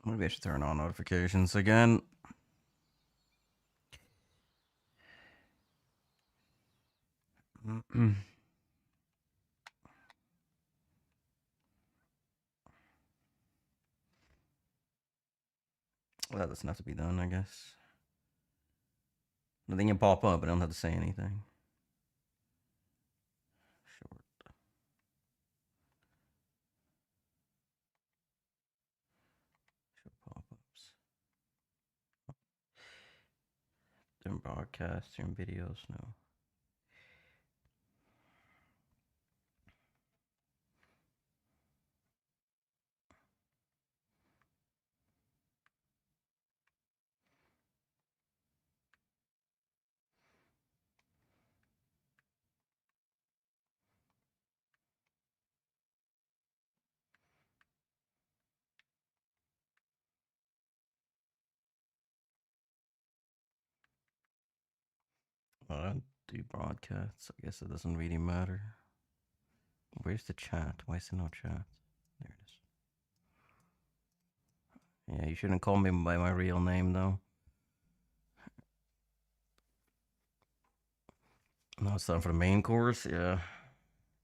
Maybe I should turn on notifications again. Well, that doesn't have to be done, I guess. Nothing can pop up, but I don't have to say anything. Short. Show pop-ups. Doing broadcasts, doing videos, no. Well, I don't do broadcasts. I guess it doesn't really matter. Where's the chat? Why is there no chat? There it is. Yeah, you shouldn't call me by my real name, though. No, it's time for the main course. Yeah.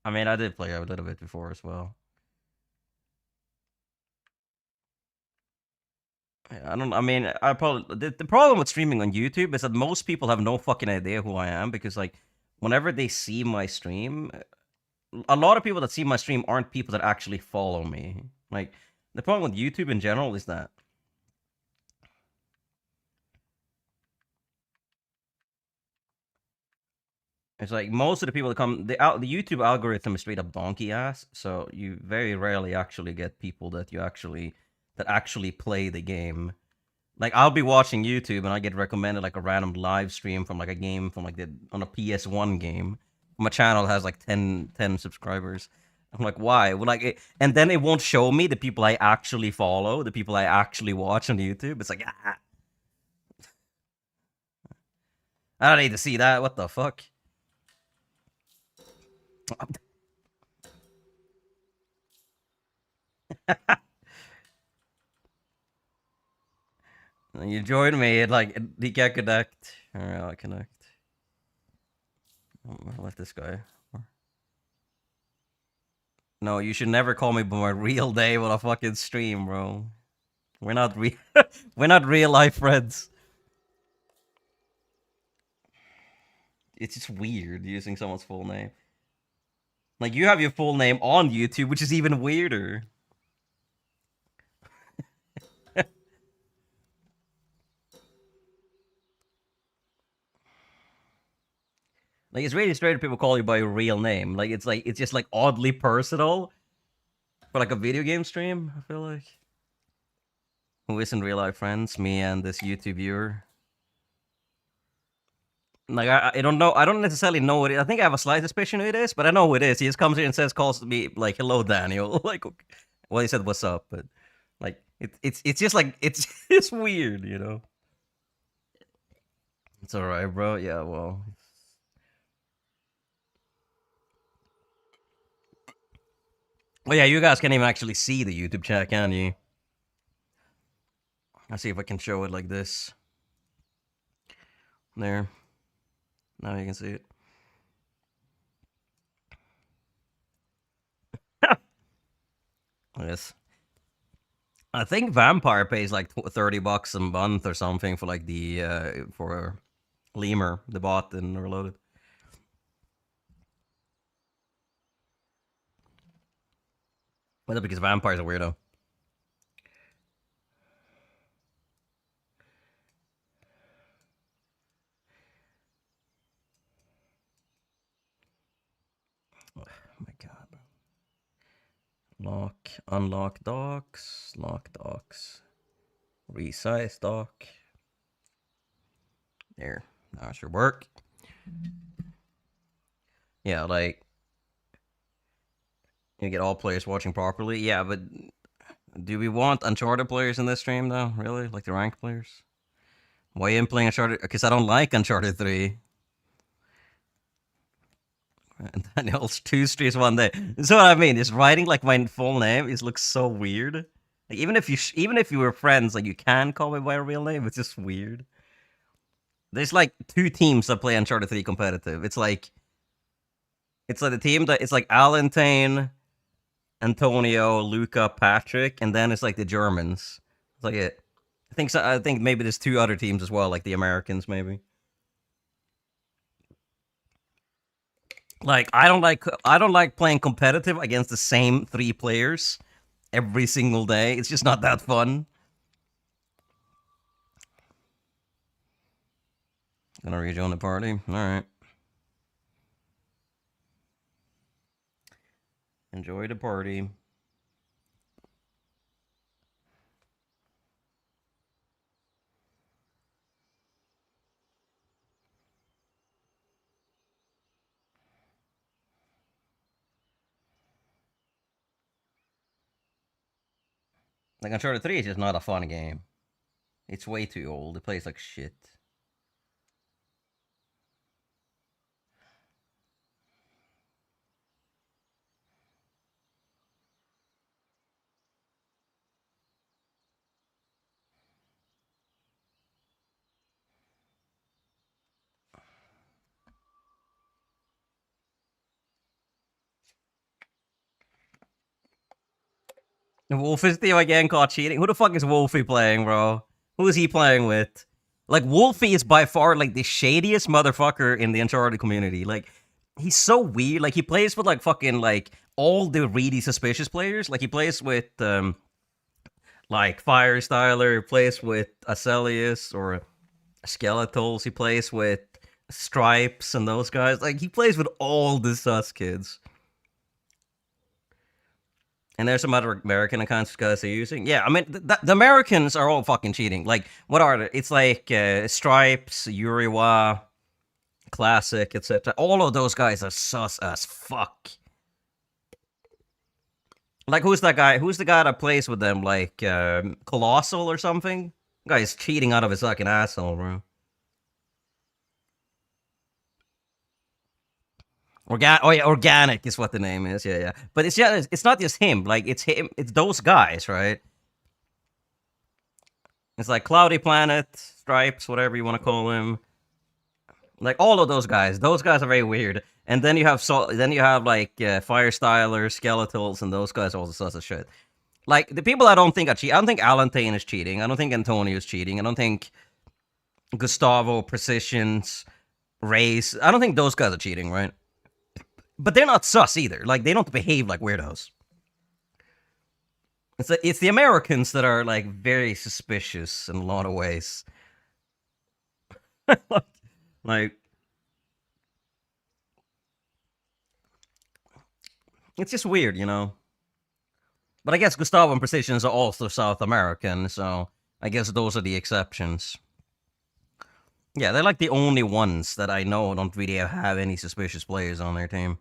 I mean, I did play a little bit before as well. I don't. I mean, I probably the problem with streaming on YouTube is that most people have no fucking idea who I am because like whenever they see my stream, a lot of people that see my stream aren't people that actually follow me. Like the problem with YouTube in general is that it's like most of the people that come the YouTube algorithm is straight up donkey ass. So you very rarely actually get people that actually play the game. Like I'll be watching YouTube and I get recommended like a random live stream from like a game from like on a PS1 game. My channel has like 10 subscribers. I'm like, why? Well, like, and then it won't show me the people I actually follow, the people I actually watch on YouTube. It's like, I don't need to see that. What the fuck? You join me and like you can't connect. Alright, I'll connect. I'll let this guy. No, you should never call me by my real name on a fucking stream, bro. We're not we're not real life friends. It's just weird using someone's full name. Like you have your full name on YouTube, which is even weirder. Like it's really strange people call you by your real name. Like it's just like oddly personal for like a video game stream. I feel like who isn't real life friends? Me and this YouTube viewer. Like I don't know. I don't necessarily know what it is. I think I have a slight suspicion who it is, but I know who it is. He just comes here and calls me like, "Hello, Daniel." Like, well, he said, "What's up?" But like, it's just like it's weird, you know. It's alright, bro. Yeah, well. Well, yeah, you guys can't even actually see the YouTube chat, can you? I'll see if I can show it like this. There. Now you can see it. Yes. I think Vampire pays like $30 a month or something for like the for Lemur, the bot in Reloaded. Well, because Vampire's a weirdo. Oh my god. Lock, unlock docs, lock docs, resize doc. There, now it should work. Yeah, like you get all players watching properly. Yeah, but do we want Uncharted players in this stream though? Really, like the ranked players? Why you ain't playing Uncharted? Because I don't like Uncharted 3. And Daniel's 2 streets one day. That's what I mean. Is writing like my full name is looks so weird. Like even if you were friends, like you can call me by a real name. It's just weird. There's like 2 teams that play Uncharted 3 competitive. It's like the team that it's like Alentane, Antonio, Luca, Patrick, and then it's like the Germans. It's like it. I think so. I think maybe there's 2 other teams as well, like the Americans maybe. Like I don't like playing competitive against the same 3 players every single day. It's just not that fun. Gonna rejoin the party. All right. Enjoy the party. Like Uncharted 3 is just not a fun game. It's way too old. It plays like shit. Wolfie's team again caught cheating. Who the fuck is Wolfie playing, bro? Who is he playing with? Like Wolfie is by far like the shadiest motherfucker in the Uncharted community. Like he's so weird. Like he plays with like fucking like all the really suspicious players. Like he plays with like Firestyler, plays with Acelius or Skeletals. He plays with Stripes and those guys. Like he plays with all the sus kids. And there's some other American accounts guys are using. Yeah, I mean, the Americans are all fucking cheating. Like, what are they? It's like Stripes, Yuriwa, Classic, etc. All of those guys are sus as fuck. Like, who's that guy? Who's the guy that plays with them? Like, Colossal or something? Guy's cheating out of his fucking asshole, bro. Oh yeah, organic is what the name is. Yeah, yeah. But it's not just him. Like it's him. It's those guys, right? It's like Cloudy Planet, Stripes, whatever you want to call him. Like all of those guys. Those guys are very weird. And then you have like Firestyler, Skeletals, and those guys also such a shit. Like the people I don't think are cheating. I don't think Alentane is cheating. I don't think Antonio is cheating. I don't think Gustavo, Precisions, Race. I don't think those guys are cheating, right? But they're not sus either. Like they don't behave like weirdos. It's the Americans that are like very suspicious in a lot of ways. Like it's just weird, you know. But I guess Gustavo and Precisions are also South American, so I guess those are the exceptions. Yeah, they're like the only ones that I know don't really have any suspicious players on their team.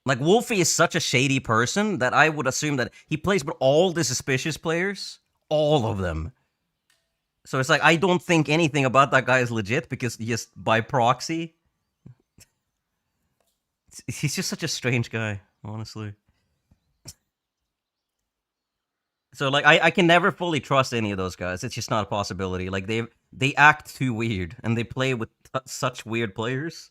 Like Wolfie is such a shady person that I would assume that he plays with all the suspicious players, all of them. So it's like I don't think anything about that guy is legit because just by proxy, he's just such a strange guy, honestly. So like I can never fully trust any of those guys. It's just not a possibility. Like they act too weird and they play with such weird players.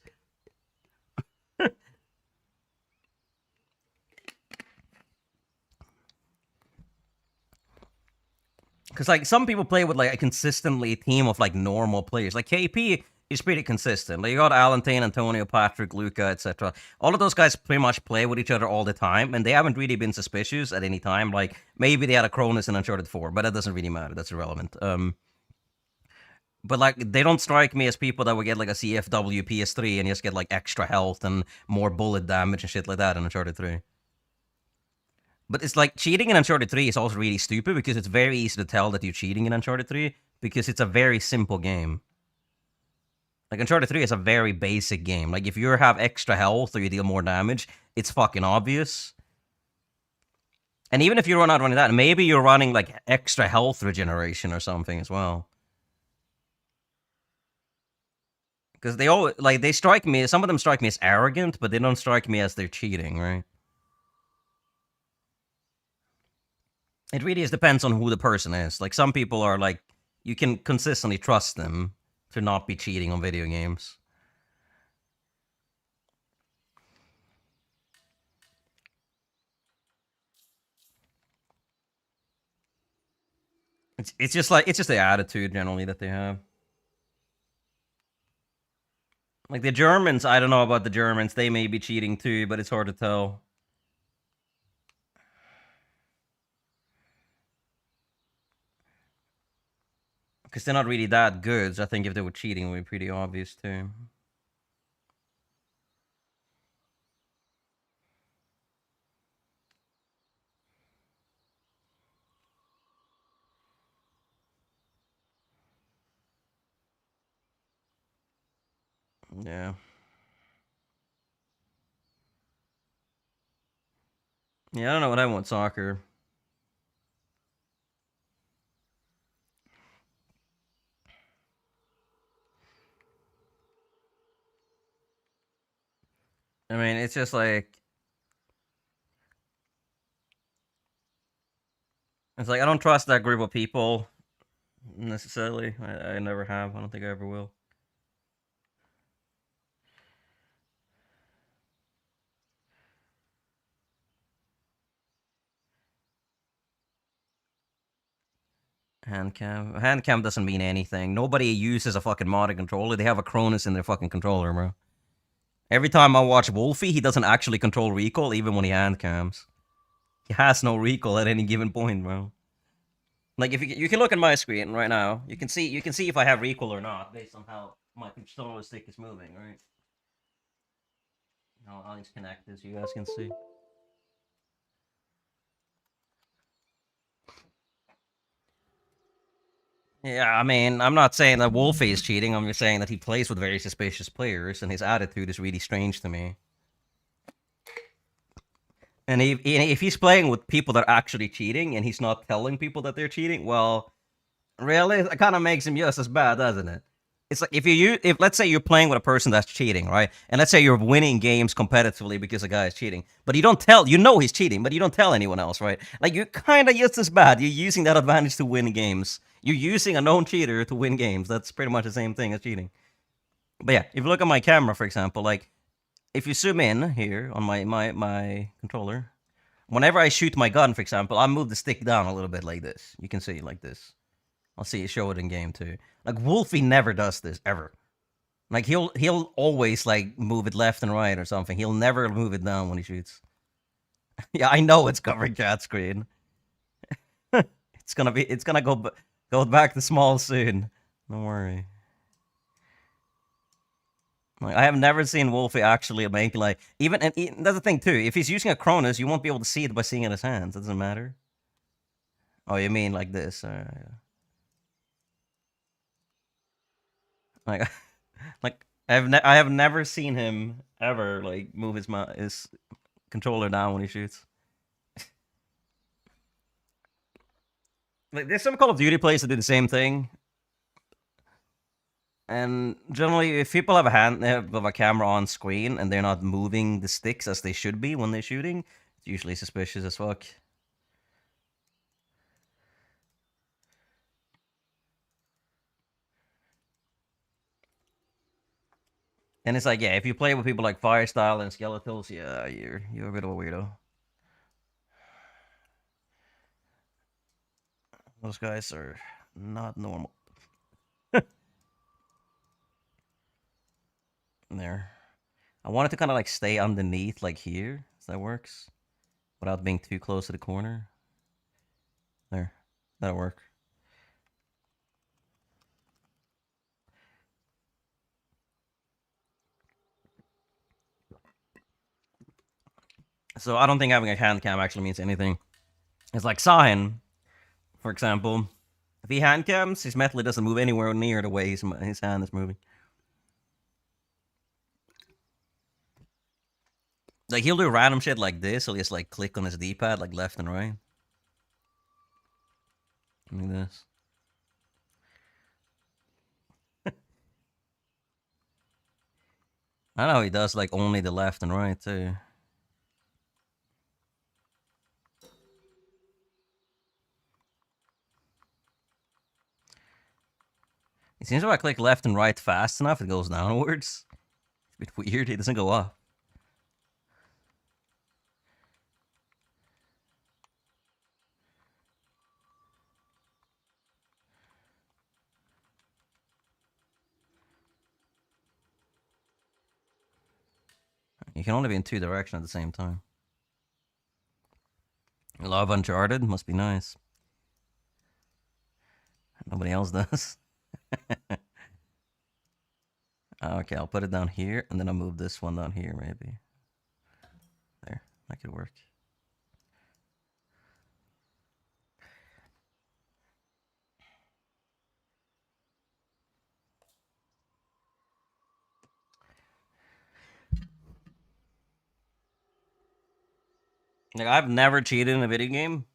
Because like some people play with like a consistently team of like normal players. Like KP is pretty consistent. Like you got Alentane, Antonio, Patrick, Luca, etc. All of those guys pretty much play with each other all the time, and they haven't really been suspicious at any time. Like maybe they had a Cronus in Uncharted 4, but that doesn't really matter. That's irrelevant. But like they don't strike me as people that would get like a CFW PS3 and just get like extra health and more bullet damage and shit like that in Uncharted 3. But it's like cheating in Uncharted 3 is also really stupid because it's very easy to tell that you're cheating in Uncharted 3 because it's a very simple game. Like Uncharted 3 is a very basic game. Like if you have extra health or you deal more damage, it's fucking obvious. And even if you're not running that, maybe you're running like extra health regeneration or something as well. Because they all like they strike me. Some of them strike me as arrogant, but they don't strike me as they're cheating, right? It really just depends on who the person is. Like some people are like you can consistently trust them to not be cheating on video games. It's just like it's just the attitude generally that they have. Like the Germans, I don't know about the Germans. They may be cheating too, but it's hard to tell. Because they're not really that good. So I think if they were cheating, it would be pretty obvious too. Yeah. Yeah, I don't know what I want soccer. I mean, it's just like it's like I don't trust that group of people necessarily. I never have. I don't think I ever will. Hand cam doesn't mean anything. Nobody uses a fucking modded controller. They have a Cronus in their fucking controller, bro. Every time I watch Wolfie, he doesn't actually control recoil, even when he hand cams. He has no recoil at any given point, bro. Like if you can look at my screen right now, you can see if I have recoil or not based on how my controller stick is moving, right? I'll just connect this so you guys can see. Yeah, I mean, I'm not saying that Wolfie is cheating. I'm just saying that he plays with very suspicious players, and his attitude is really strange to me. And if he's playing with people that are actually cheating, and he's not telling people that they're cheating, well, really, it kind of makes him just as bad, doesn't it? It's like if let's say you're playing with a person that's cheating, right? And let's say you're winning games competitively because a guy is cheating, but you know he's cheating, but you don't tell anyone else, right? Like you're kind of just as bad. You're using that advantage to win games. You're using a known cheater to win games. That's pretty much the same thing as cheating. But yeah, if you look at my camera, for example, like if you zoom in here on my controller, whenever I shoot my gun, for example, I move the stick down a little bit like this. You can see like this. I'll see you show it in game too. Like Wolfie never does this ever. Like he'll always like move it left and right or something. He'll never move it down when he shoots. Yeah, I know it's covering chat screen. It's gonna go back to small soon. Don't worry. Like, I have never seen Wolfie actually make like even and that's the thing too. If he's using a Cronus, you won't be able to see it by seeing it in his hands. It doesn't matter. Oh, you mean like this? Like, like I have never seen him ever like move his controller down when he shoots. Like, there's some Call of Duty players that do the same thing, and generally, if people have a camera on screen and they're not moving the sticks as they should be when they're shooting, it's usually suspicious as fuck. And it's like, yeah, if you play with people like Firestyle and Skeletals, yeah, you're a bit of a weirdo. Those guys are not normal. There. I wanted to kind of like stay underneath, like here, so that works, without being too close to the corner. There, that'll work. So I don't think having a hand cam actually means anything. It's like Sahin, for example. If he hand cams, his metal doesn't move anywhere near the way his hand is moving. Like he'll do random shit like this. He'll just like click on his D-pad like left and right. Like this. I know he does like only the left and right too. It seems if I click left and right fast enough, it goes downwards. It's a bit weird. It doesn't go up. You can only be in two directions at the same time. I love Uncharted. Must be nice. Nobody else does. Okay, I'll put it down here, and then I'll move this one down here, maybe. There, that could work. Like, I've never cheated in a video game,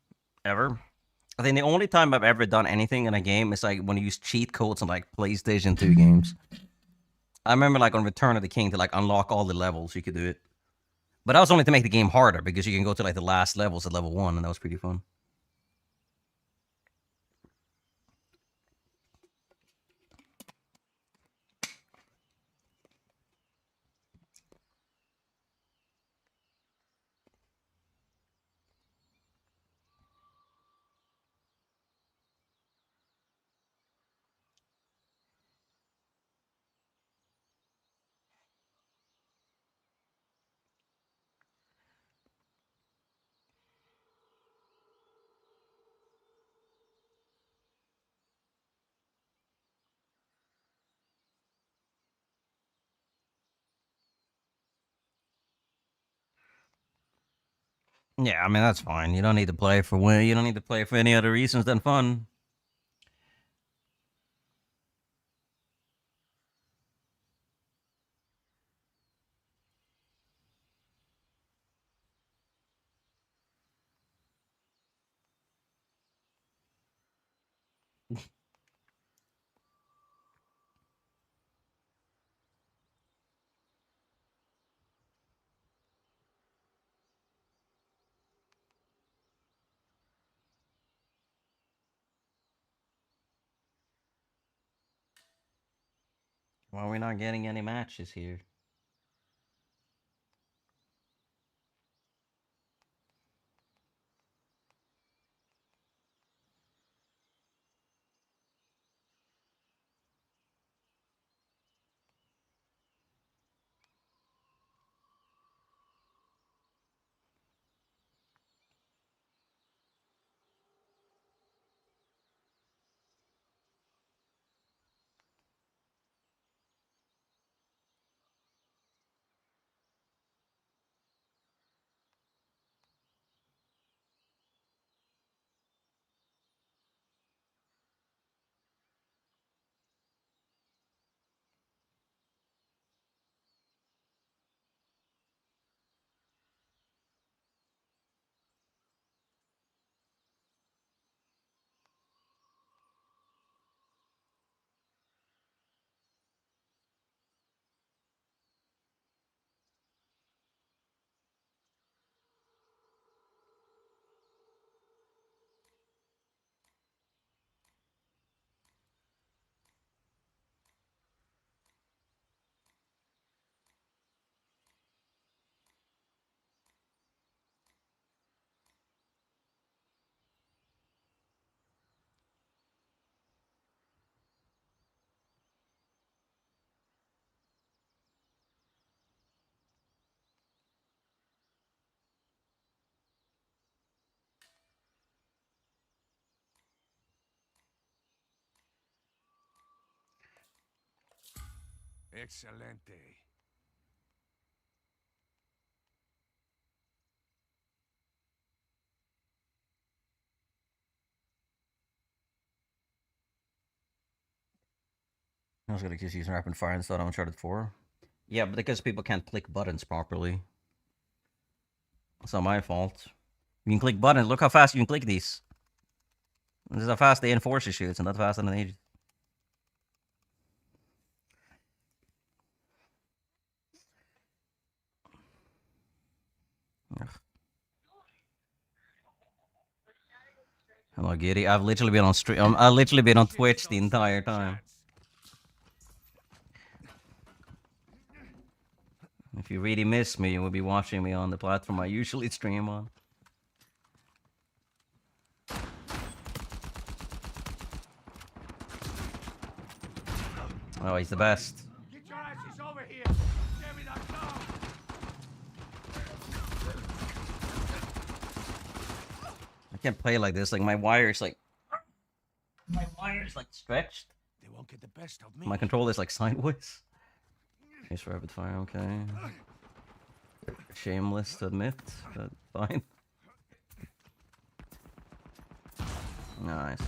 ever. I think the only time I've ever done anything in a game is like when you use cheat codes on like PlayStation 2 games. I remember like on Return of the King to like unlock all the levels, you could do it. But that was only to make the game harder because you can go to like the last levels at level 1, and that was pretty fun. Yeah, I mean that's fine. You don't need to play for win. You don't need to play for any other reasons than fun. Why are we not getting any matches here? Excelente. I was gonna just use rapid fire instead of Uncharted 4. Yeah, but because people can't click buttons properly. It's not my fault. You can click buttons. Look how fast you can click these. This is how fast the enforcer shoots, and not faster than Aegis. Hello, Giddy. I've literally been on stream. I've literally been on Twitch the entire time. If you really miss me, you will be watching me on the platform I usually stream on. Oh, he's the best. Get your asses over here. Give me that car. I can't play like this. Like my wire's like stretched. They won't get the best of me. My controller's like sideways. Here's rapid fire. Okay. Shameless to admit, but fine. Nice.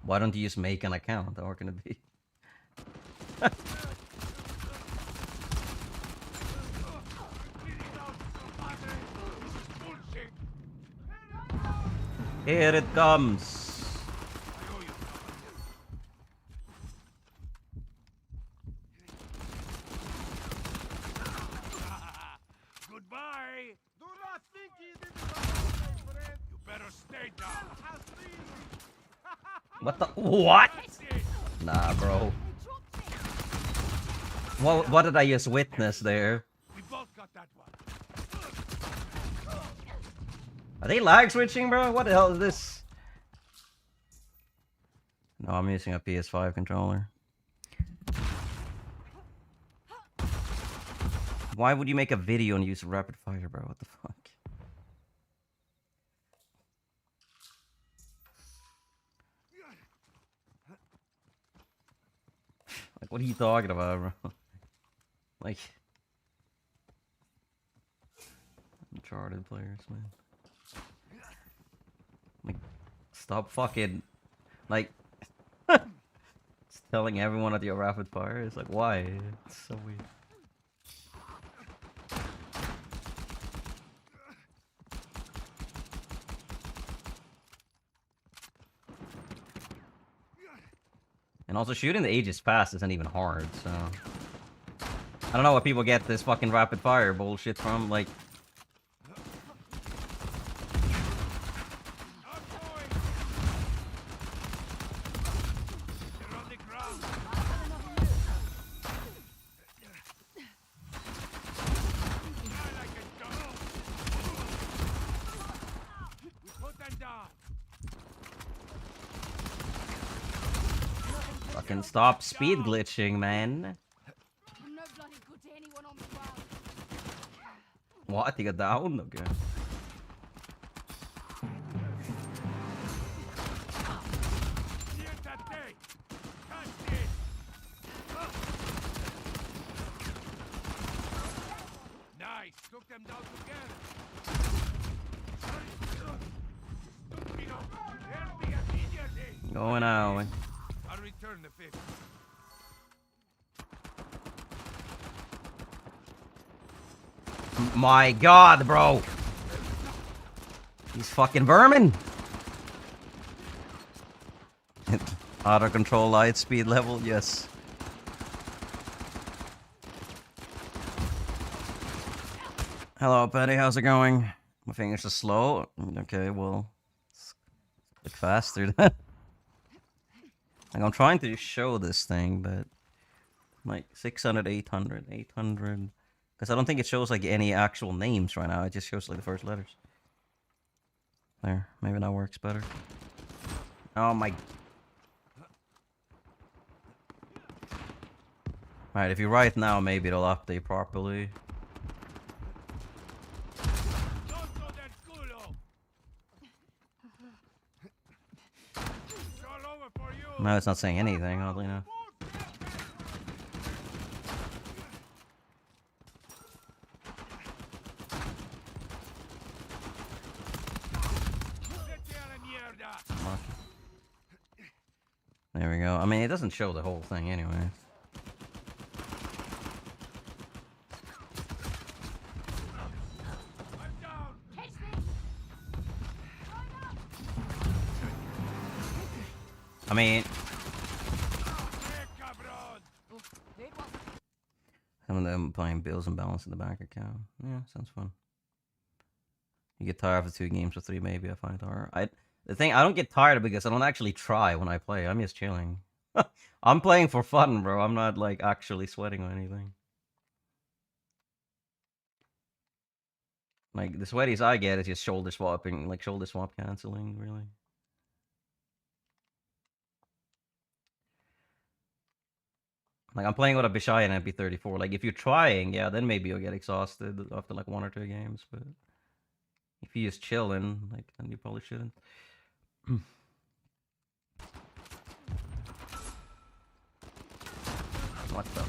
Why don't you just make an account? How can it be? Here it comes. Goodbye. Do not think he did it. You better stay down. What the? What? Nah, bro. What did I just witness there? We both got that one. Are they lag switching, bro? What the hell is this? No, I'm using a PS5 controller. Why would you make a video and use rapid fire, bro? What the fuck? Like, what are you talking about, bro? Like, Uncharted players, man. Like, stop fucking, like, telling everyone that you're rapid fire. It's like, why? It's so weird. And also, shooting the Aegis fast isn't even hard, so... I don't know what people get this fucking rapid fire bullshit from, like... Fucking stop speed glitching, man. What? You got down? Okay. Nice. Took them down together. Going out. I'll return the favor. My god, bro. These fucking vermin. Auto control light speed level, yes. Hello, Petty, how's it going? My fingers are slow. Okay, well, it's a bit faster then. Like, I'm trying to show this thing, but like 600, 800, 800. Because I don't think it shows like any actual names right now. It just shows like the first letters. There, maybe that works better. Oh my. Alright, if you write now, maybe it'll update properly. No, it's not saying anything, oddly enough. There we go. I mean, it doesn't show the whole thing anyway. I mean, some of them playing bills and balance in the bank account. Yeah, sounds fun. You get tired after 2 games or 3, maybe. I find it hard. The thing, I don't get tired because I don't actually try when I play. I'm just chilling. I'm playing for fun, bro. I'm not like actually sweating or anything. Like the sweaties I get is just shoulder swapping, like shoulder swap canceling, really. Like I'm playing with a Bishai and MP34. Like if you're trying, yeah, then maybe you'll get exhausted after like 1 or 2 games. But if you just chilling, like then you probably shouldn't. What the?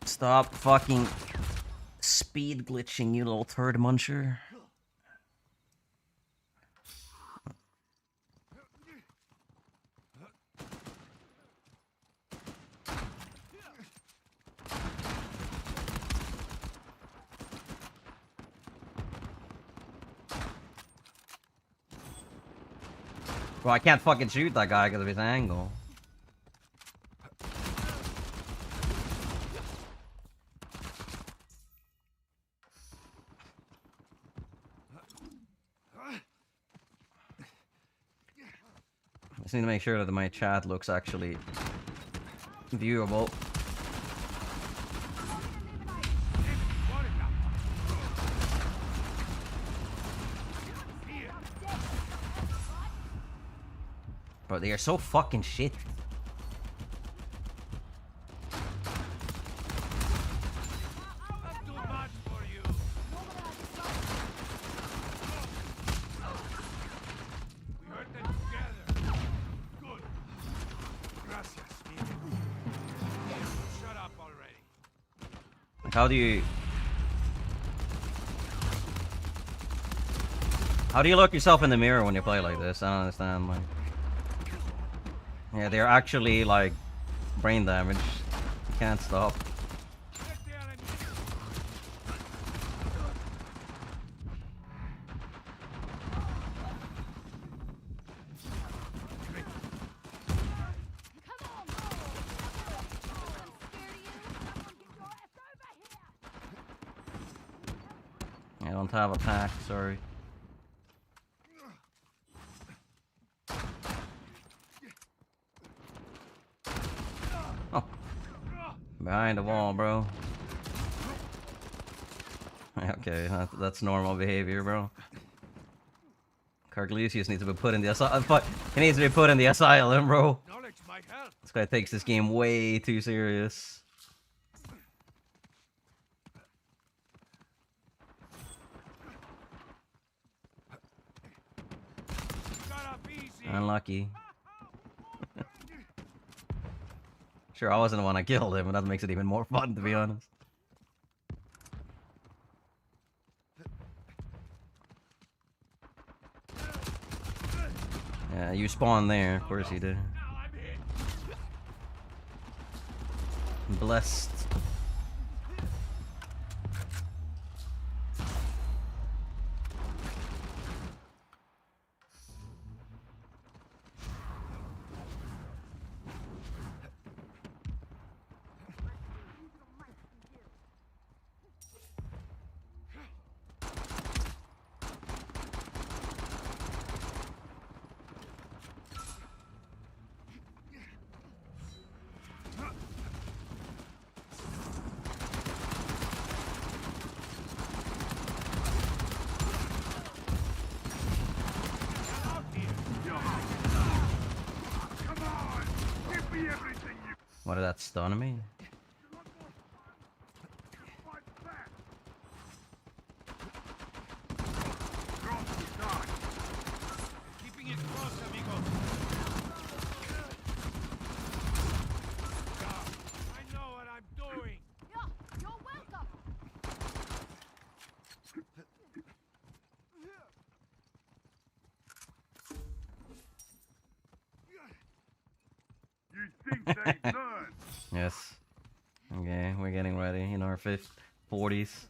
Stop fucking speed glitching, you little turd muncher. Bro, I can't fucking shoot that guy because of his angle. I just need to make sure that my chat looks actually viewable. Bro, they are so fucking shit. Like, how do you look yourself in the mirror when you play like this? I don't understand, like. Yeah, they're actually like brain damage. You can't stop. I don't have a pack, sorry. Oh. Behind the wall, bro. Okay, that's normal behavior, bro. Carglucius needs to be put in the asylum. He needs to be put in the asylum, bro. This guy takes this game way too serious. Unlucky. Sure, I wasn't the one that killed him, but that makes it even more fun, to be honest. Yeah, you spawned there. Of course you did. Blessed. What did that stun me? Keeping it close, amigo. I know what I'm doing. Yeah, you're welcome. You think they learn? Yes. Okay, we're getting ready in our 40s.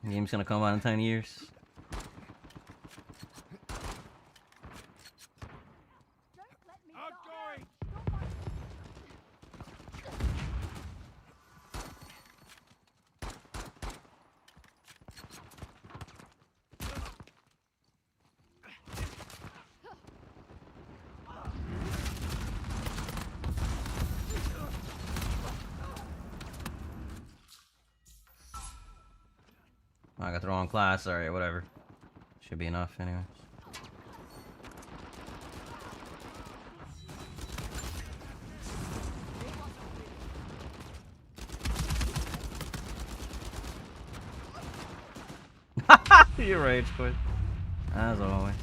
The game's gonna come out in 10 years. I got the wrong class. Alright, whatever. Should be enough, anyways. You rage quit. As always.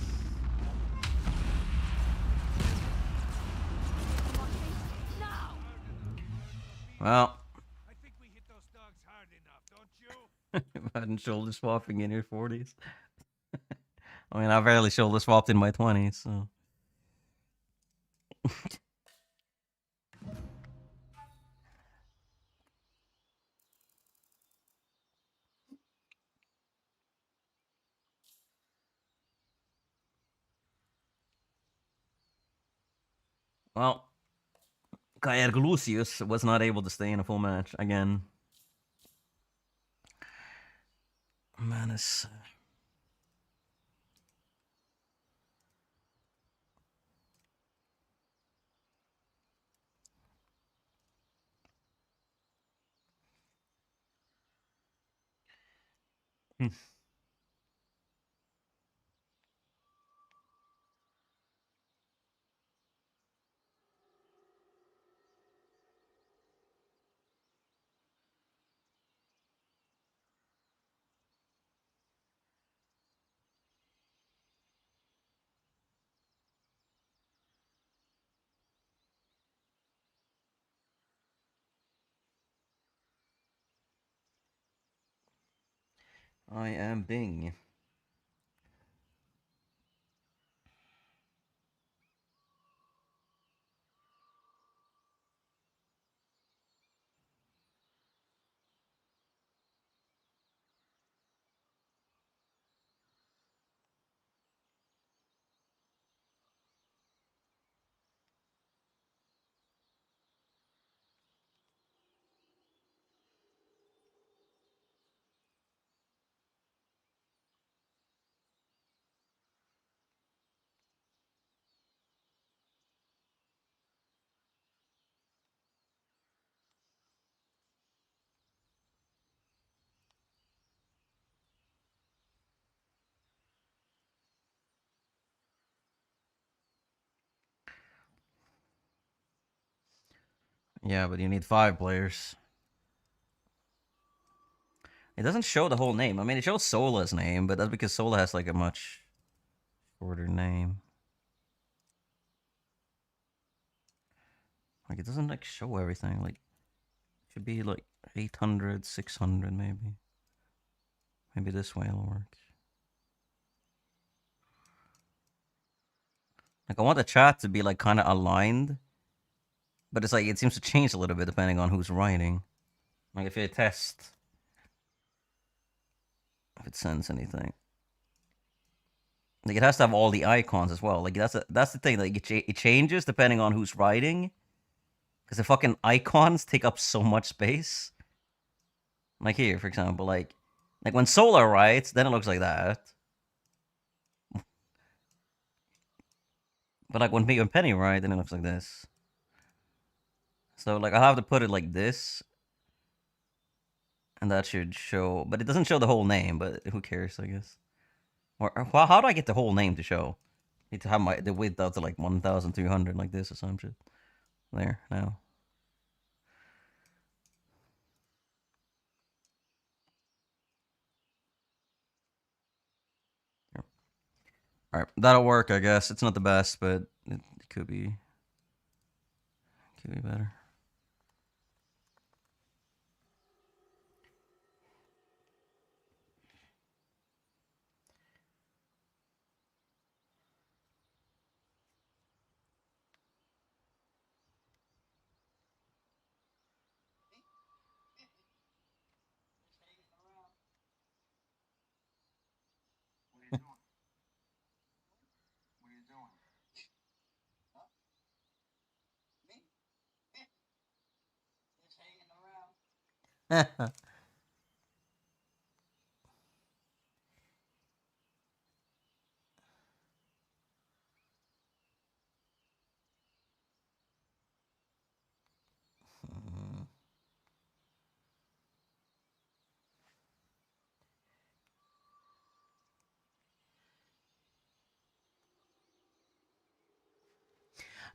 Well. I think we hit those dogs hard enough, don't you? Imagine shoulder swapping in your 40s. I mean, I barely shoulder swapped in my 20s, so. Well, Kair Lucius was not able to stay in a full match again. Man, it's. I am Bing. Yeah, but you need 5 players. It doesn't show the whole name. I mean, it shows Sola's name, but that's because Sola has like a much shorter name. Like, it doesn't like show everything. Like, it should be like 800, 600 maybe. Maybe this way it'll work. Like, I want the chat to be like kind of aligned, but it's like it seems to change a little bit depending on who's writing. Like, if you test if it sends anything. Like, it has to have all the icons as well. Like, that's the thing. Like, it changes depending on who's writing, because the fucking icons take up so much space. Like here, for example, like when Solar writes, then it looks like that. But like when me and Penny write, then it looks like this. So like I'll have to put it like this, and that should show. But it doesn't show the whole name. But who cares? I guess. Or well, how do I get the whole name to show? Need to have the width out to like 1,300 like this or some shit. There now. All right, that'll work, I guess. It's not the best, but it could be better.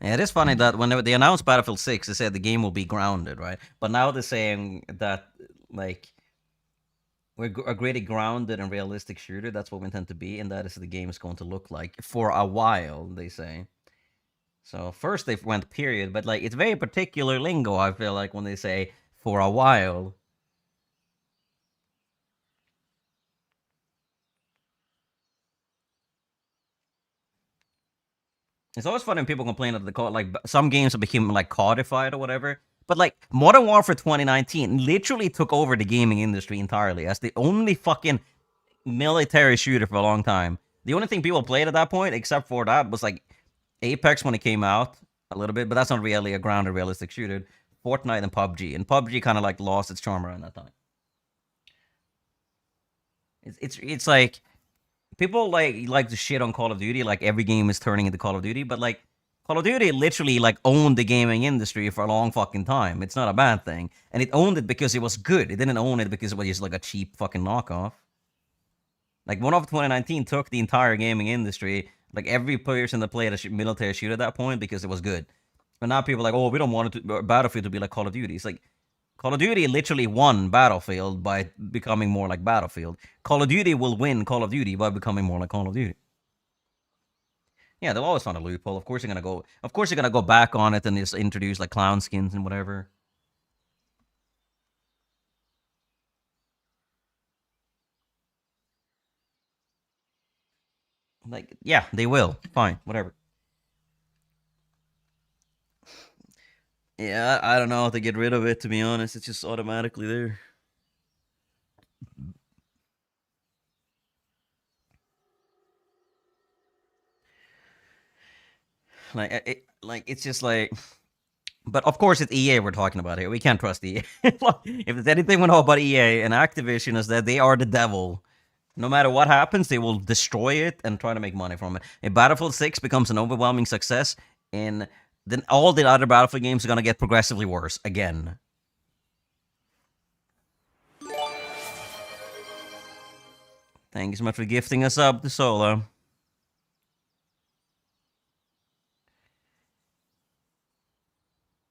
Yeah, it is funny that when they announced Battlefield 6, they said the game will be grounded, right? But now they're saying that, like, we're a great grounded and realistic shooter. That's what we intend to be, and that is the game is going to look like for a while, they say. So first they went period, but like it's very particular lingo, I feel like, when they say for a while. It's always funny when people complain that like some games have become like codified or whatever. But like Modern Warfare 2019 literally took over the gaming industry entirely as the only fucking military shooter for a long time. The only thing people played at that point, except for that, was like Apex when it came out a little bit, but that's not really a grounded realistic shooter. Fortnite and PUBG, and PUBG kind of like lost its charm around that time. It's like people like to shit on Call of Duty, like every game is turning into Call of Duty, but like Call of Duty literally like owned the gaming industry for a long fucking time. It's not a bad thing, and it owned it because it was good. It didn't own it because it was just like a cheap fucking knockoff. Like One of 2019 took the entire gaming industry, like every person that played a military shooter at that point because it was good. But now people are like, oh, we don't want it to, Battlefield to be like Call of Duty. It's like Call of Duty literally won Battlefield by becoming more like Battlefield. Call of Duty will win Call of Duty by becoming more like Call of Duty. Yeah, they'll always find a loophole. Of course, they're gonna go. Of course, they're gonna go back on it and just introduce like clown skins and whatever. Like, yeah, they will. Fine, whatever. Yeah, I don't know how to get rid of it. To be honest, it's just automatically there. Like it's just like. But of course, it's EA we're talking about here. We can't trust EA. If there's anything we know about EA and Activision is that they are the devil. No matter what happens, they will destroy it and try to make money from it. If Battlefield 6 becomes an overwhelming success, and then all the other Battlefield games are gonna get progressively worse again. Thank you so much for gifting us up to Solo.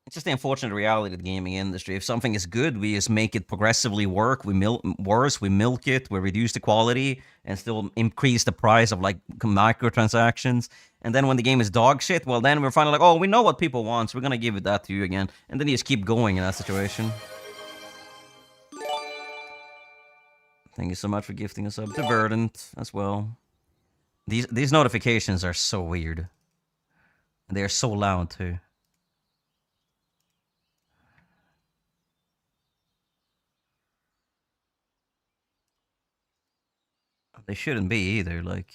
It's just the unfortunate reality of the gaming industry. If something is good, we just make it progressively work. We milk it, we reduce the quality, and still increase the price of like microtransactions. And then when the game is dog shit, well, then we're finally like, oh, we know what people want, so we're gonna give it that to you again. And then you just keep going in that situation. Thank you so much for gifting us up to Verdant as well. These notifications are so weird. They are so loud too. They shouldn't be either. Like,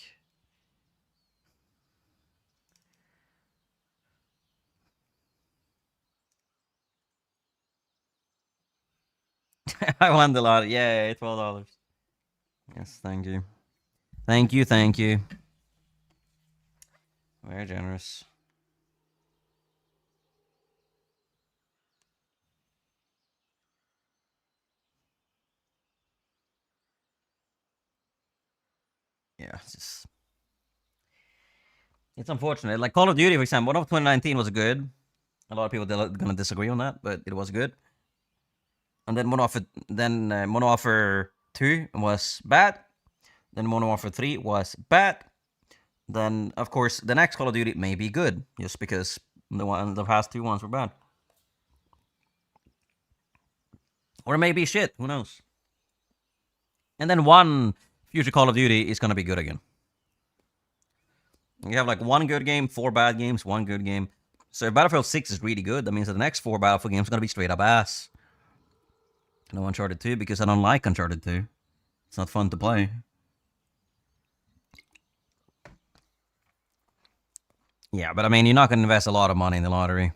I won the lot. Yay, $12. Yes, thank you. Thank you, thank you. Very generous. Yeah, it's unfortunate. Like Call of Duty, for example, Modern Warfare 2019 was good. A lot of people are gonna disagree on that, but it was good. And then Modern Warfare 2 was bad. Then Modern Warfare 3 was bad. Then of course the next Call of Duty may be good, just because the past two ones were bad. Or maybe shit, who knows? And then one future Call of Duty is gonna be good again. You have like one good game, four bad games, one good game. So if Battlefield 6 is really good, that means that the next four Battlefield games are gonna be straight up ass. No Uncharted 2 because I don't like Uncharted 2. It's not fun to play. Yeah, but I mean, you're not gonna invest a lot of money in the lottery.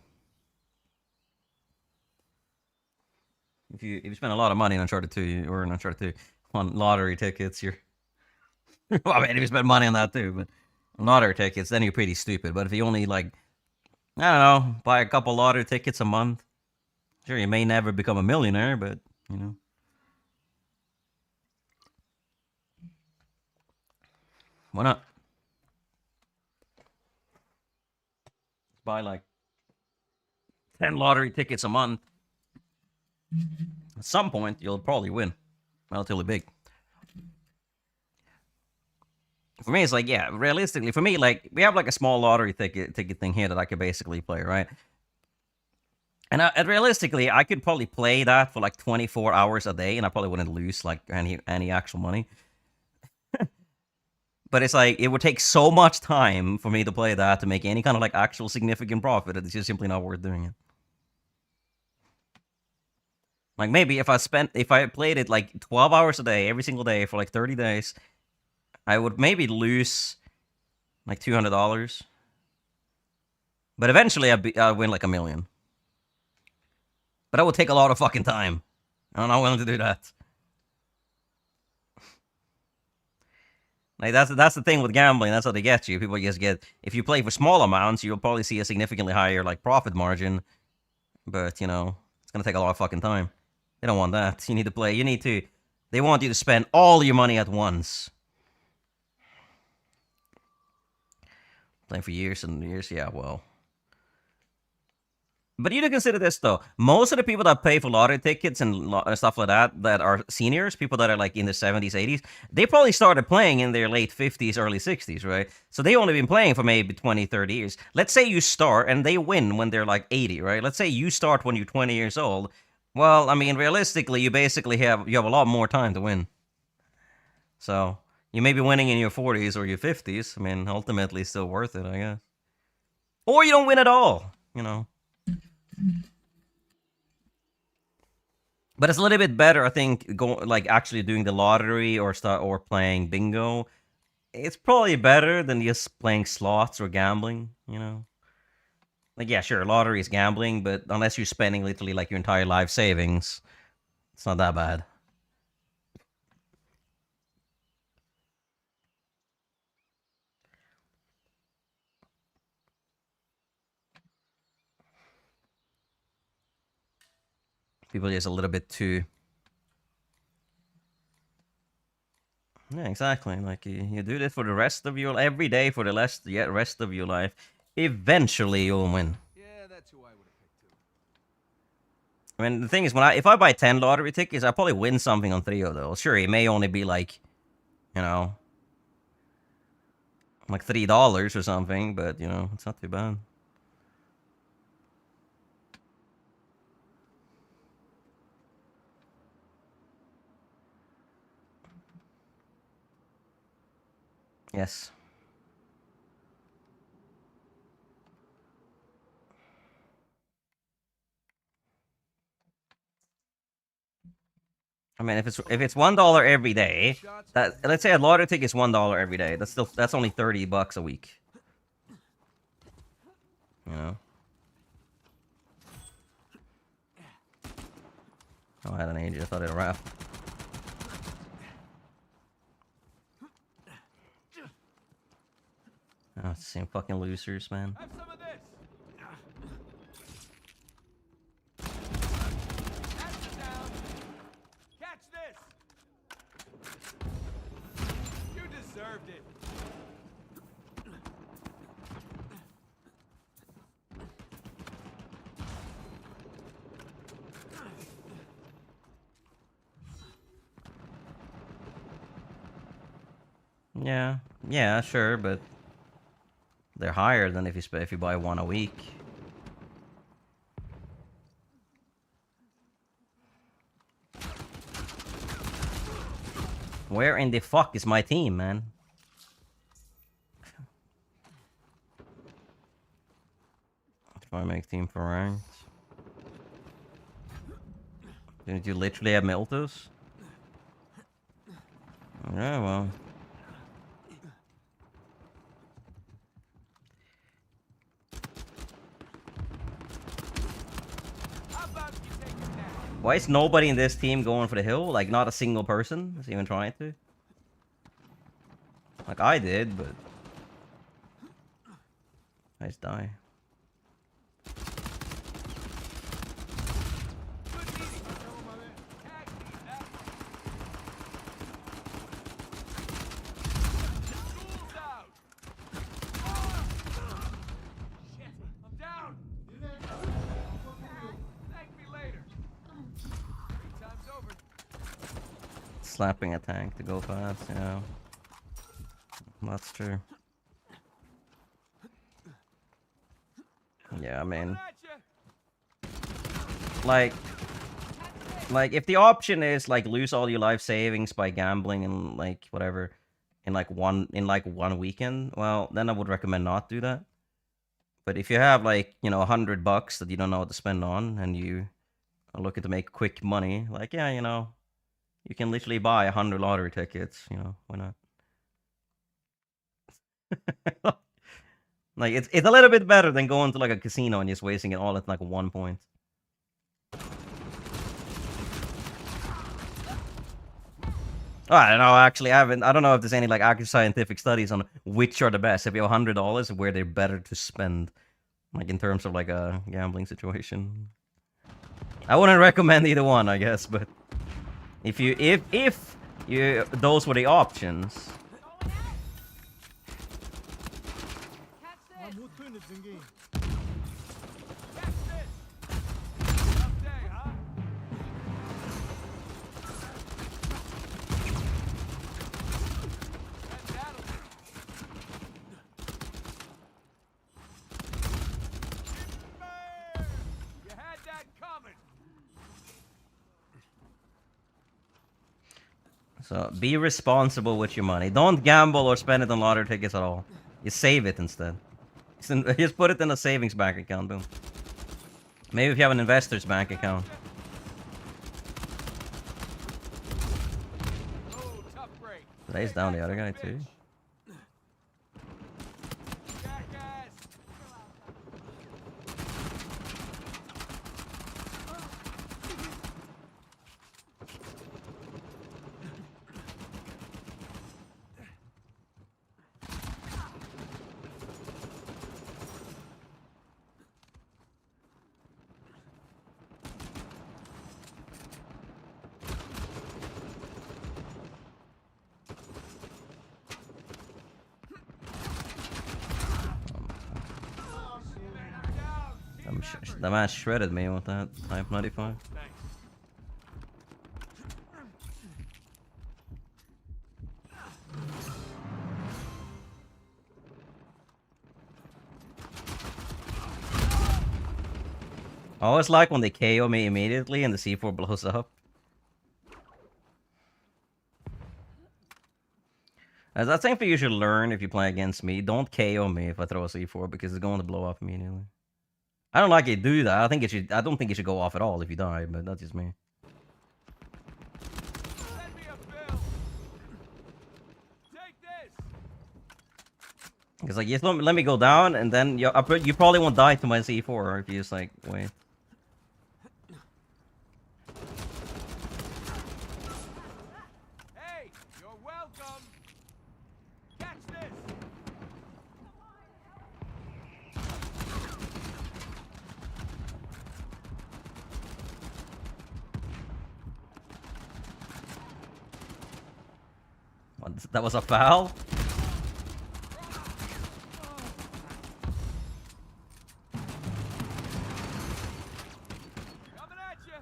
If you spend a lot of money on Uncharted 2 or in Uncharted 2 on lottery tickets, you're well, I mean, if you spend money on that too, but lottery tickets, then you're pretty stupid. But if you only like, I don't know, buy a couple lottery tickets a month, sure, you may never become a millionaire, but you know, why not? Buy like 10 lottery tickets a month. At some point, you'll probably win. Relatively big. For me, it's like, yeah, realistically, for me, like, we have like a small lottery ticket thing here that I could basically play, right? And realistically, I could probably play that for like 24 hours a day, and I probably wouldn't lose like any actual money. But it's like, it would take so much time for me to play that to make any kind of like actual significant profit. It's just simply not worth doing it. Like maybe if I played it like 12 hours a day, every single day for like 30 days, I would maybe lose like $200. But eventually I'd win like $1 million. But that would take a lot of fucking time. I'm not willing to do that. Like that's the thing with gambling. That's how they get you. People just get, if you play for small amounts, you'll probably see a significantly higher like profit margin. But you know, it's gonna take a lot of fucking time. They don't want that. You need to play. They want you to spend all your money at once. Playing for years and years, yeah, well. But you need to consider this, though. Most of the people that pay for lottery tickets and stuff like that are seniors, people that are like in the 70s, 80s, they probably started playing in their late 50s, early 60s, right? So they only been playing for maybe 20, 30 years. Let's say you start and they win when they're like 80, right? Let's say you start when you're 20 years old. Well, I mean, realistically, you basically have a lot more time to win. So you may be winning in your 40s or your 50s. I mean, ultimately, it's still worth it, I guess. Or you don't win at all, you know. But it's a little bit better, I think, actually doing the lottery or playing bingo. It's probably better than just playing slots or gambling, you know. Like, yeah, sure, lottery is gambling, but unless you're spending literally like your entire life savings, it's not that bad. People just a little bit too... Yeah, exactly. Like, you do this for the rest of your... Every day for the rest of your life. Eventually, you'll win. Yeah, that's who I would have picked too. I mean, the thing is, if I buy 10 lottery tickets, I'll probably win something on 3 of those. Sure, it may only be like, you know, like $3 or something, but, you know, it's not too bad. Yes. I mean, if it's $1 every day, let's say a lottery ticket is $1 every day. That's only $30 a week. You know. Oh, I had an agent. I thought it wrapped. Oh, it's the same fucking losers, man. Have some of this. That's it down. Catch this. You deserved it. Yeah, sure, but they're higher than if you buy one a week. Where in the fuck is my team, man? If I make team for ranked. Didn't you literally have Miltos? Yeah, well. Why is nobody in this team going for the hill? Like, not a single person is even trying to? Like, I did, but... I just die. slapping a tank to go fast, yeah. That's true. Yeah, I mean, like if the option is like lose all your life savings by gambling and like whatever in like one weekend, well, then I would recommend not do that. But if you have like, you know, $100 that you don't know what to spend on and you are looking to make quick money, like, yeah, you know, you can literally buy 100 lottery tickets, you know, why not? Like, it's a little bit better than going to like a casino and just wasting it all at like 1 point. Oh, I don't know, actually, I don't know if there's any like actual scientific studies on which are the best. If you have $100, where they're better to spend, like in terms of like a gambling situation. I wouldn't recommend either one, I guess, but if you those were the options. So be responsible with your money. Don't gamble or spend it on lottery tickets at all. You save it instead. Just put it in a savings bank account, boom. Maybe if you have an investor's bank account. Today's down the other guy too. The man shredded me with that Type 95. I always like when they KO me immediately and the C4 blows up. As I think you should learn if you play against me, don't KO me if I throw a C4 because it's going to blow up immediately. I don't like it do that. I don't think it should go off at all if you die, but that's just me. Send me a bill. Take this. It's like, just let me go down, and then you probably won't die to my C4 if you just like wait. Hey, you're welcome. Catch this. What, that was a foul? Coming at you.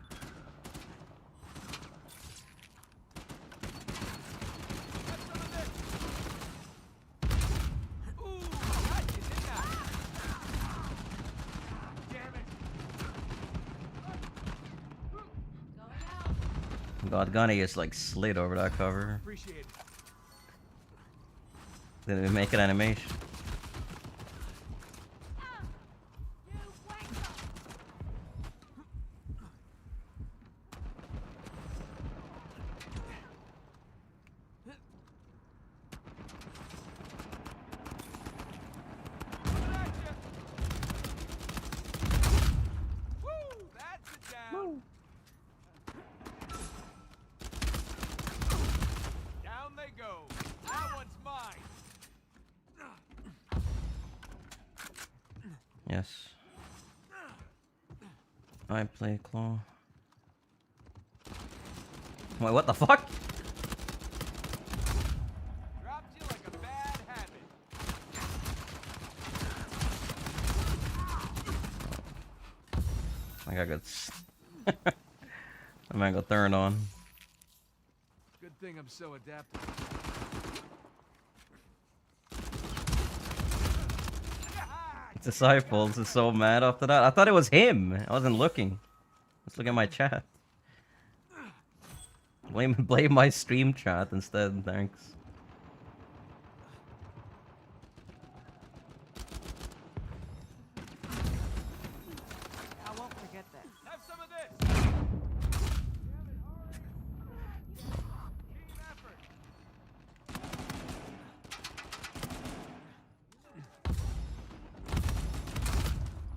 Get some of this. Ooh, got you, didn't I? Damn it. God, Gunny just like slid over that cover. Appreciate it. Didn't even make an animation. You wake up! Coming at you. Woo, that's it down. Down they go. That one's mine. Yes. I play claw. Wait, what the fuck? Dropped you like a bad habit. I got good. I man got turned on. Good thing I'm so adaptable. Disciples is so mad after that. I thought it was him. I wasn't looking. Let's look at my chat. Blame my stream chat instead, thanks. I won't forget that. Have some of this. Team effort.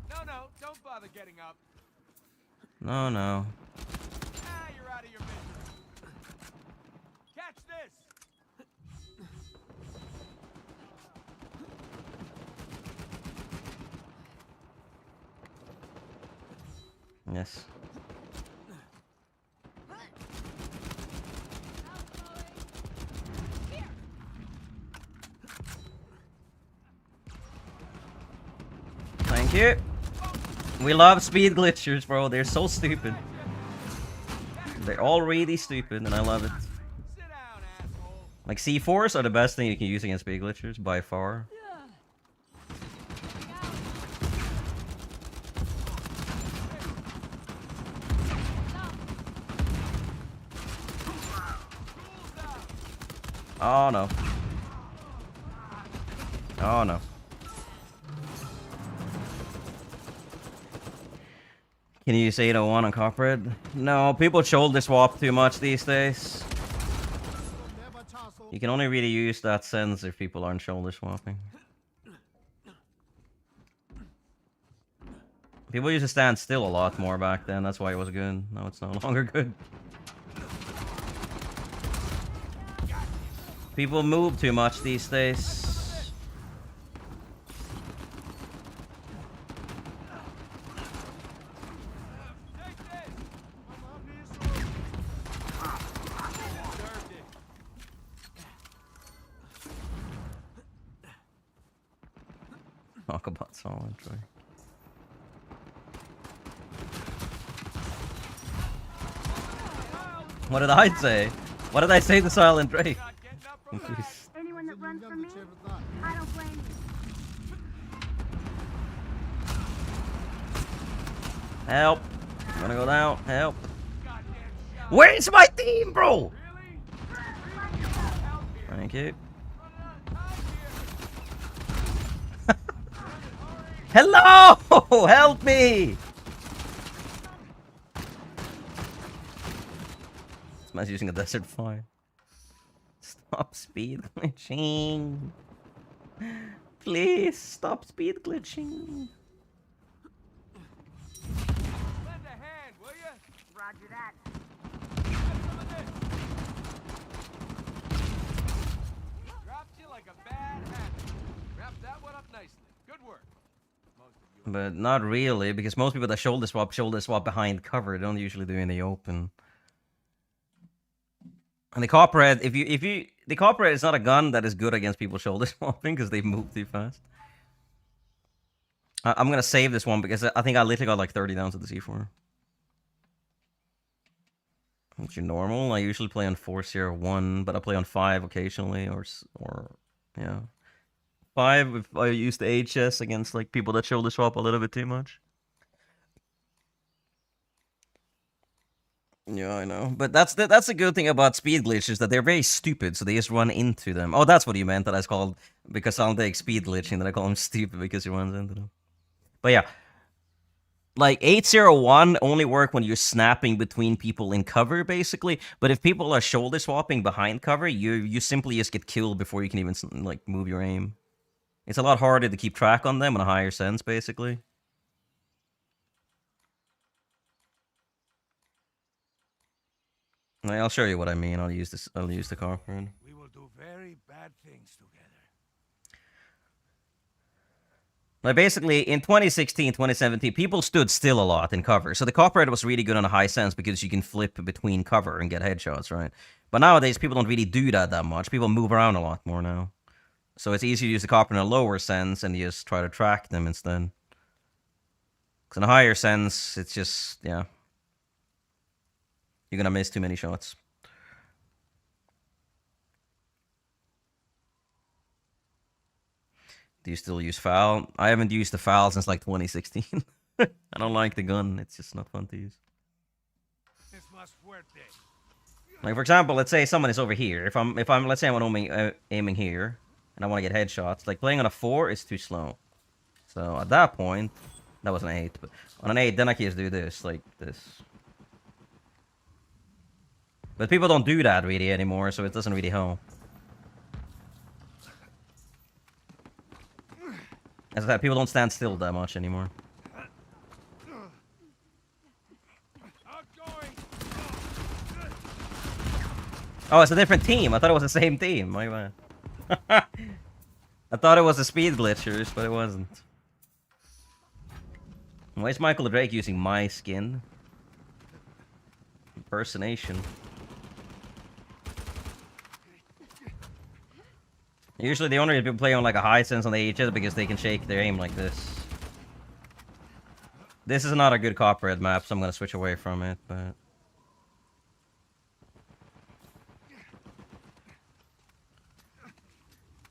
No, don't bother getting up. No, no. Ah, you're out of your misery. Catch this. Yes. Thank you. We love speed glitchers, bro. They're so stupid. They're all really stupid, and I love it. Sit down, asshole. Like, C4s are the best thing you can use against speed glitchers, by far. Oh, no. Oh, no. Can you use 801 on Copperhead? No, people shoulder swap too much these days. You can only really use that sense if people aren't shoulder swapping. People used to stand still a lot more back then, that's why it was good. Now it's no longer good. People move too much these days. Talk about solid, right? What did I say? What did I say to Silent Drake? Anyone that runs from me, I don't blame you. Help. I'm gonna go down. Help. Where's my team, bro? Thank you. Hello! Help me! This man's using a desert fire. Stop speed glitching. Please stop speed glitching. Lend a hand, will you? Roger that. Have some of this. Dropped you like a bad habit. Wrap that one up nicely. Good work. Most of you. But not really, because most people that shoulder swap behind cover. They don't usually do it in the open. And the Copperhead, the Copperhead is not a gun that is good against people shoulder swapping because they move too fast. I'm gonna save this one because I think I literally got like 30 downs with the C4. Which is normal. I usually play on 401, but I play on 5 occasionally, or yeah, 5 if I use the HS against like people that shoulder swap a little bit too much. Yeah, I know, but that's the good thing about speed glitches, that they're very stupid, so they just run into them. Oh, that's what you meant, that I called, because I'll take speed glitching, that I call him stupid because he runs into them. But yeah, like 801 only work when you're snapping between people in cover, basically. But if people are shoulder swapping behind cover, you simply just get killed before you can even like move your aim. It's a lot harder to keep track on them on a higher sense, basically. I'll show you what I mean. I'll use this. I'll use the Copperhead. We will do very bad things together. Like basically in 2016, 2017, people stood still a lot in cover. So the Copperhead was really good on a high sense because you can flip between cover and get headshots, right? But nowadays people don't really do that much. People move around a lot more now. So it's easy to use the Copperhead in a lower sense and you just try to track them instead. Because in a higher sense, it's just, yeah. You're gonna miss too many shots. Do you still use FAL? I haven't used the FAL since like 2016. I don't like the gun. It's just not fun to use. Like for example, let's say someone is over here. If I'm let's say I'm aiming here and I want to get headshots. Like playing on a 4 is too slow. So at that point, that was an 8. But on an 8, then I can just do this like this. But people don't do that really anymore, so it doesn't really help. As I said, people don't stand still that much anymore. Oh, it's a different team. I thought it was the same team. My bad. I thought it was the speed glitchers, but it wasn't. Why is Michael Drake using my skin? Impersonation. Usually the only people play on like a high sense on the AHS because they can shake their aim like this. This is not a good copperhead map, so I'm gonna switch away from it, but...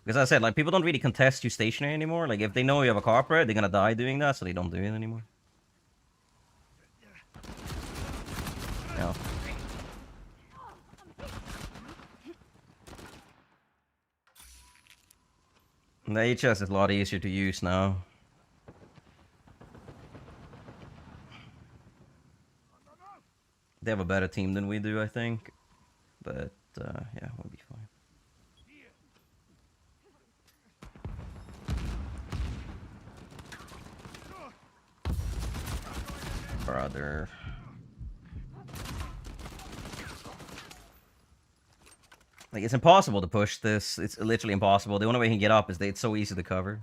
Because as I said, like, people don't really contest you stationary anymore. Like, if they know you have a copperhead, they're gonna die doing that, so they don't do it anymore. No. The HS is a lot easier to use now. They have a better team than we do, I think. But, yeah, we'll be fine. Brother. Like, it's impossible to push this. It's literally impossible. The only way you can get up is that it's so easy to cover.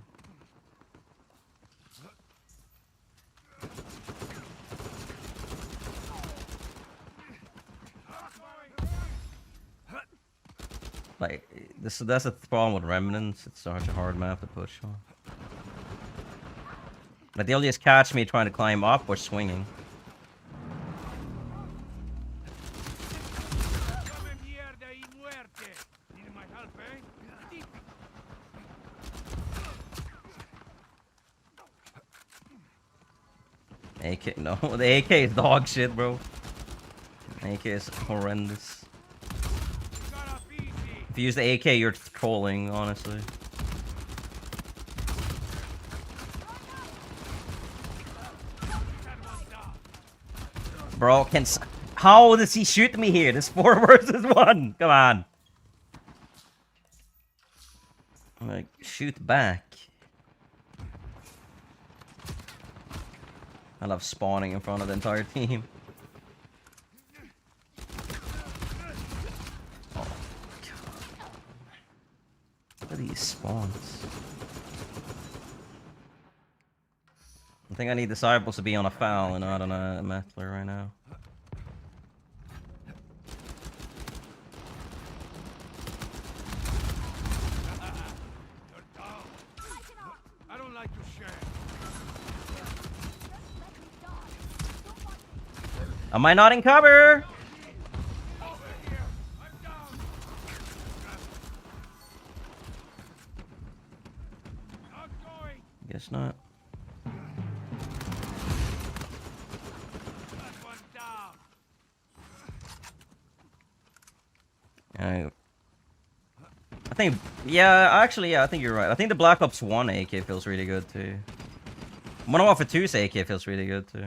Like, that's the problem with Remnants. It's such a hard map to push on. Like, they'll just catch me trying to climb up or swinging. AK, no, the AK is dog shit, bro. AK is horrendous. If you use the AK, you're trolling, honestly. Bro, how does he shoot me here? There's 4 versus 1. Come on. Like, shoot back. I love spawning in front of the entire team. Oh my god. Look at these spawns. I think I need Disciples to be on a foul and not on a Mettler right now. I don't like to share. Am I not in cover? Guess not. I think, yeah, actually, yeah, I think you're right. I think the Black Ops 1 AK feels really good too. Modern Warfare 2's AK feels really good too.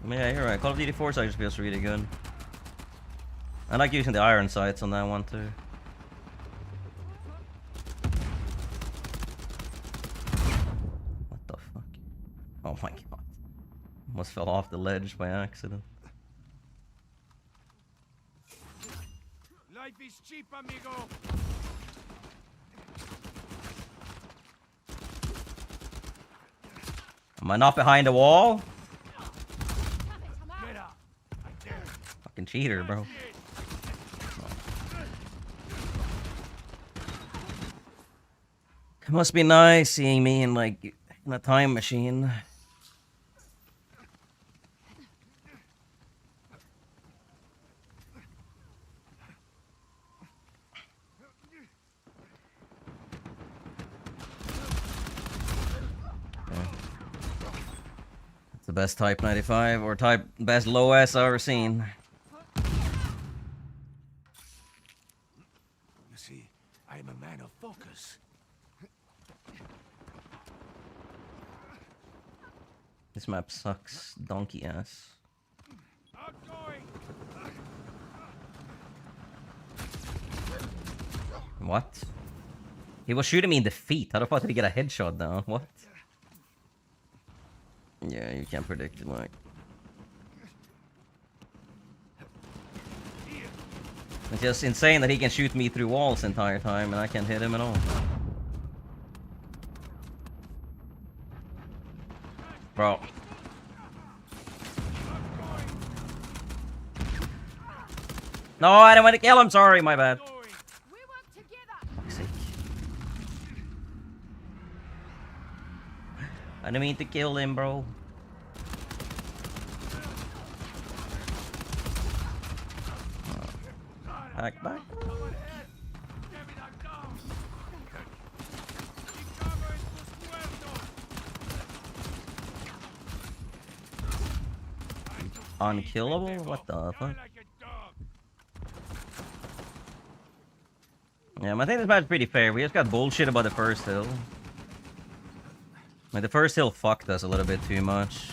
Yeah, you're right. Call of Duty 4 sight just feels really good. I like using the iron sights on that one too. What the fuck? Oh my god. Almost fell off the ledge by accident. Life is cheap, amigo. Am I not behind a wall? Fucking cheater, bro. It must be nice seeing me in like in a time machine. best Type 95 or best low S I've ever seen. You see, I am a man of focus. This map sucks, donkey ass. Outgoing. What? He was shooting me in the feet. How the fuck did he get a headshot down? What? Yeah, you can't predict it, like. It's just insane that he can shoot me through walls the entire time and I can't hit him at all. Bro. No, I didn't want to kill him. Sorry, my bad. We work together. Fuck's sake. I didn't mean to kill him, bro. Back, back. Someone ahead. Get me knocked down. Keep covering tus muertos. Unkillable? What the Die fuck? like a dog. Yeah, I think this match is pretty fair. We just got bullshit about the first hill. Like, the first hill fucked us a little bit too much.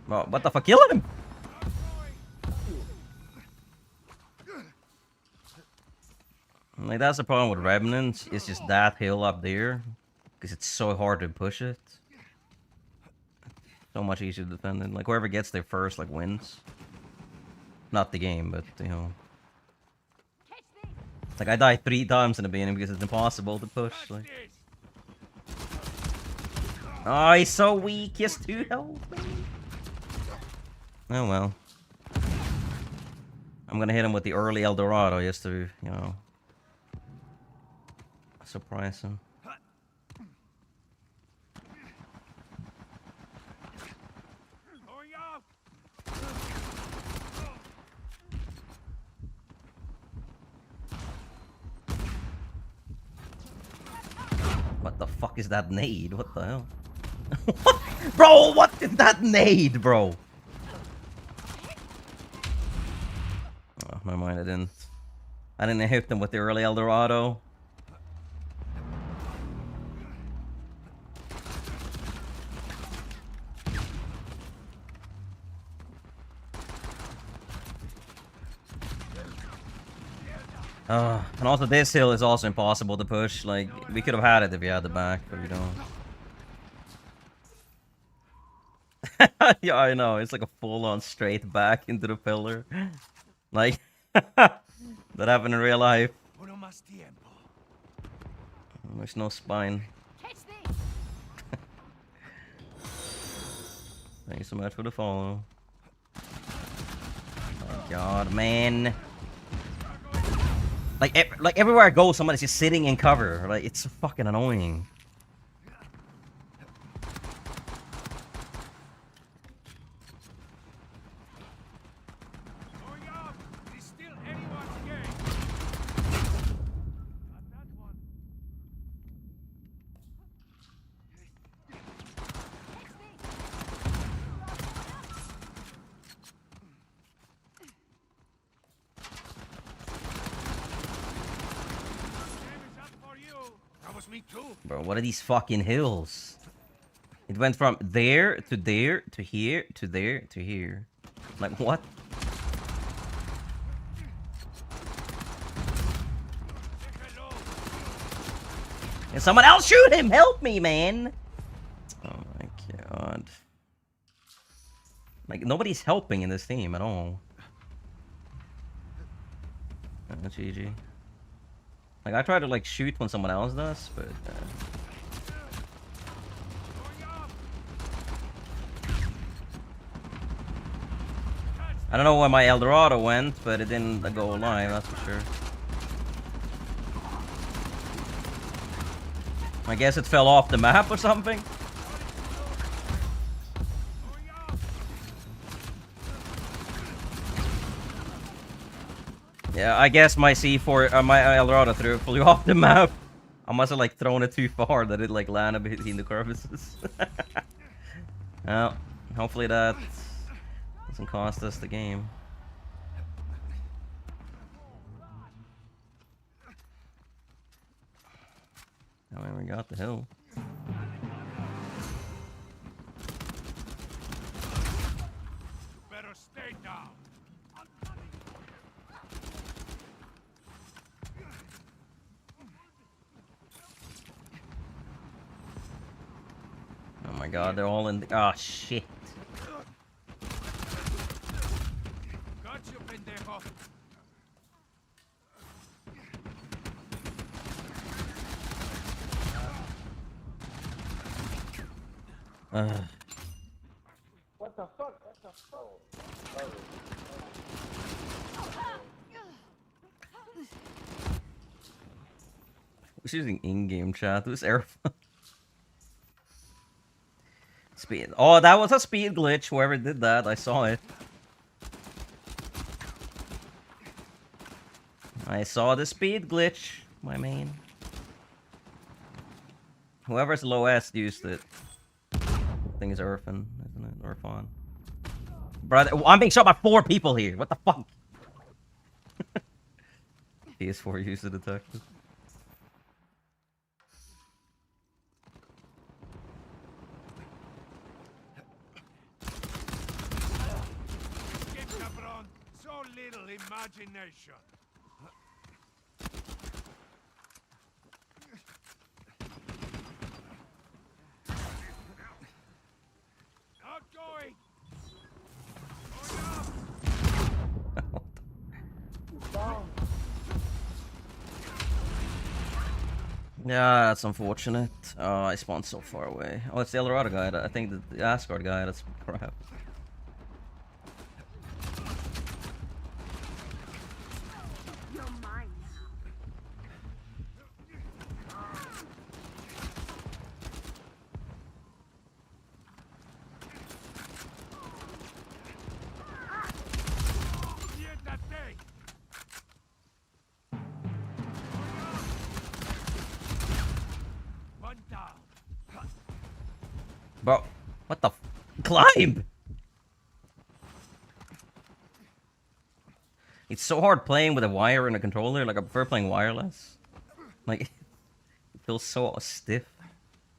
Well, what the fuck? Killing him! Like, that's the problem with Revenants. It's just that hill up there. Because it's so hard to push it. So much easier to defend it. Like, whoever gets there first, like, wins. Not the game, but, you know. Like, I died 3 times in the beginning because it's impossible to push. Like. Oh, he's so weak. He has 2 health. Oh, well. I'm gonna hit him with the early El Dorado just to, you know, surprise him. Going up. What the fuck is that nade? What the hell? What? Bro, what is that nade, bro? Oh, never mind, I didn't hit them with the early El Dorado. And also this hill is also impossible to push. Like, we could have had it if we had the back, but we don't. Yeah, I know. It's like a full-on straight back into the pillar. Like, that happened in real life. Uno más tiempo. There's no spine. Catch this. Thank you so much for the follow. Oh god, man. Like everywhere I go, somebody's just sitting in cover. Like, it's so fucking annoying. Going up. It is still anyone's game. Got that one. Game is up for you. That was me too. Bro, what are these fucking hills? It went from there to there to here to there to here. Like, what? Say hello. Can someone else shoot him? Help me, man! Oh my god. Like, nobody's helping in this team at all. GG. Like, I try to, like, shoot when someone else does, but... Going up. I don't know where my El Dorado went, but it didn't go live, that's for sure. I guess it fell off the map or something? Going up. Yeah, I guess my C4, my El Dorado flew off the map. I must have, like, thrown it too far that it, like, landed between the crevices. Well, hopefully that doesn't cost us the game. I mean, we got the hill. Better stay down. Oh my god, they're all in the... Oh, shit. Got you, pendejo. What the fuck? What the fuck? Who's using in-game chat? Who's airphone? Speed. Oh, that was a speed glitch. Whoever did that, I saw it. I saw the speed glitch, my man. Whoever's lowest used it. I think it's Irfan, isn't it? Irfan. Brother, I'm being shot by 4 people here. What the fuck? PS4 used the detective. Qué cabrón. So little imagination. Not going. Yeah, that's unfortunate. Oh, I spawned so far away. Oh, it's the Eldorado guy. I think the Asgard guy. That's crap. You're mine Siéntate. One down. Bro, what the climb? It's so hard playing with a wire and a controller. Like, I prefer playing wireless. Like, it feels so stiff.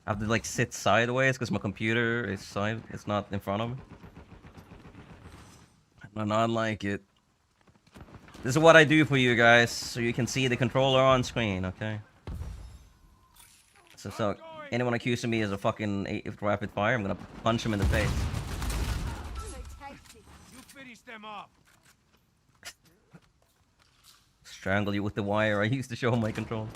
I have to, like, sit sideways because my computer is it's not in front of me. I do not like it. This is what I do for you guys, so you can see the controller on screen, okay? So anyone accusing me as a fucking rapid fire, I'm gonna punch him in the face. So tasty. You finish them up. Strangle you with the wire I used to show my control.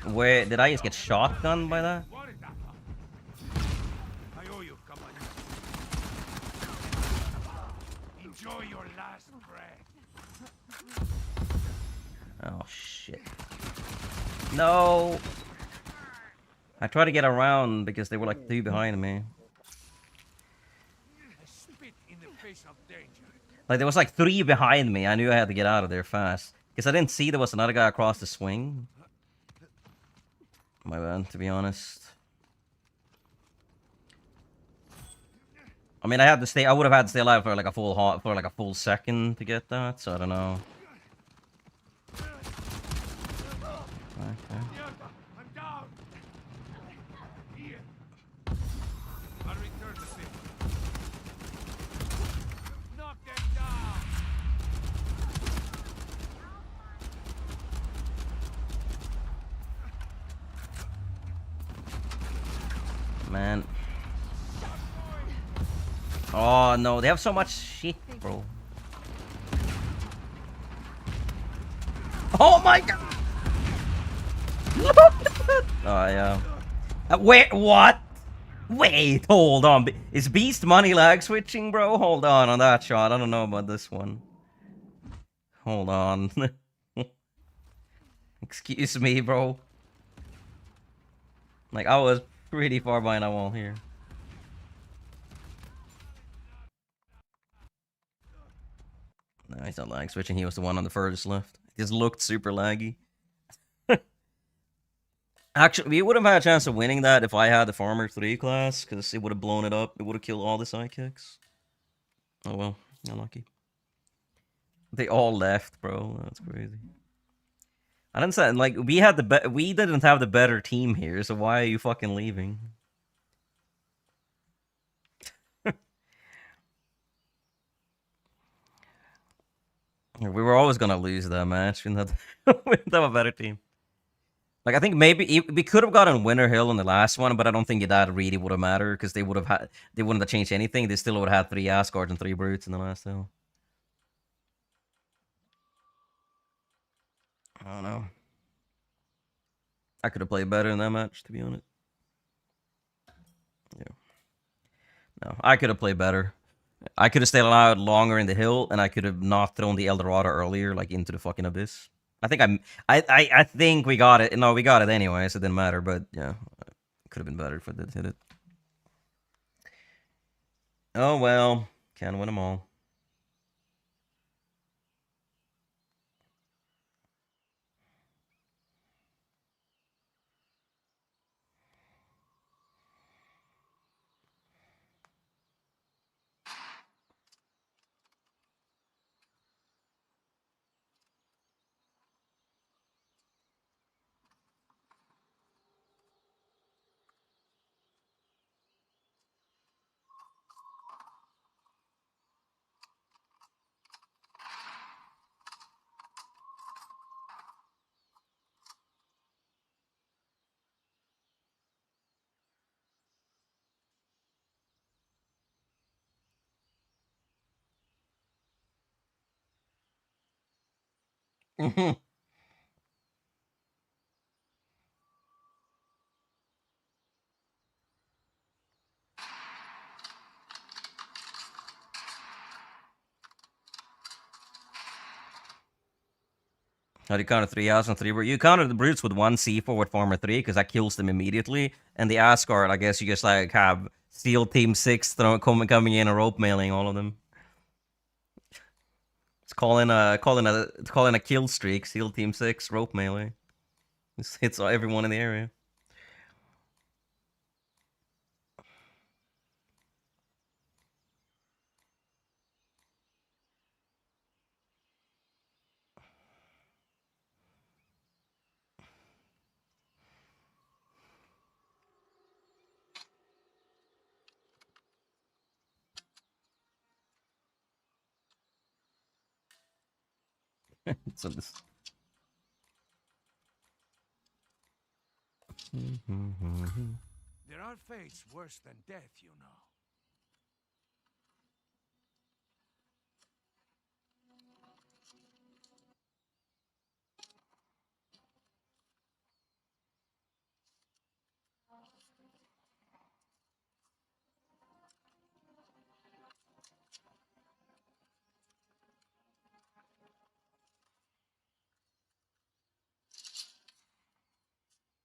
Where did I just get shotgunned by that? What is that? Huh? I owe you, company. Enjoy your last breath. Oh shit. No. I tried to get around because they were like 2 behind me. I spit in the face of danger. Like there was like 3 behind me. I knew I had to get out of there fast. Because I didn't see there was another guy across the swing. My bad, to be honest. I mean, I had to stay. I would have had to stay alive for like a full second to get that. So I don't know. Okay. I'm down. Here. I'll return the thing. Knock them down. Man. Oh no, they have so much shit, bro. Oh my god! Look at that! Oh yeah. Wait, what? Wait, hold on. Is Beast money lag switching, bro? Hold on that shot. I don't know about this one. Hold on. Excuse me, bro. Like, I was pretty far behind that wall here. No, he's not lag switching. He was the one on the furthest left. It just looked super laggy. Actually, we would have had a chance of winning that if I had the Farmer 3 class, because it would have blown it up. It would have killed all the sidekicks. Oh well, unlucky. They all left, bro. That's crazy. I didn't say like we had the we didn't have the better team here, so why are you fucking leaving? We were always gonna lose that match. We didn't have a better team. Like I think maybe we could have gotten Winter Hill in the last one, but I don't think that really would have mattered because they wouldn't have changed anything. They still would have had 3 Asgards and 3 Brutes in the last hill. I don't know. I could have played better in that match, to be honest. Yeah. No, I could have played better. I could have stayed alive longer in the hill, and I could have not thrown the Eldorado earlier, like into the fucking abyss. I think I think we got it. No, we got it anyway, so it didn't matter. But yeah, it could have been better if I did hit it. Oh well, can't win them all. How do you counter 3 Asgards and 3 Brutes? You counter the Brutes with 1 C4 with Farmer 3 because that kills them immediately. And the Asgard, I guess you just like have Steel Team 6 coming in and rope mailing all of them. It's calling a kill streak. Steel Team 6 rope melee. This hits everyone in the area. So this. There are fates worse than death, you know.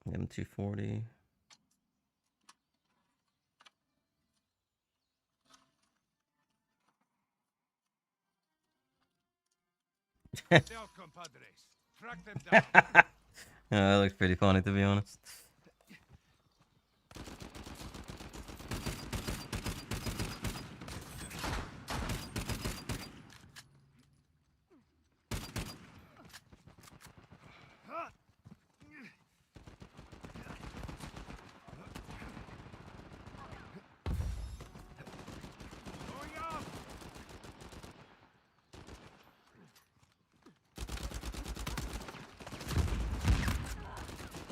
M240. Now, compadres, track them down. Yeah, that looks pretty funny to be honest. Going up.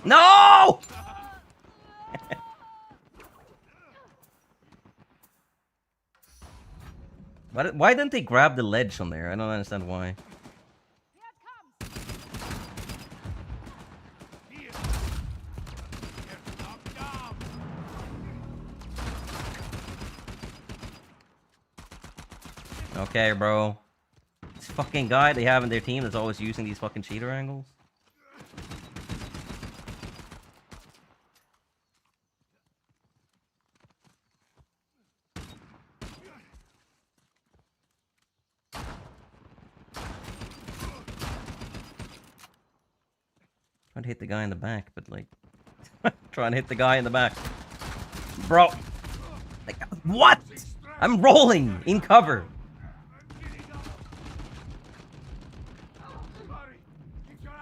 No! Why didn't they grab the ledge from there? I don't understand why. Here. Get knocked down. Okay, bro. This fucking guy they have in their team that's always using these fucking cheater angles. Trying to hit the guy in the back, but like Trying to hit the guy in the back. Bro. Like, what? I'm rolling in cover.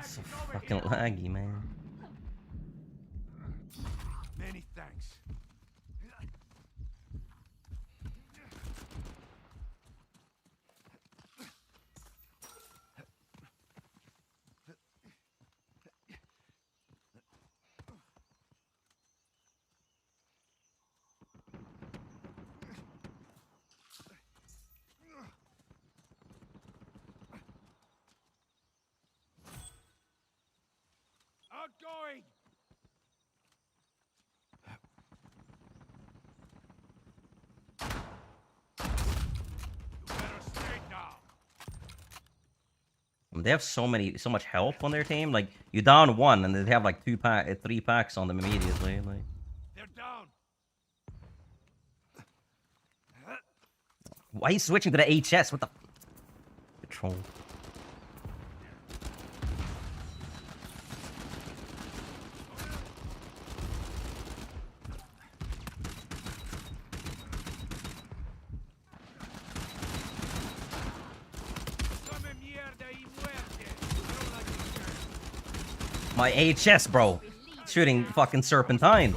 So fucking laggy, man. Many thanks. Outgoing. You better stay now. They have so much help on their team. Like, you down one, and they have like 3 packs on them immediately. Like, They're down. why are you switching to the HS? What the troll? Come mierda y muerte. I don't like this guy. My HS, bro. Shooting fucking serpentine.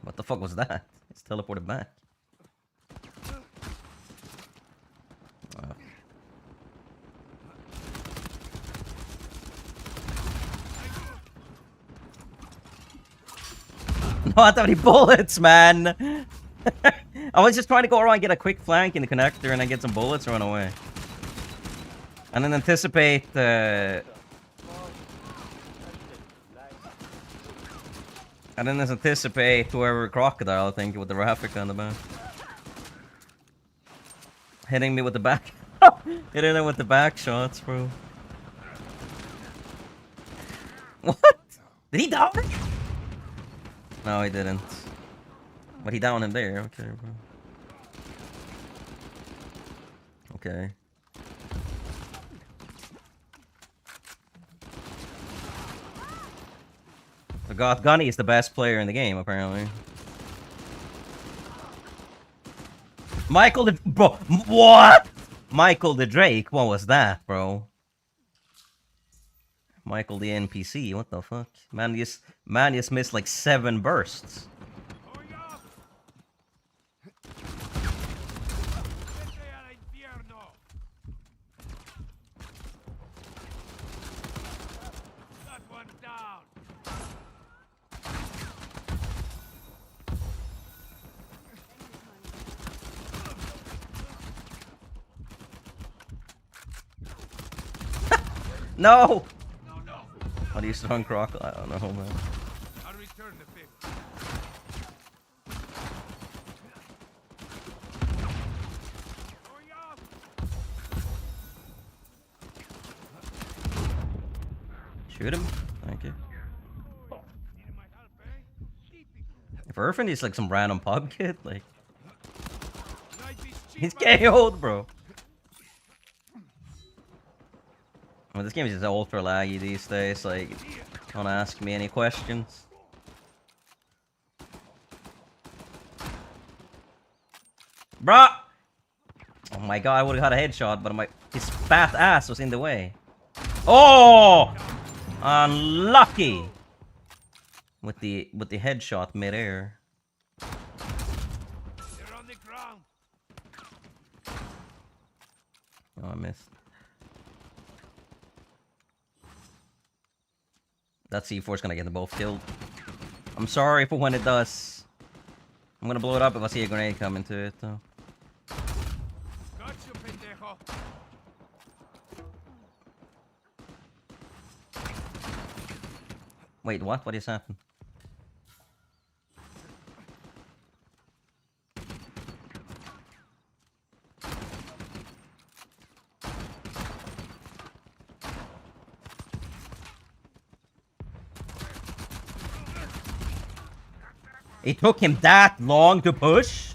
What the fuck was that? It's teleported back. Not that many bullets, man. I was just trying to go around and get a quick flank in the connector and then get some bullets and run away. And then anticipate I didn't anticipate whoever crocodile, I think, with the Raffica on the back. Hitting me with the back. Hitting him with the back shots, bro. What? Did he die? No, he didn't. But he downed him there. Okay, bro. Okay. Forgot Gunny is the best player in the game, apparently. Michael the... Bro, what? Michael the Drake? What was that, bro? Michael the NPC? What the fuck? Man just missed like 7 bursts. Going up. Vete al infierno. That one down. No! No, no. How do you strong crocodile? I don't know, man. I'll return the favor. Going up. Shoot him. Thank you. Needing my help, eh? Keeping. If Irfan is like some random pub kid, like, Life is cheap, he's man. KO'd, bro. Well, this game is just ultra laggy these days, like, don't ask me any questions. Bruh! Oh my god, I would've had a headshot, but his fat ass was in the way. Oh! Unlucky! With the headshot mid-air. They're on the ground. Oh, I missed. That C4's gonna get them both killed. I'm sorry for when it does. I'm gonna blow it up if I see a grenade coming to it, though. Got you, pendejo. Wait, what? What just happened? It took him that long to push?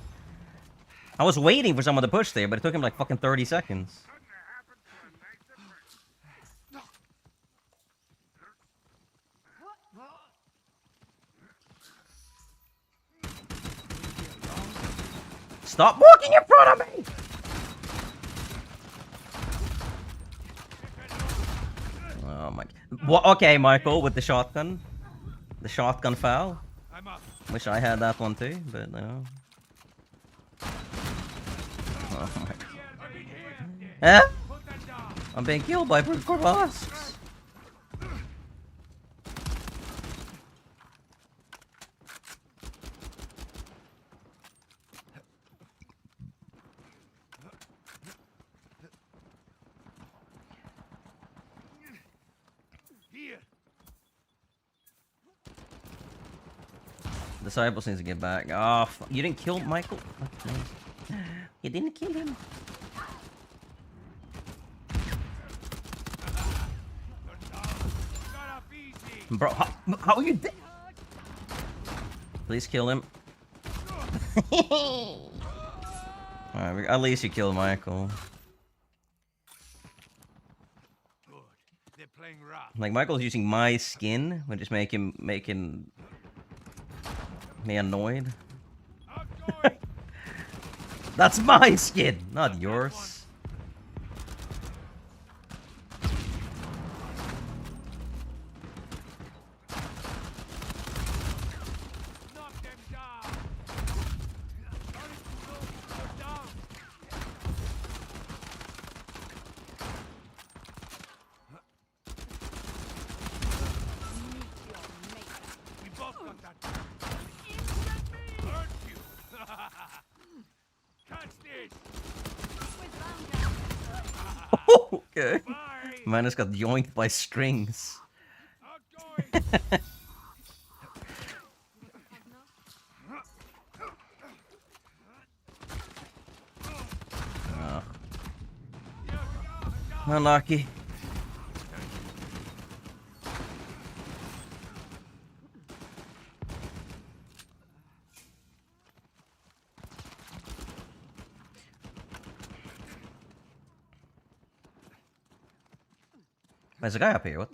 I was waiting for someone to push there, but it took him like fucking 30 seconds. Stop walking in front of me! Oh my... What? Okay, Michael, with the shotgun. The shotgun foul. I'm up. Wish I had that one too, but no. Oh my... Eh? Put that down. I'm being killed by brute wasps. Here. Disciples needs to get back. Oh, you didn't kill Michael? You didn't kill him. Got up easy. Bro, how are you dead? Please kill him. Alright, at least you killed Michael. Good. They're playing rough. Like, Michael's using my skin, which is making me annoyed. Outgoing. That's my skin, not yours. Knock them down. Starting to go down. We both got that. Hurt you. Catch this. Okay. Bye. Man just got yoinked by strings. Outgoing. Oh. Unlucky. There's a guy up here, what?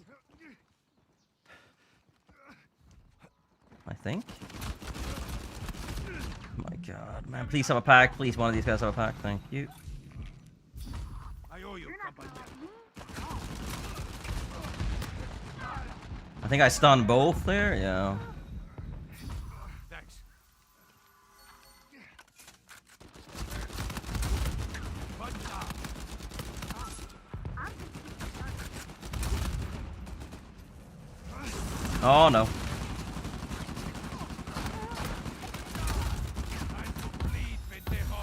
I think. My god, man. Please have a pack. Please, one of these guys have a pack. Thank you. I owe you, company. I think I stunned both there. Yeah. Thanks. But now. Oh no. Time to bleed, pendejo.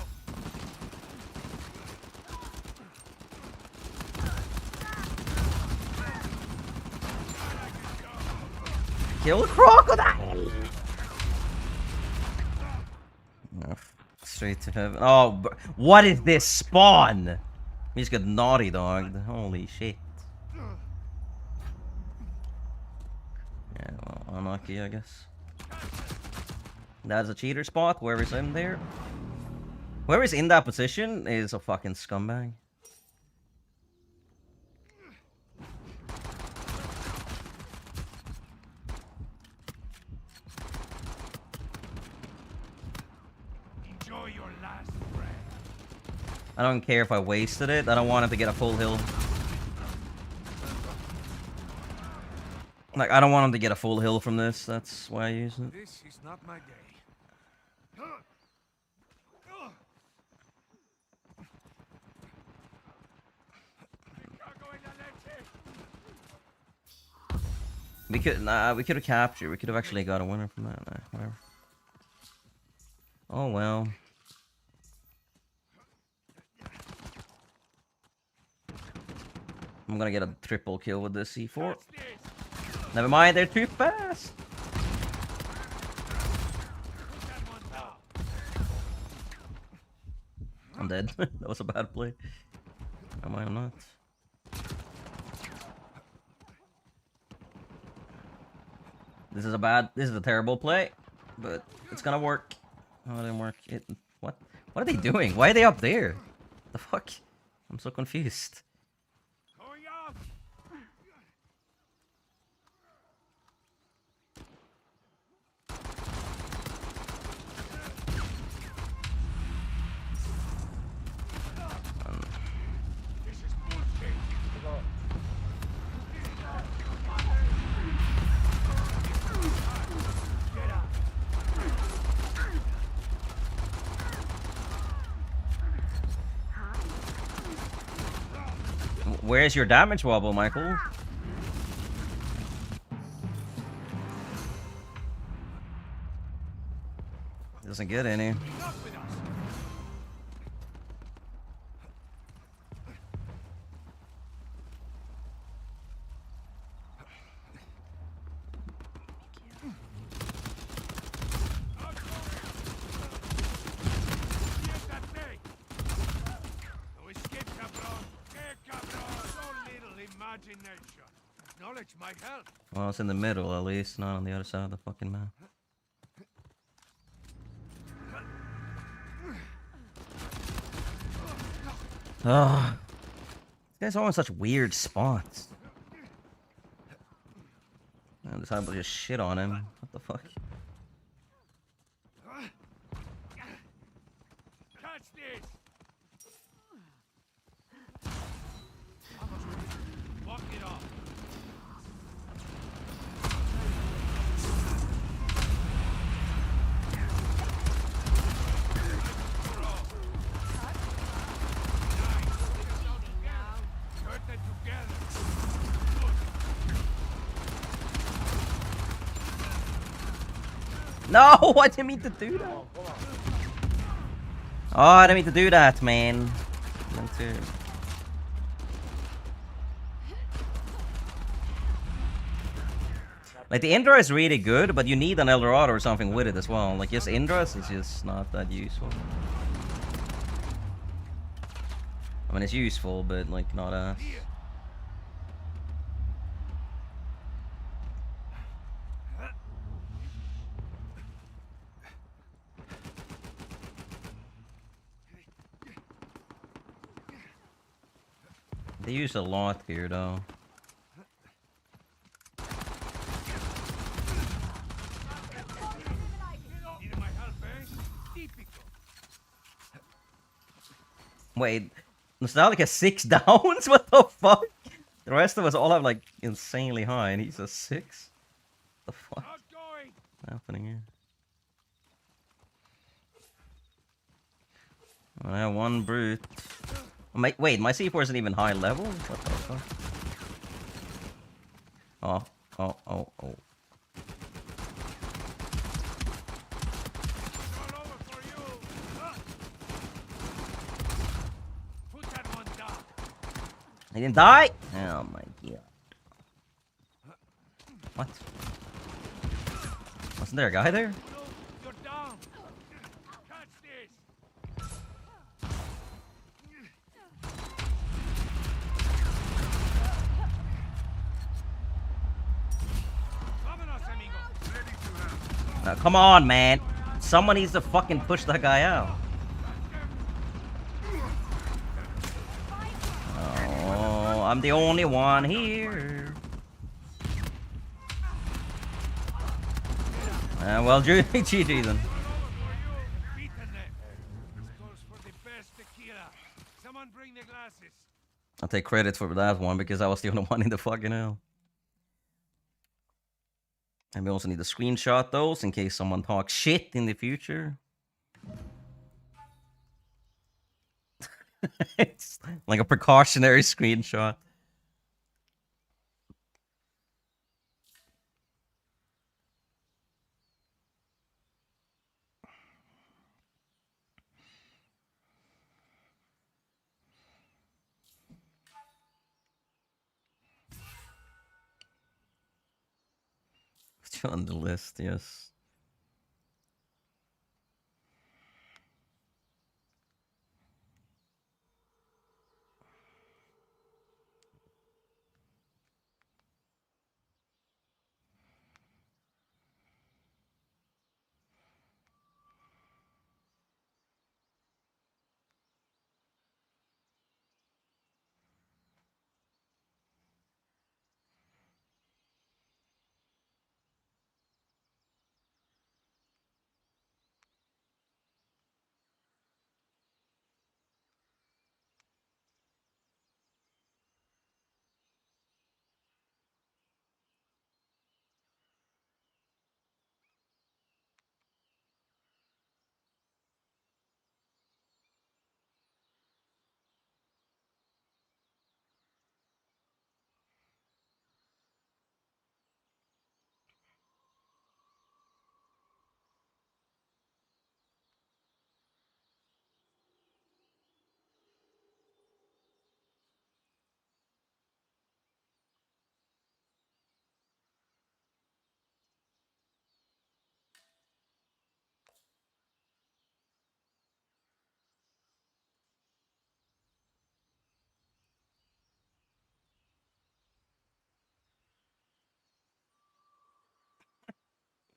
Kill a crocodile. Oh, straight to heaven. Oh, what is this spawn? We just got naughty dogged. Holy shit. Yeah, well, unlucky, I guess. That's a cheater spot. Whoever's in there. Whoever's in that position is a fucking scumbag. Enjoy your last breath. I don't care if I wasted it. I don't want him to get a full heal. Like, I don't want him to get a full heal from this. That's why I use it. This is not my day. We could have captured. We could have actually got a winner from that. Nah, whatever. Oh well. I'm gonna get a triple kill with this C4. Never mind, they're too fast. I'm dead. That was a bad play. Am I or not? This is a terrible play. but it's gonna work. Oh, it didn't work. What? What are they doing? Why are they up there? The fuck? I'm so confused. Going up. This is bullshit. Where's your damage wobble, Michael? Doesn't get any. Enough with us. Siéntate. No escape, cabrón. Que cabrón. So little imagination. Knowledge might help. Well, it's in the middle at least, not on the other side of the fucking map. Oh, these guys are all in such weird spots. I decided to just shit on him. What the fuck? Catch this. Walk it off. Curtain together. No, I didn't mean to do that. Oh, I didn't mean to do that, man. Meant to. Like, the Indra is really good, but you need an Eldorado or something with it as well. Like, just Indras is just not that useful. I mean, it's useful, but, like, not as. They use a lot here, though. Need my help, eh? Typical. Wait, Nostalgic has 6 downs? What the fuck? The rest of us all have, like, insanely high, and he's a 6? The fuck Outgoing. is happening here? I have one brute. Wait, my C4 isn't even high level? What the fuck? Oh. All over for you. Put that one down. He didn't die? Oh my god. What? Wasn't there a guy there? No, you're down. Catch this. Vámonos, amigo. Ready to have. Now, come on, man. Someone needs to fucking push that guy out. Oh, I'm the only one here. Well, GG then. Beaten them. This goes for the best tequila. Someone bring the glasses. I'll take credit for that one because I was the only one in the fucking hell. And we also need to screenshot those in case someone talks shit in the future. It's like a precautionary screenshot. It's on the list, yes.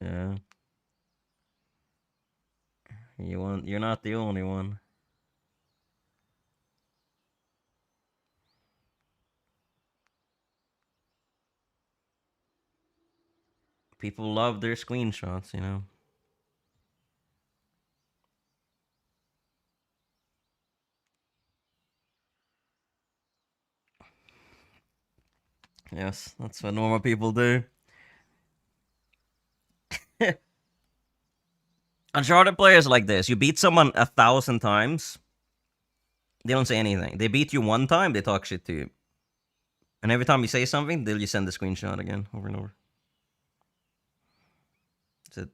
Yeah. You're not the only one. People love their screenshots, you know. Yes, that's what normal people do. Uncharted players like this. You beat someone 1,000 times, they don't say anything. They beat you one time, they talk shit to you. And every time you say something, they'll just send the screenshot again, over and over. That's it.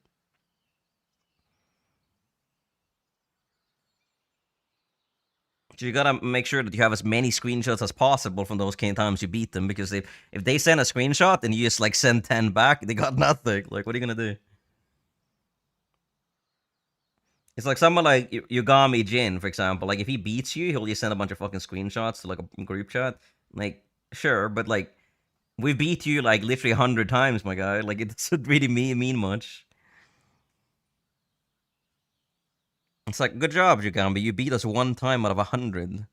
So you gotta make sure that you have as many screenshots as possible from those times you beat them, because if they send a screenshot and you just like send 10 back, they got nothing. Like, what are you gonna do? It's like someone like Yugami Jin, for example. Like, if he beats you, he'll just send a bunch of fucking screenshots to like a group chat. Like, sure, but like, we beat you like literally 100 times, my guy. Like, it doesn't really mean much. It's like, good job, Yugami. You beat us one time out of 100.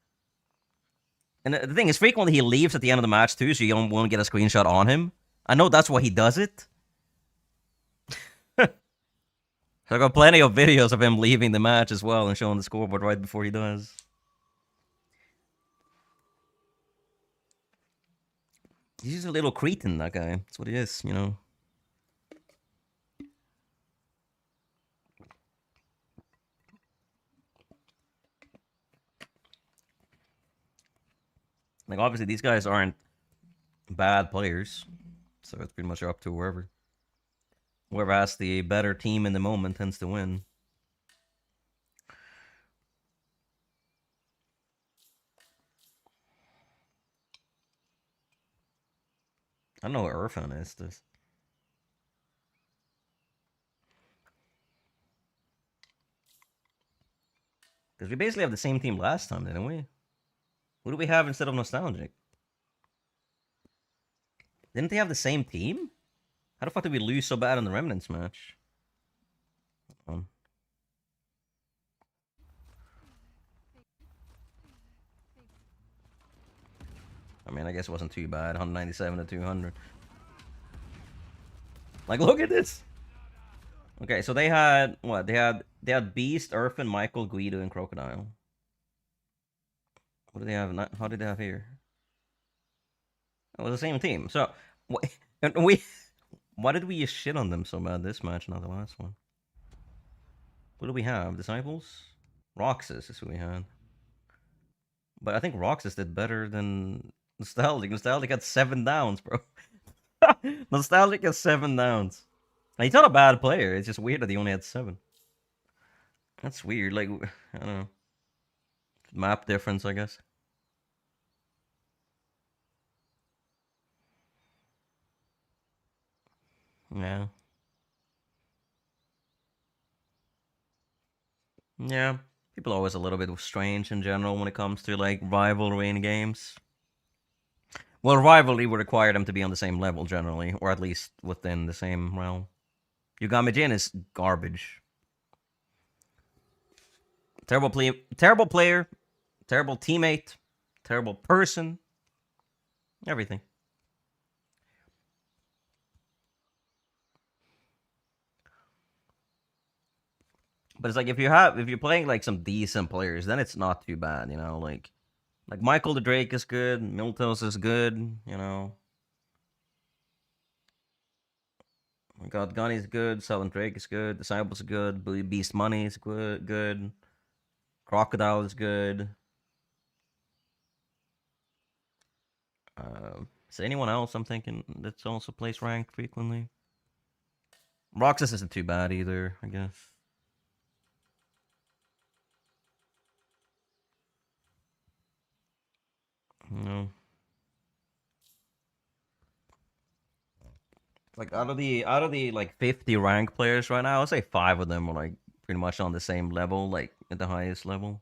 And the thing is, frequently he leaves at the end of the match too, so you don't want to get a screenshot on him. I know that's why he does it. I got plenty of videos of him leaving the match as well and showing the scoreboard right before he does. He's just a little cretin, that guy. That's what he is, you know. Like, obviously, these guys aren't bad players, so it's pretty much up to whoever. Whoever has the better team in the moment tends to win. I don't know what Irfan is. This. Because we basically have the same team last time, didn't we? Who do we have instead of Nostalgic? Didn't they have the same team? How the fuck did we lose so bad in the Remnants match? I mean, I guess it wasn't too bad. 197 to 200. Like, look at this. Okay, so they had what? They had Beast, Irfan, Michael, Guido, and Crocodile. What do they have? How did they have here? It was the same team. So, why did we just shit on them so bad this match, not the last one? What do we have? Disciples? Roxas is who we had. But I think Roxas did better than Nostalgic. Nostalgic had 7 downs, bro. Nostalgic has 7 downs. Now, he's not a bad player. It's just weird that he only had 7. That's weird. Like, I don't know. Map difference, I guess. Yeah. Yeah. People are always a little bit strange in general when it comes to, like, rivalry in games. Well, rivalry would require them to be on the same level, generally. Or at least within the same realm. Yugami Jin is garbage. Terrible player, terrible teammate, terrible person, everything. But it's like if you're playing like some decent players, then it's not too bad, you know. Like Michael the Drake is good, Miltos is good, you know. God Gunny's good, Silent Drake is good, Disciples is good, Beast Money is good, Crocodile is good. Is there anyone else I'm thinking that's also plays ranked frequently? Roxas isn't too bad either, I guess. No. Like out of the like 50 rank players right now, I'd say 5 of them are like pretty much on the same level, like at the highest level.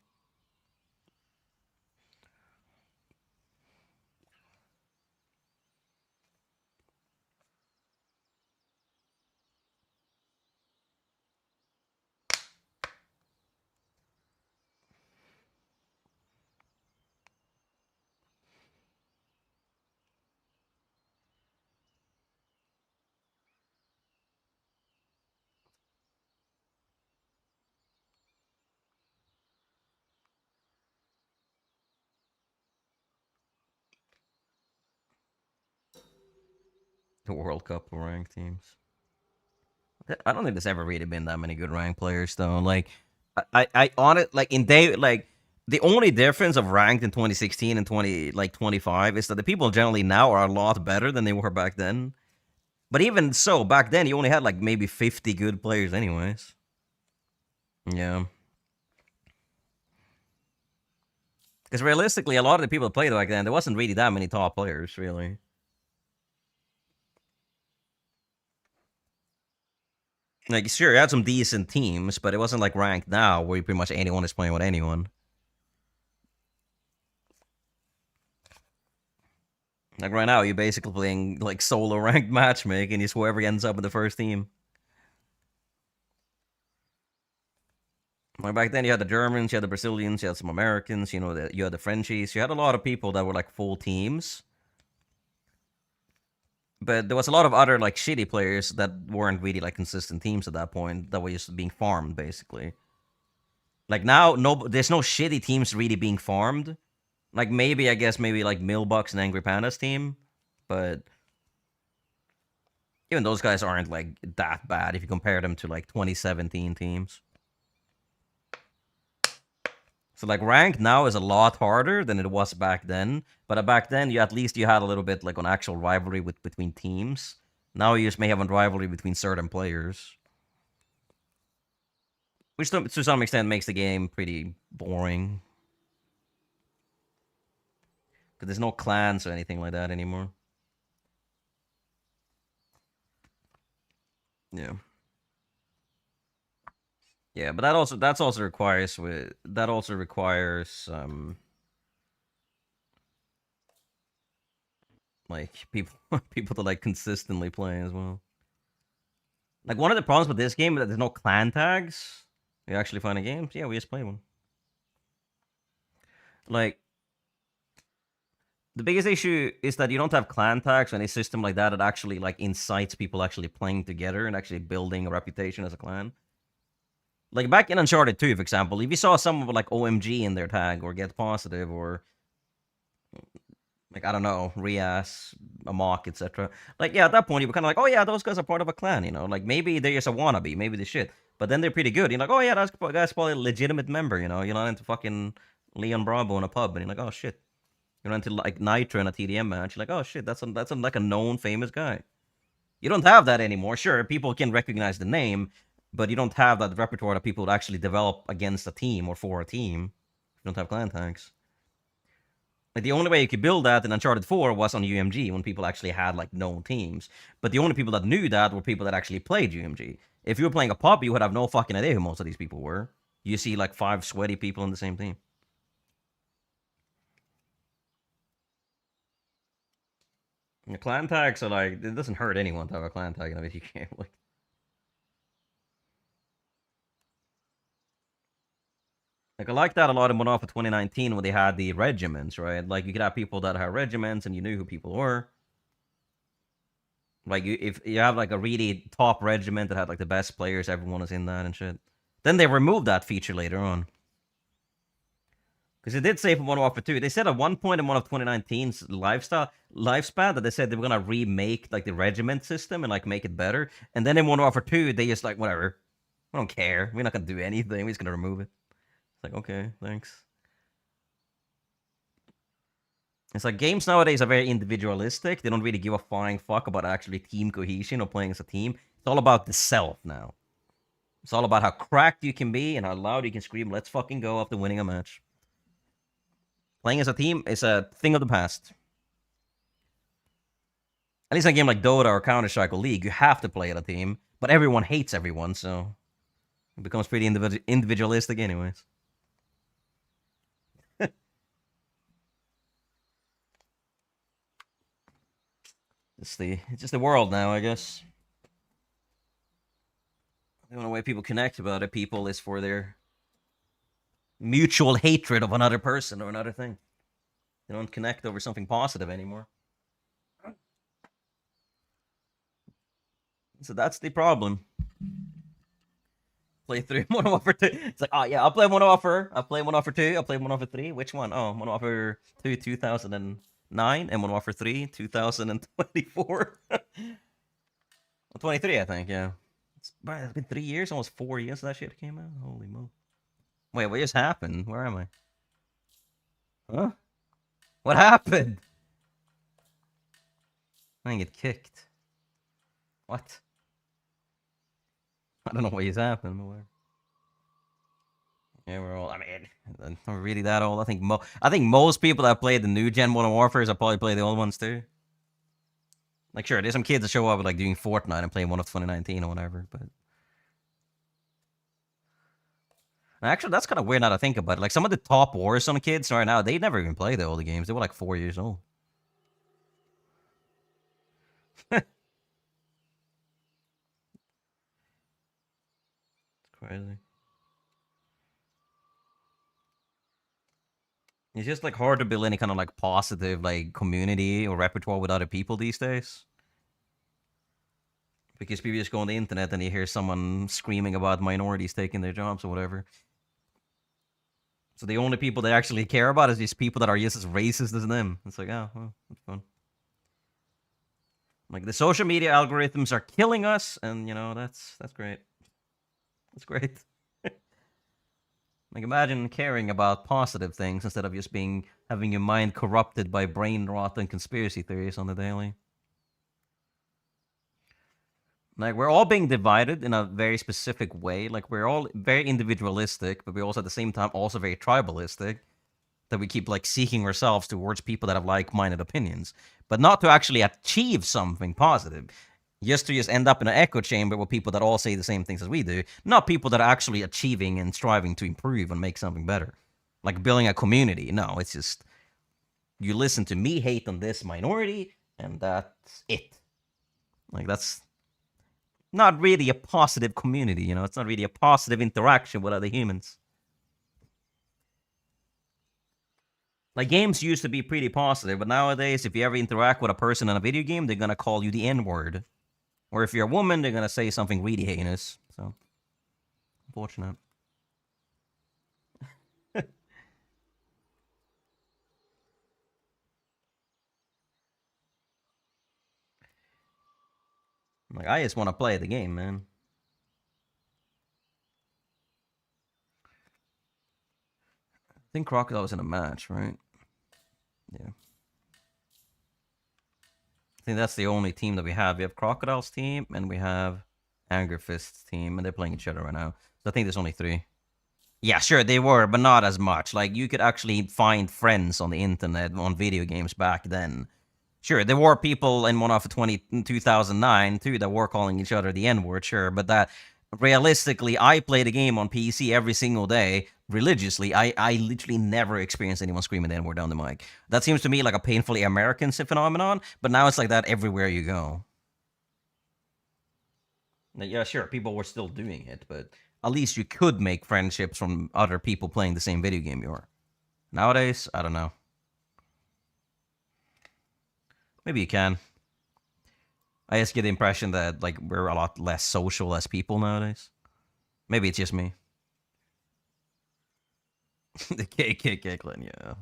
The World Cup ranked teams. I don't think there's ever really been that many good ranked players though. Like, I on it like in day like the only difference of ranked in 2016 and 25 is that the people generally now are a lot better than they were back then. But even so, back then you only had like maybe 50 good players, anyways. Yeah. Because realistically, a lot of the people that played back then, there wasn't really that many top players, really. Like, sure, you had some decent teams, but it wasn't like ranked now, where pretty much anyone is playing with anyone. Like, right now, you're basically playing, like, solo ranked matchmaking, just whoever ends up in the first team. Like, back then, you had the Germans, you had the Brazilians, you had some Americans, you know, you had the Frenchies. You had a lot of people that were, like, full teams. But there was a lot of other, like, shitty players that weren't really, like, consistent teams at that point, that were just being farmed, basically. Like, now, there's no shitty teams really being farmed. Like, maybe, I guess, maybe, like, Millbucks and Angry Panda's team. But even those guys aren't, like, that bad if you compare them to, like, 2017 teams. So, like, rank now is a lot harder than it was back then. But back then, at least you had a little bit, like, an actual rivalry between teams. Now you just may have a rivalry between certain players. Which, to some extent, makes the game pretty boring. Because there's no clans or anything like that anymore. Yeah. Yeah, but that also requires like people to like consistently play as well. Like one of the problems with this game is that there's no clan tags. You actually find a game? Yeah, we just play one. Like the biggest issue is that you don't have clan tags or any system like that that actually like incites people actually playing together and actually building a reputation as a clan. Like back in Uncharted 2, for example, if you saw someone with like OMG in their tag or Get Positive or like I don't know, Rias, Amok, etc. Like yeah, at that point you were kind of like, oh yeah, those guys are part of a clan, you know. Like maybe they're just a wannabe, maybe they shit, but then they're pretty good. You're like, oh yeah, that guy's probably a legitimate member, you know. You're not into fucking Leon Bravo in a pub, and you're like, oh shit. You're into like Nitro in a TDM match. You're like, oh shit, that's like a known famous guy. You don't have that anymore. Sure, people can recognize the name, but you don't have that repertoire of people that actually develop against a team or for a team. You don't have clan tags. Like the only way you could build that in Uncharted 4 was on UMG when people actually had like known teams. But the only people that knew that were people that actually played UMG. If you were playing a pub, you would have no fucking idea who most of these people were. You see like 5 sweaty people in the same team. The clan tags are like, it doesn't hurt anyone to have a clan tag in a video game. Like I like that a lot in Modern Warfare 2019 when they had the regiments, right? Like you could have people that had regiments and you knew who people were. Like if you have like a really top regiment that had like the best players, everyone is in that and shit. Then they removed that feature later on. Because it did say for Modern Warfare 2, they said at one point in one of 2019's lifespan that they said they were gonna remake like the regiment system and like make it better. And then in Modern Warfare 2, they just like whatever. We don't care. We're not gonna do anything. We're just gonna remove it. It's like, okay, thanks. It's like games nowadays are very individualistic. They don't really give a flying fuck about actually team cohesion or playing as a team. It's all about the self now. It's all about how cracked you can be and how loud you can scream, let's fucking go after winning a match. Playing as a team is a thing of the past. At least in a game like Dota or Counter-Strike or League, you have to play as a team. But everyone hates everyone, so it becomes pretty individualistic anyways. It's just the world now, I guess. The only way people connect about other people is for their mutual hatred of another person or another thing. They don't connect over something positive anymore. So that's the problem. Play through Modern Warfare 2. It's like, oh yeah, I'll play Modern Warfare. I'll play Modern Warfare 2. I'll play Modern Warfare 3. Which one? Oh, Modern Warfare 2 2000 and 9 and Modern Warfare 3, 2024. 23, I think, yeah. It's been 3 years, almost 4 years that shit came out. Holy moly. Wait, what just happened? Where am I? Huh? What happened? I didn't get kicked. What? I don't know what just happened. But where? Yeah, we're all. I mean, not really that old. I think most people that play the new gen Modern Warfare have probably played the old ones too. Like, sure, there's some kids that show up like doing Fortnite and playing one of 2019 or whatever, but actually, that's kind of weird now to think about it. Like, some of the top Warzone kids right now, they never even played the older games. They were like 4 years old. It's crazy. It's just like hard to build any kind of like positive like community or repertoire with other people these days. Because people just go on the internet and you hear someone screaming about minorities taking their jobs or whatever. So the only people they actually care about is these people that are just as racist as them. It's like, oh, well, that's fun. Like, the social media algorithms are killing us, and you know, that's great. That's great. Like, imagine caring about positive things instead of just having your mind corrupted by brain rot and conspiracy theories on the daily. Like, we're all being divided in a very specific way. Like, we're all very individualistic, but we're also at the same time also very tribalistic. That we keep like seeking ourselves towards people that have like-minded opinions, but not to actually achieve something positive. Just to end up in an echo chamber with people that all say the same things as we do, not people that are actually achieving and striving to improve and make something better. Like building a community. No, it's just you listen to me hate on this minority, and that's it. Like, that's not really a positive community, you know? It's not really a positive interaction with other humans. Like, games used to be pretty positive, but nowadays, if you ever interact with a person in a video game, they're gonna call you the N-word. Or if you're a woman, they're gonna say something really heinous. So, unfortunate. Like, I just want to play the game, man. I think Crocodile was in a match, right? Yeah. I think that's the only team that we have. We have Crocodile's team, and we have Anger Fist's team, and they're playing each other right now. So I think there's only 3. Yeah, sure, they were, but not as much. Like, you could actually find friends on the internet on video games back then. Sure, there were people in one of 2009, too, that were calling each other the N-word, sure, but that, realistically, I play the game on PC every single day, religiously. I literally never experienced anyone screaming the N-word down the mic. That seems to me like a painfully American phenomenon, but now it's like that everywhere you go. Yeah, sure, people were still doing it, but at least you could make friendships from other people playing the same video game you are. Nowadays, I don't know. Maybe you can. I just get the impression that like we're a lot less social as people nowadays. Maybe it's just me. The KKK clan, yeah.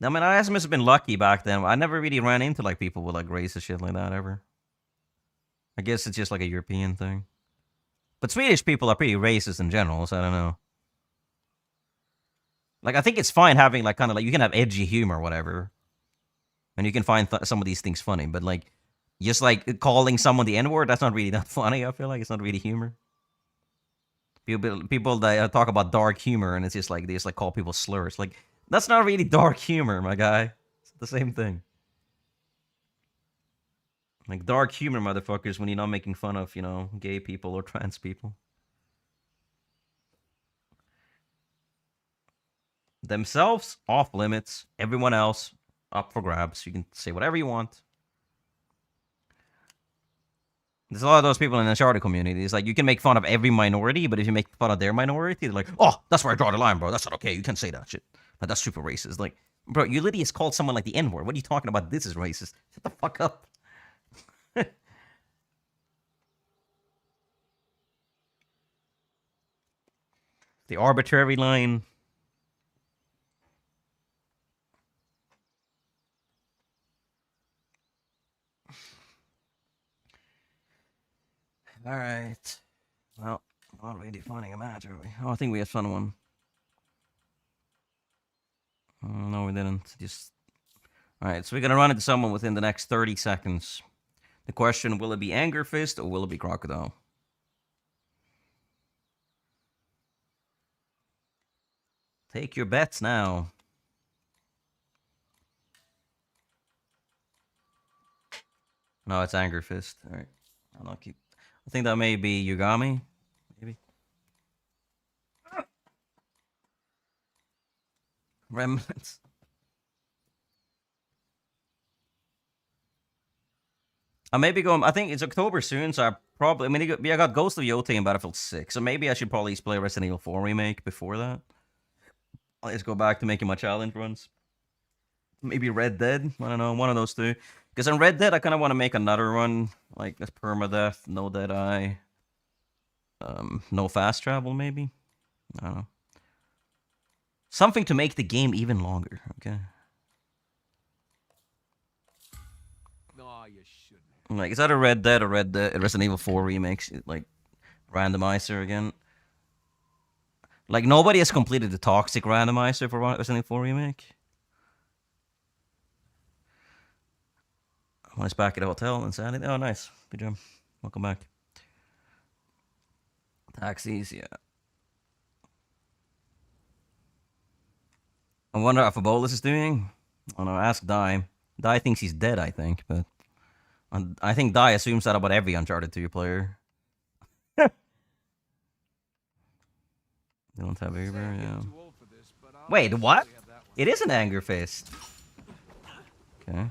I mean, I must have been lucky back then. I never really ran into like people with like racist shit like that ever. I guess it's just like a European thing. But Swedish people are pretty racist in general, so I don't know. Like, I think it's fine having like kind of like you can have edgy humor or whatever. And you can find some of these things funny, but like, just like calling someone the N-word, that's not really that funny. I feel like it's not really humor. People that talk about dark humor, and it's just like they just like call people slurs. Like, that's not really dark humor, my guy. It's the same thing. Like, dark humor, motherfuckers, when you're not making fun of, you know, gay people or trans people. Themselves, off limits. Everyone else, up for grabs. You can say whatever you want. There's a lot of those people in the Uncharted community. It's like, you can make fun of every minority, but if you make fun of their minority, they're like, oh, that's where I draw the line, bro. That's not okay. You can't say that shit. Like, that's super racist. Like, bro, you literally just called someone like the N-word. What are you talking about? This is racist. Shut the fuck up. The arbitrary line. All right. Well, not really finding a match, are we? Oh, I think we had fun one. No, we didn't. Just all right. So we're gonna run into someone within the next 30 seconds. The question: will it be Anger Fist or will it be Crocodile? Take your bets now. No, it's Anger Fist. All right. I'll keep. I think that may be Yugami. Maybe. Remnants. I may be going. I think it's October soon, so I probably. I mean, I got Ghost of Yotei in Battlefield 6, so maybe I should probably play Resident Evil 4 remake before that. I'll just go back to making my challenge runs. Maybe Red Dead. I don't know, one of those two. Because in Red Dead, I kind of want to make another run like this permadeath, no dead eye, no fast travel. Maybe I don't know. Something to make the game even longer. Okay. No, you shouldn't. Like, is that a Red Dead or Resident Evil 4 remakes? Like, randomizer again? Like, nobody has completed the toxic randomizer for Resident Evil 4 remake. When it's back at the hotel Insanity. Oh, nice. Good job. Welcome back. Taxis, yeah. I wonder how Fabolus is doing. Oh no, ask Dai. Dai thinks he's dead, I think, but I think Dai assumes that about every Uncharted 2 player. They don't have Uber, yeah. Wait, what? It is an Anger Fist. Okay.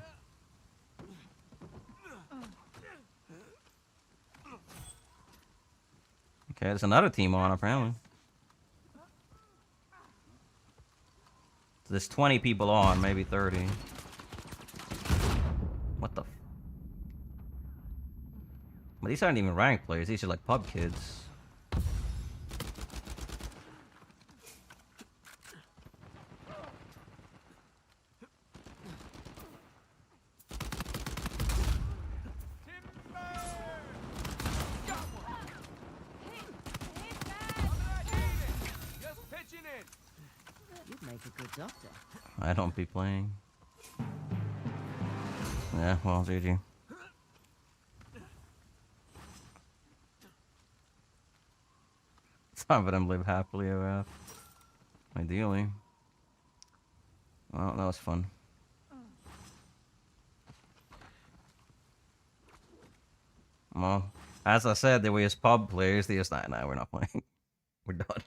Okay, there's another team on, apparently. So there's 20 people on, maybe 30. What the? But these aren't even ranked players, these are like pub kids. You'd make a good doctor. I don't be playing. Yeah, well, GG. Some of them live happily ever after. Ideally. Well, that was fun. Well, as I said, they were just pub players. They just, nah, we're not playing. We're done.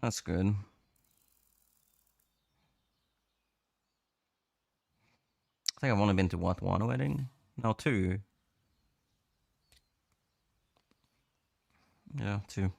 That's good. I think I've only been to what, one wedding? No, two. Yeah, two.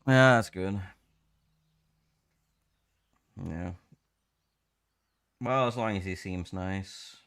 Yeah, that's good. Yeah. Well, as long as he seems nice.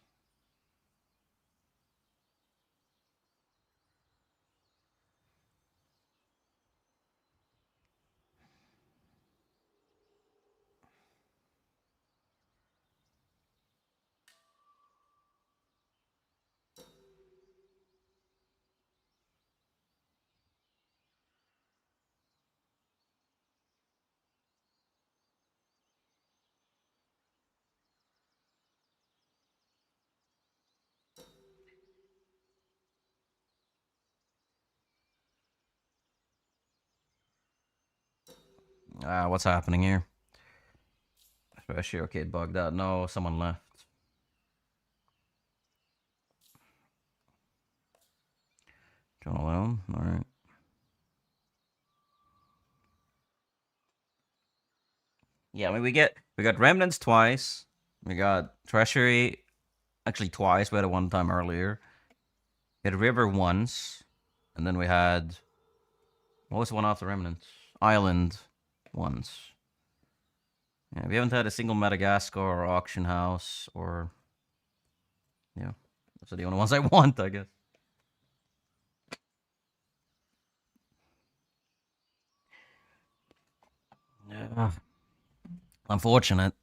What's happening here? Especially arcade bugged out. No, someone left. John alone? Alright. Yeah, I mean we got Remnants twice. We got Treasury actually twice. We had it one time earlier. We had River once. And then we had what was the one after Remnants? Island once. Yeah, we haven't had a single Madagascar or auction house or yeah. Those are the only ones I want, I guess. Yeah. Unfortunate.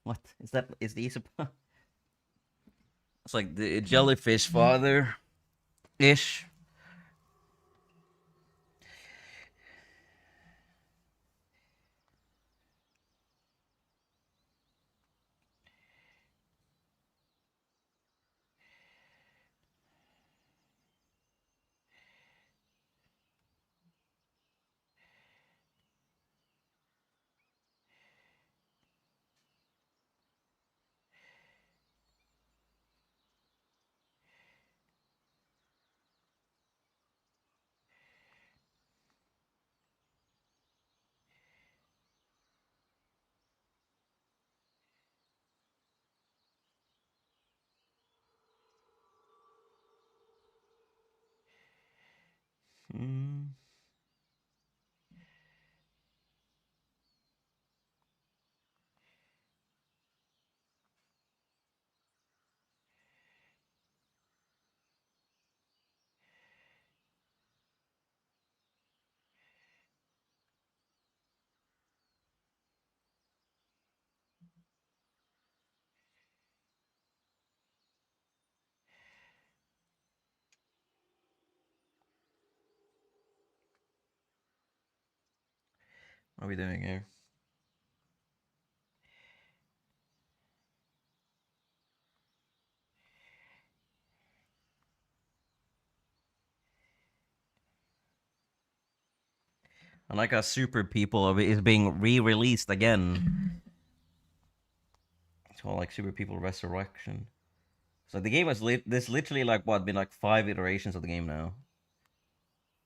What is that? Is these? It's like the jellyfish father ish. Hmm. What are we doing here? I like how Super People is being re-released again. It's called like Super People Resurrection. So the game has this literally like what been like 5 iterations of the game now.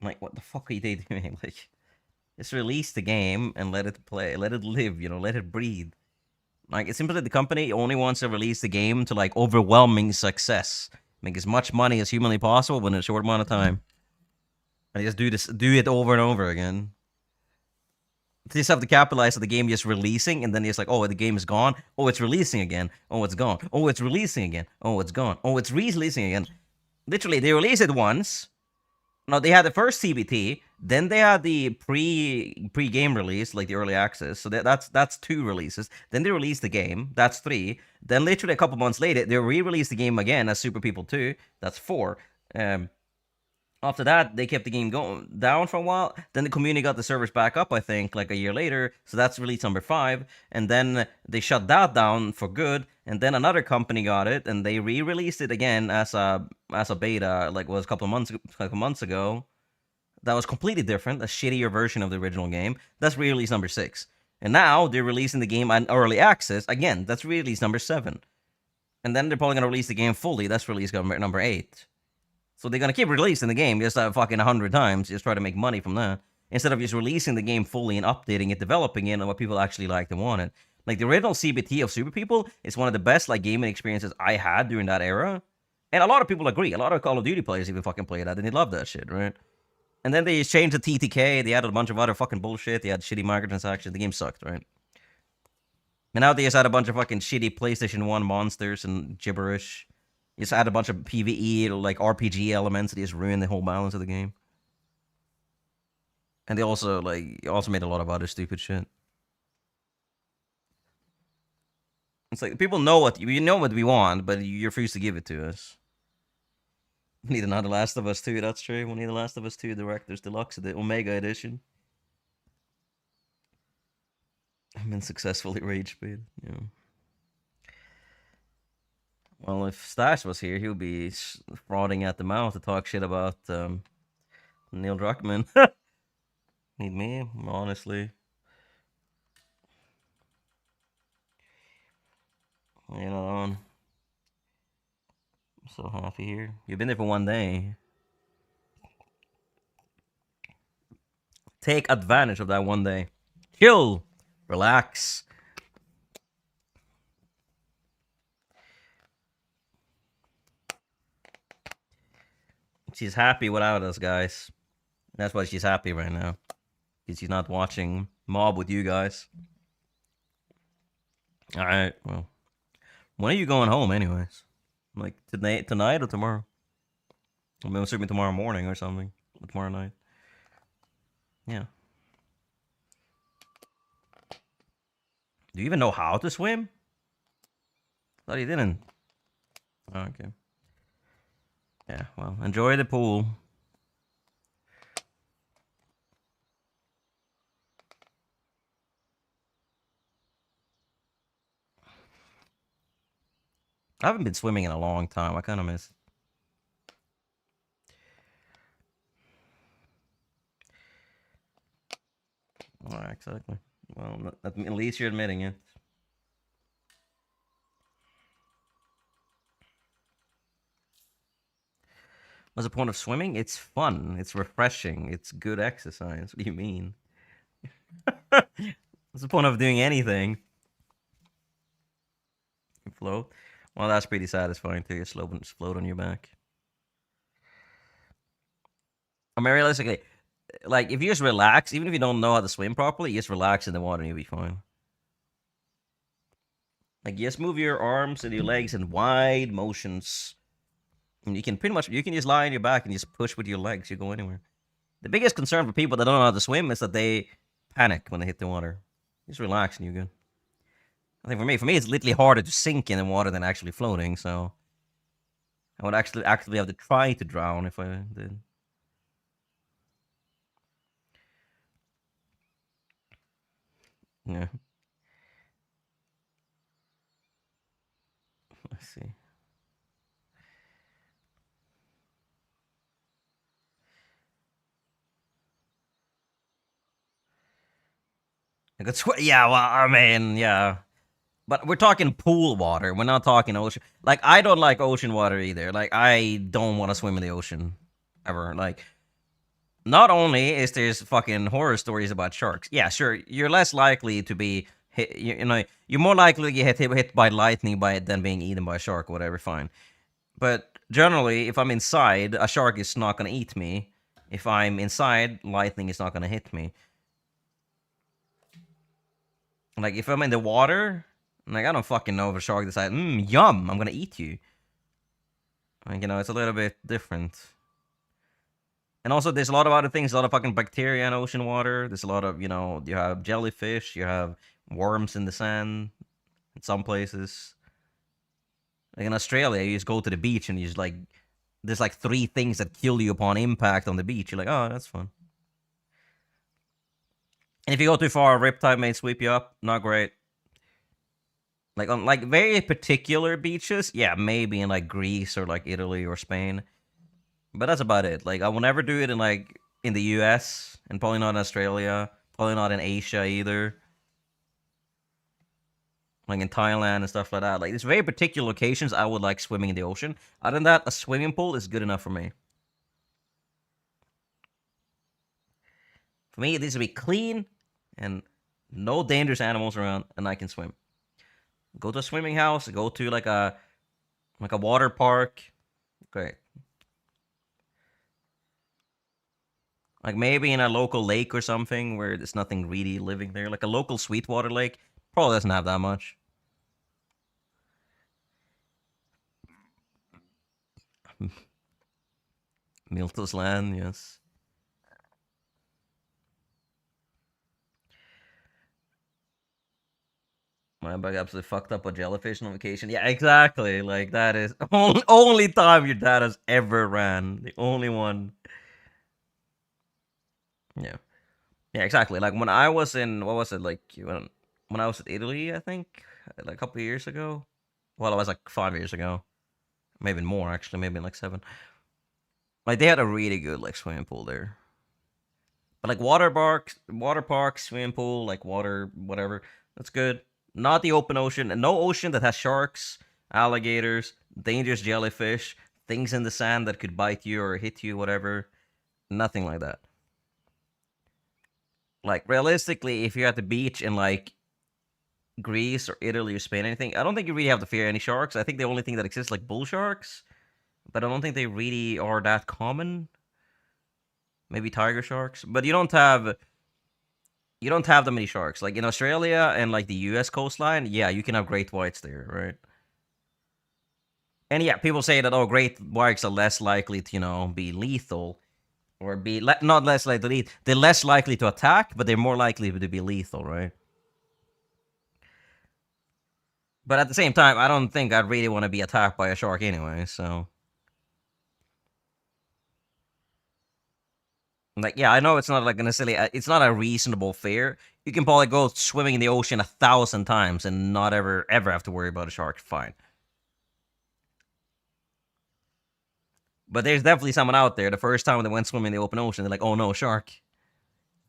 Like what the fuck are they doing? Like just release the game and let it play, let it live, you know, let it breathe. Like it seems like the company only wants to release the game to like overwhelming success, make as much money as humanly possible within a short amount of time, and just do it over and over again. They just have to capitalize on the game just releasing, and then it's like, oh, the game is gone. Oh, it's releasing again. Oh, it's gone. Oh, it's releasing again. Oh, it's gone. Oh, it's releasing again. Literally, they release it once. No, they had the first CBT, then they had the pre-game release, like the early access. So that's 2 releases. Then they released the game. That's 3. Then literally a couple months later, they re-released the game again as Super People 2. That's 4. After that, they kept the game going down for a while. Then the community got the servers back up, I think, like a year later. So that's release number 5. And then they shut that down for good. And then another company got it, and they re-released it again as a beta, like was a couple months ago. That was completely different, a shittier version of the original game. That's re-release number 6. And now they're releasing the game on early access again. That's release number 7. And then they're probably gonna release the game fully. That's release number 8. So they're gonna keep releasing the game just fucking 100 times, just try to make money from that, instead of just releasing the game fully and updating it, developing it, and what people actually liked and wanted. Like the original CBT of Super People is one of the best like gaming experiences I had during that era, and a lot of people agree. A lot of Call of Duty players even fucking play that, and they love that shit, right? And then they just changed the TTK. They added a bunch of other fucking bullshit. They had shitty microtransactions. The game sucked, right? And now they just had a bunch of fucking shitty PlayStation 1 monsters and gibberish. You just add a bunch of PvE or like RPG elements that just ruin the whole balance of the game. And they also made a lot of other stupid shit. It's like people know what we want, but you refuse to give it to us. We need another Last of Us 2, that's true. We need the Last of Us 2 Director's Deluxe, the Omega Edition. I've been successfully rage bait, yeah. Well, if Stash was here, he would be frothing at the mouth to talk shit about Neil Druckmann. Need me, honestly. You know, I'm so happy here. You've been there for 1 day. Take advantage of that 1 day. Chill. Relax. She's happy without us, guys. That's why she's happy right now. Because she's not watching Mob with you guys. Alright, well. When are you going home, anyways? Like, tonight or tomorrow? I'm assuming tomorrow morning or something. Or tomorrow night. Yeah. Do you even know how to swim? Thought you didn't. Oh, okay. Yeah, well, enjoy the pool. I haven't been swimming in a long time. I kind of miss. Alright, exactly. Well, at least you're admitting it. What's the point of swimming? It's fun. It's refreshing. It's good exercise. What do you mean? What's the point of doing anything? Float? Well, that's pretty satisfying too. You just float on your back. I mean, realistically, like, if you just relax, even if you don't know how to swim properly, you just relax in the water and you'll be fine. Like, just move your arms and your legs in wide motions. And you can just lie on your back and just push with your legs. You go anywhere. The biggest concern for people that don't know how to swim is that they panic when they hit the water. Just relax and you're good. I think for me, it's literally harder to sink in the water than actually floating, so I would actually actively have to try to drown if I did. Yeah. Let's see. Like yeah, well, I mean, yeah. But we're talking pool water. We're not talking ocean. Like, I don't like ocean water either. Like, I don't want to swim in the ocean. Ever. Like, not only is there's fucking horror stories about sharks. Yeah, sure, you're less likely to be hit, you know, you're more likely to get hit by lightning by it than being eaten by a shark, whatever, fine. But generally, if I'm inside, a shark is not gonna eat me. If I'm inside, lightning is not gonna hit me. Like, if I'm in the water, like, I don't fucking know if a shark decides, yum, I'm gonna eat you. Like, you know, it's a little bit different. And also, there's a lot of other things, a lot of fucking bacteria in ocean water. There's a lot of, you know, you have jellyfish, you have worms in the sand in some places. Like in Australia, you just go to the beach and you just like, there's like 3 things that kill you upon impact on the beach. You're like, oh, that's fun. And if you go too far, a riptide may sweep you up. Not great. Like on like very particular beaches, yeah, maybe in like Greece or like Italy or Spain. But that's about it. Like, I will never do it in like in the US, and probably not in Australia, probably not in Asia either. Like in Thailand and stuff like that. Like, there's very particular locations I would like swimming in the ocean. Other than that, a swimming pool is good enough for me. For me, it needs to be clean and no dangerous animals around, and I can swim. Go to a swimming house, go to like a water park. Great. Like maybe in a local lake or something where there's nothing really living there. Like a local sweetwater lake probably doesn't have that much. Miltos land, yes. My bug absolutely fucked up a jellyfish on vacation. Yeah, exactly. Like, that is only time your dad has ever ran. The only one. Yeah. Yeah, exactly. Like, when I was in, what was it, like, when I was in Italy, I think, like, a couple of years ago? Well, it was, like, 5 years ago. Maybe more, actually. Maybe, like, 7. Like, they had a really good, like, swimming pool there. But, like, water parks, swimming pool, like, water, whatever, that's good. Not the open ocean, and no ocean that has sharks, alligators, dangerous jellyfish, things in the sand that could bite you or hit you, whatever. Nothing like that. Like, realistically, if you're at the beach in, like, Greece or Italy or Spain, anything, I don't think you really have to fear any sharks. I think the only thing that exists, like, bull sharks, but I don't think they really are that common. Maybe tiger sharks, but you don't have that many sharks. Like in Australia and like the US coastline, yeah, you can have great whites there, right? And yeah, people say that, oh, great whites are less likely to, you know, be lethal or be not less likely to lead. They're less likely to attack, but they're more likely to be lethal, right? But at the same time, I don't think I'd really want to be attacked by a shark anyway, so. Like, yeah, I know it's not like necessarily, it's not a reasonable fear. You can probably go swimming in the ocean 1,000 times and not ever have to worry about a shark. Fine. But there's definitely someone out there, the first time they went swimming in the open ocean, they're like, oh no, shark.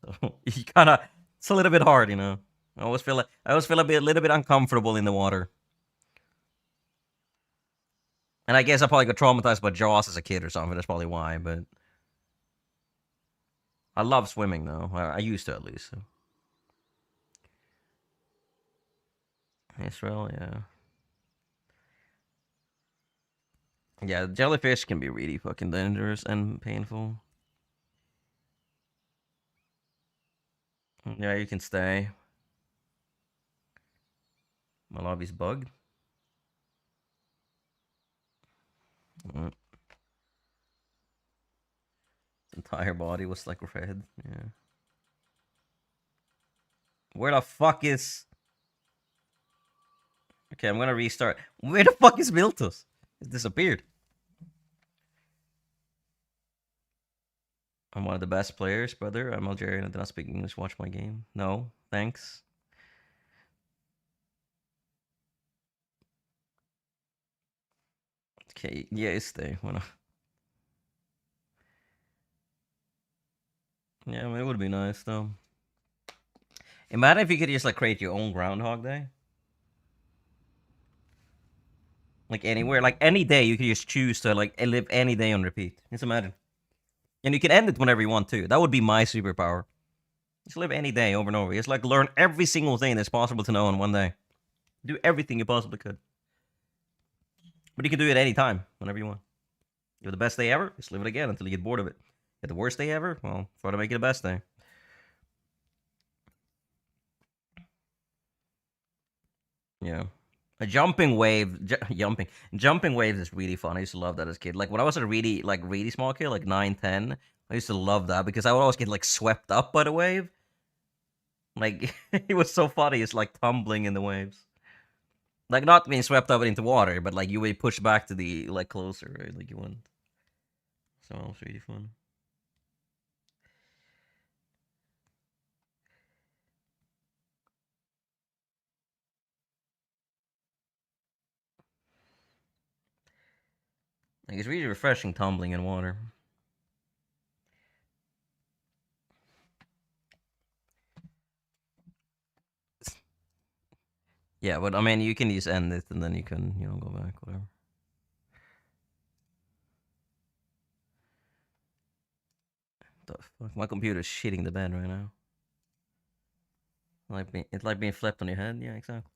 So, you kinda, it's a little bit hard, you know. I always feel a little bit uncomfortable in the water. And I guess I probably got traumatized by Jaws as a kid or something. That's probably why, but I love swimming though. I used to, at least. So. Israel, yeah. Yeah, jellyfish can be really fucking dangerous and painful. Yeah, you can stay. My lobby's bugged. Entire body was like red. Yeah. Where the fuck is... Okay, I'm gonna restart. Where the fuck is Miltos? It's disappeared. I'm one of the best players, brother. I'm Algerian. I do not speak English. Watch my game. No, thanks. Okay, yeah, stay. Yeah, I mean, it would be nice though. Imagine if you could just like create your own Groundhog Day. Like anywhere, like any day, you could just choose to like live any day on repeat. Just imagine. And you can end it whenever you want to. That would be my superpower. Just live any day over and over. Just like learn every single thing that's possible to know in one day. Do everything you possibly could. But you can do it any time, whenever you want. You have the best day ever, just live it again until you get bored of it. You have the worst day ever, well, try to make it the best day. Yeah. A jumping wave, jumping waves is really fun. I used to love that as a kid. Like when I was a really small kid, like 9, 10, I used to love that because I would always get like swept up by the wave. Like it was so funny. It's like tumbling in the waves. Like not being swept up into water, but like you would push back to the like closer, right? Like you wouldn't. So that was really fun. Like it's really refreshing tumbling in water. Yeah, but I mean, you can just end it and then you can, you know, go back, whatever. The fuck? My computer's shitting the bed right now. It's like being flipped on your head. Yeah, exactly.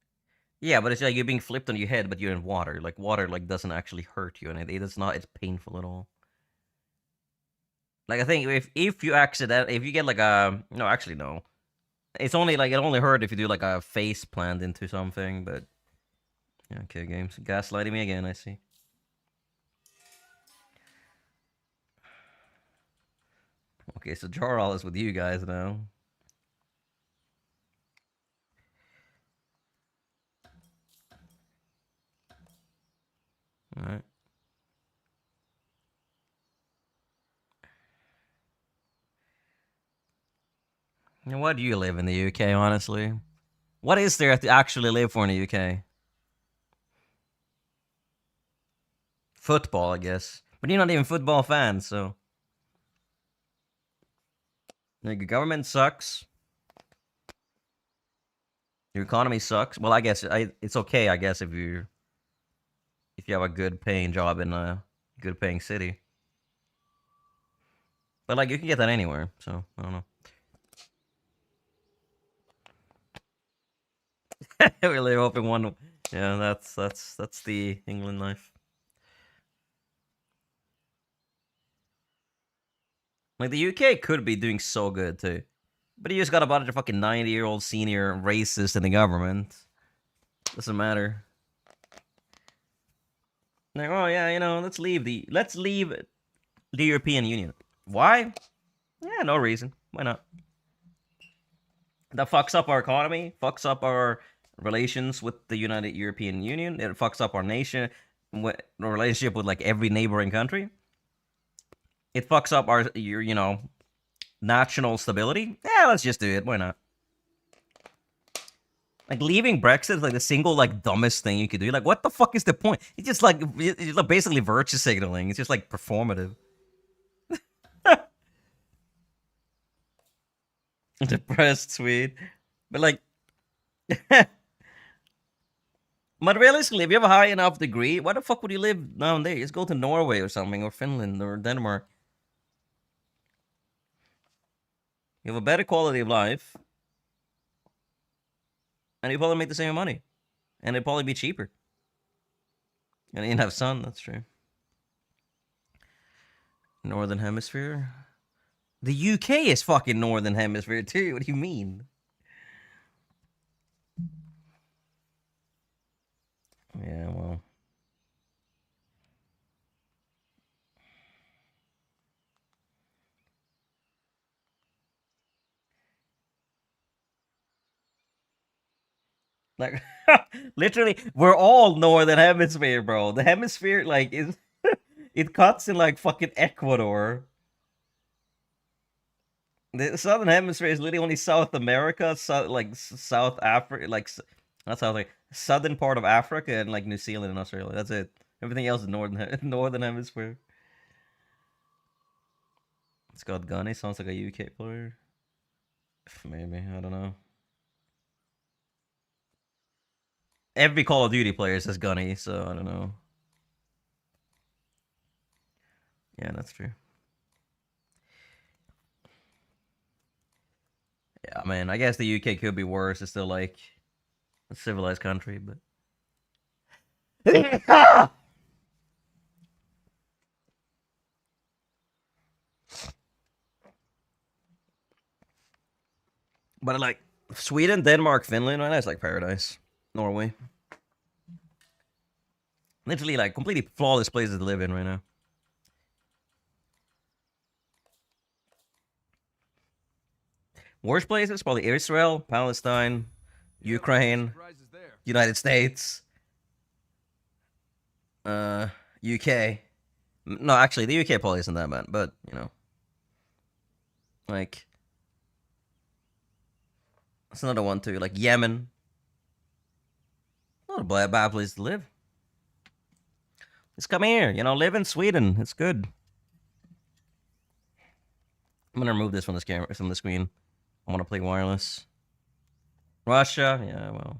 Yeah, but it's like you're being flipped on your head, but you're in water. Like water, like doesn't actually hurt you, and it's not. It's painful at all. Like I think if you if you get like a no, actually no, it's only like it only hurt if you do like a face plant into something. But yeah, okay, games gaslighting me again. I see. Okay, so Jarl is with you guys now. All right. And why do you live in the UK, honestly? What is there to actually live for in the UK? Football, I guess. But you're not even football fans, so. Like, your government sucks. Your economy sucks. Well, I guess it's okay, I guess, if you have a good paying job in a good paying city. But like you can get that anywhere, so I don't know. We live up in one. Yeah, that's the England life. Like the UK could be doing so good too, but you just got a bunch of fucking 90-year-old senior racists in the government. Doesn't matter. Like, oh yeah, you know, let's leave the European Union. Why? Yeah, no reason. Why not? That fucks up our economy, fucks up our relations with the United European Union. It fucks up our nation, relationship with like every neighboring country. It fucks up our, you know, national stability. Yeah, let's just do it. Why not? Like leaving Brexit is like the single like dumbest thing you could do. Like, what the fuck is the point? It's just like basically virtue signaling. It's just like performative. Depressed Swede, but like, but realistically, if you have a high enough degree, why the fuck would you live nowadays? Just go to Norway or something, or Finland, or Denmark. You have a better quality of life, and you probably make the same money, and it'd probably be cheaper. And you have sun. That's true. Northern Hemisphere. The UK is fucking Northern Hemisphere too. What do you mean? Yeah, well. Like, literally, we're all Northern Hemisphere, bro. The hemisphere, like, is it cuts in like fucking Ecuador. The Southern Hemisphere is literally only South America, South Africa, like not South, like southern part of Africa and like New Zealand and Australia. That's it. Everything else is Northern Hemisphere. Scott Gunny sounds like a UK player. Maybe, I don't know. every Call of Duty player says gunny, so I don't know. Yeah, that's true. Yeah, man, I guess the UK could be worse. It's still like a civilized country, but. But like Sweden, Denmark, Finland, right now it's like paradise. Norway. Literally like completely flawless places to live in right now. Worst places? Probably Israel, Palestine, Ukraine, United States, UK. No, actually, the UK probably isn't that bad, but, you know. Like, that's another one too. Like Yemen. Not a bad place to live. Just come here, you know, live in Sweden. It's good. I'm gonna remove this from the screen. I want to play wireless. Russia, yeah, well.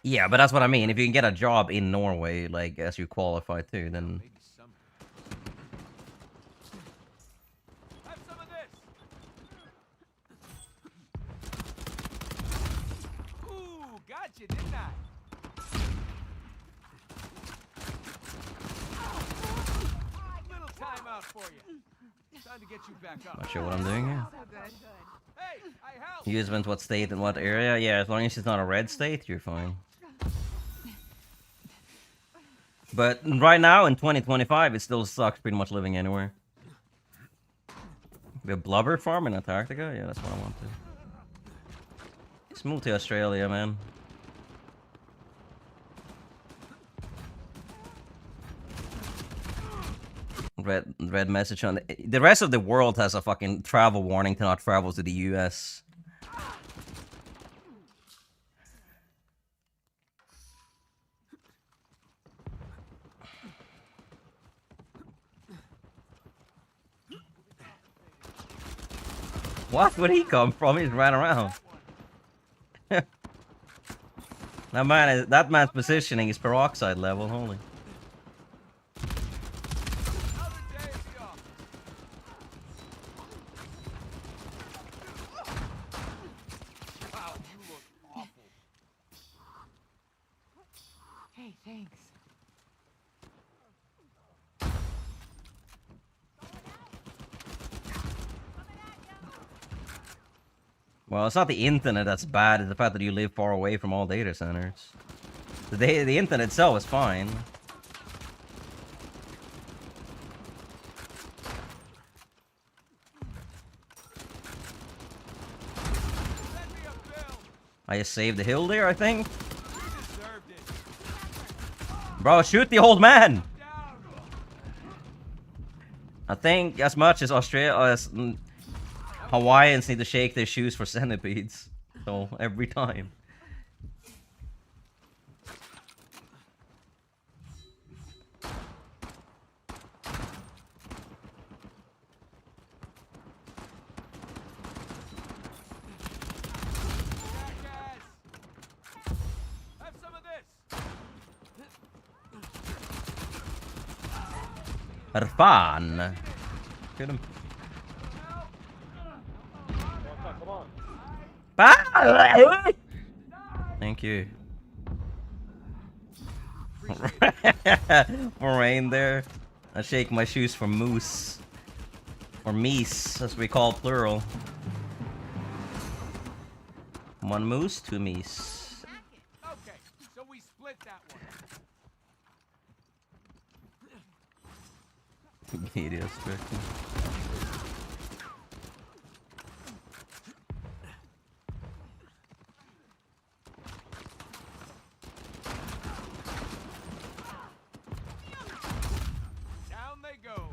Yeah, but that's what I mean. If you can get a job in Norway, like, as you qualify too, then... Have some of this. Ooh, got you, didn't I? Little time out for you. Time to get you back up. Not sure what I'm doing here. Hey, I helped. You just what state and what area? Yeah, as long as it's not a red state, you're fine. But right now, in 2025, it still sucks pretty much living anywhere. We have blubber farm in Antarctica? Yeah, that's what I want to. Let's move to Australia, man. Red message on the rest of the world has a fucking travel warning to not travel to the US. What? Where'd he come from? He just ran around. That man's positioning is peroxide level, holy. Hey, thanks. Well, it's not the internet that's bad, it's the fact that you live far away from all data centers. The internet itself is fine. I just saved the hill there, I think. Bro, shoot the old man! I think as much as Hawaiians need to shake their shoes for centipedes. So, every time. Irfan. Get him. Thank you. For rain there. I shake my shoes for moose. Or meese, as we call plural. One moose, two meese. Okay, so we split that one. Media spectrum. Down they go.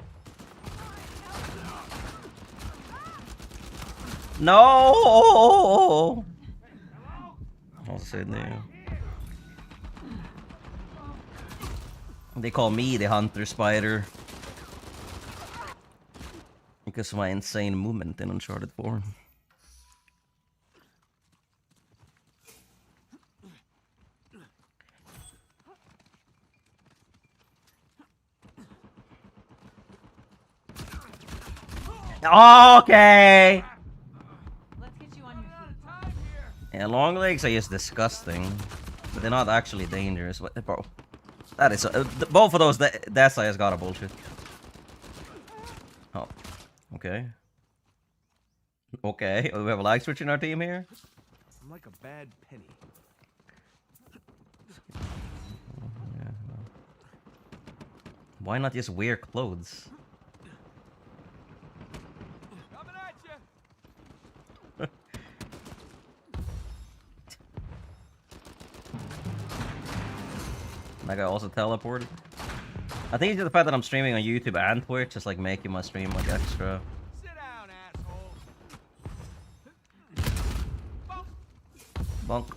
No! I'll sit there. They call me the hunter spider. Because of my insane movement in Uncharted 4. Okay. Let's get you on your feet. Time here. Yeah, long legs are just disgusting, but they're not actually dangerous. What, bro? That is both of those. That side has got a bullshit. Oh, okay. Okay, we have a lag switch in our team here. I'm like a bad penny. Yeah, well. Why not just wear clothes? Coming at you. That guy also teleported. I think it's just the fact that I'm streaming on YouTube and Twitch, just like making my stream like extra. Sit down, asshole. Bunk.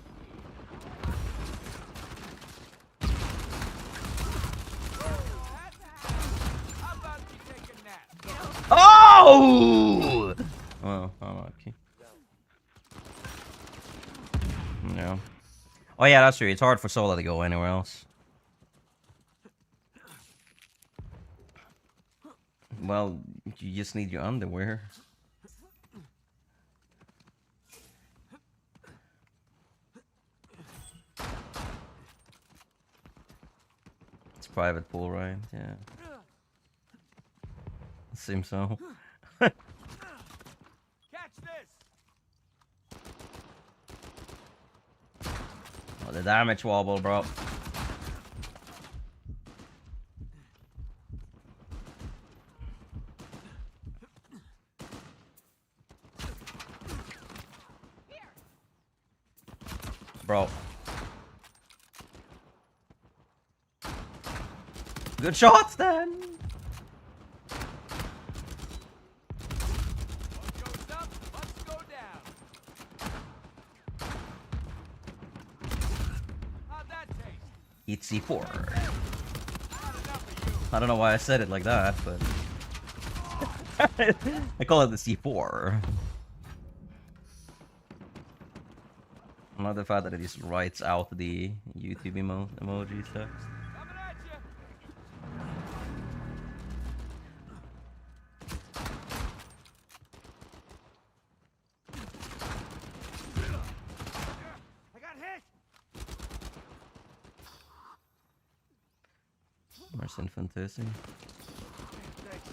How about you take a nap? Oh! Well, unlucky. Yeah. Oh yeah, that's true. It's hard for Sola to go anywhere else. Well, you just need your underwear. It's private pool, right? Yeah. Seems so. Catch this. Oh, the damage wobble, bro. Bro. Good shots then. One goes up, must go down. How'd that taste? Eat C4. Not enough of you. I don't know why I said it like that, but I call it the C4. I love the fact that it just writes out the YouTube emoji text. Coming at you. I got hit. Marcin Fantasy. Thanks.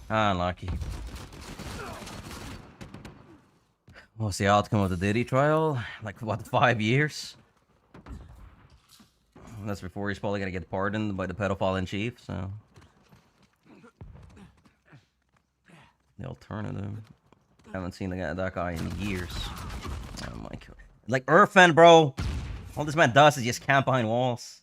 Unlucky. What's the outcome of the Diddy trial? Like, what, 5 years? That's before he's probably gonna get pardoned by the pedophile in chief, so. The alternative. Haven't seen that guy in years. Oh my god. Like, Urfan, bro! All this man does is just camp behind walls.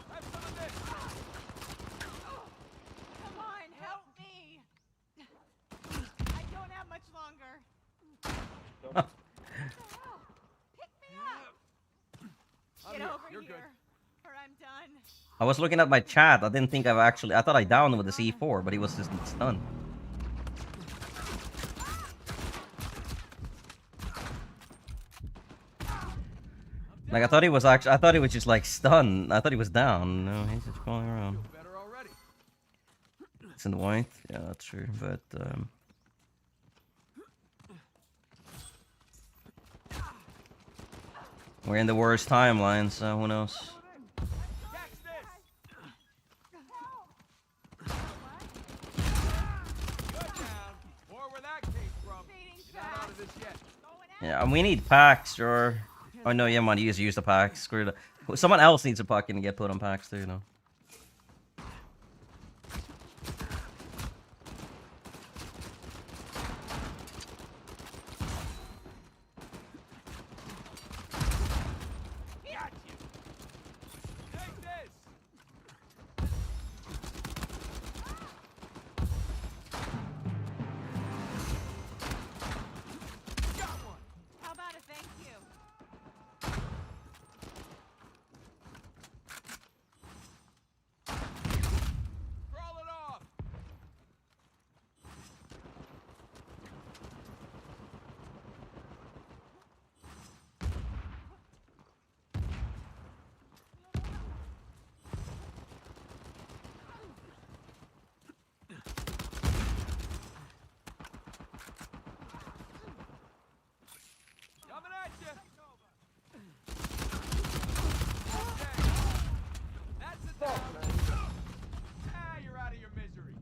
Have some of this. Come on, help me. I don't have much longer. Pick me up. Get over You're here, good. or I'm done. I was looking at my chat. I didn't think I've actually. I thought I downed with the C4, but he was just stunned. Like, I thought he was actually. I thought he was just like stunned. I thought he was down. No, he's just crawling around. Better already. It's in the white. Yeah, that's true. But we're in the worst timeline, so who knows? Catch this. Good down. More where that came from. You're not out of this yet. Yeah, we need packs, or. Oh no, yeah, man, use the packs. Screw it. Someone else needs a pack and get put on packs too, you know. Got you. Take this. Got one. How about a thank you?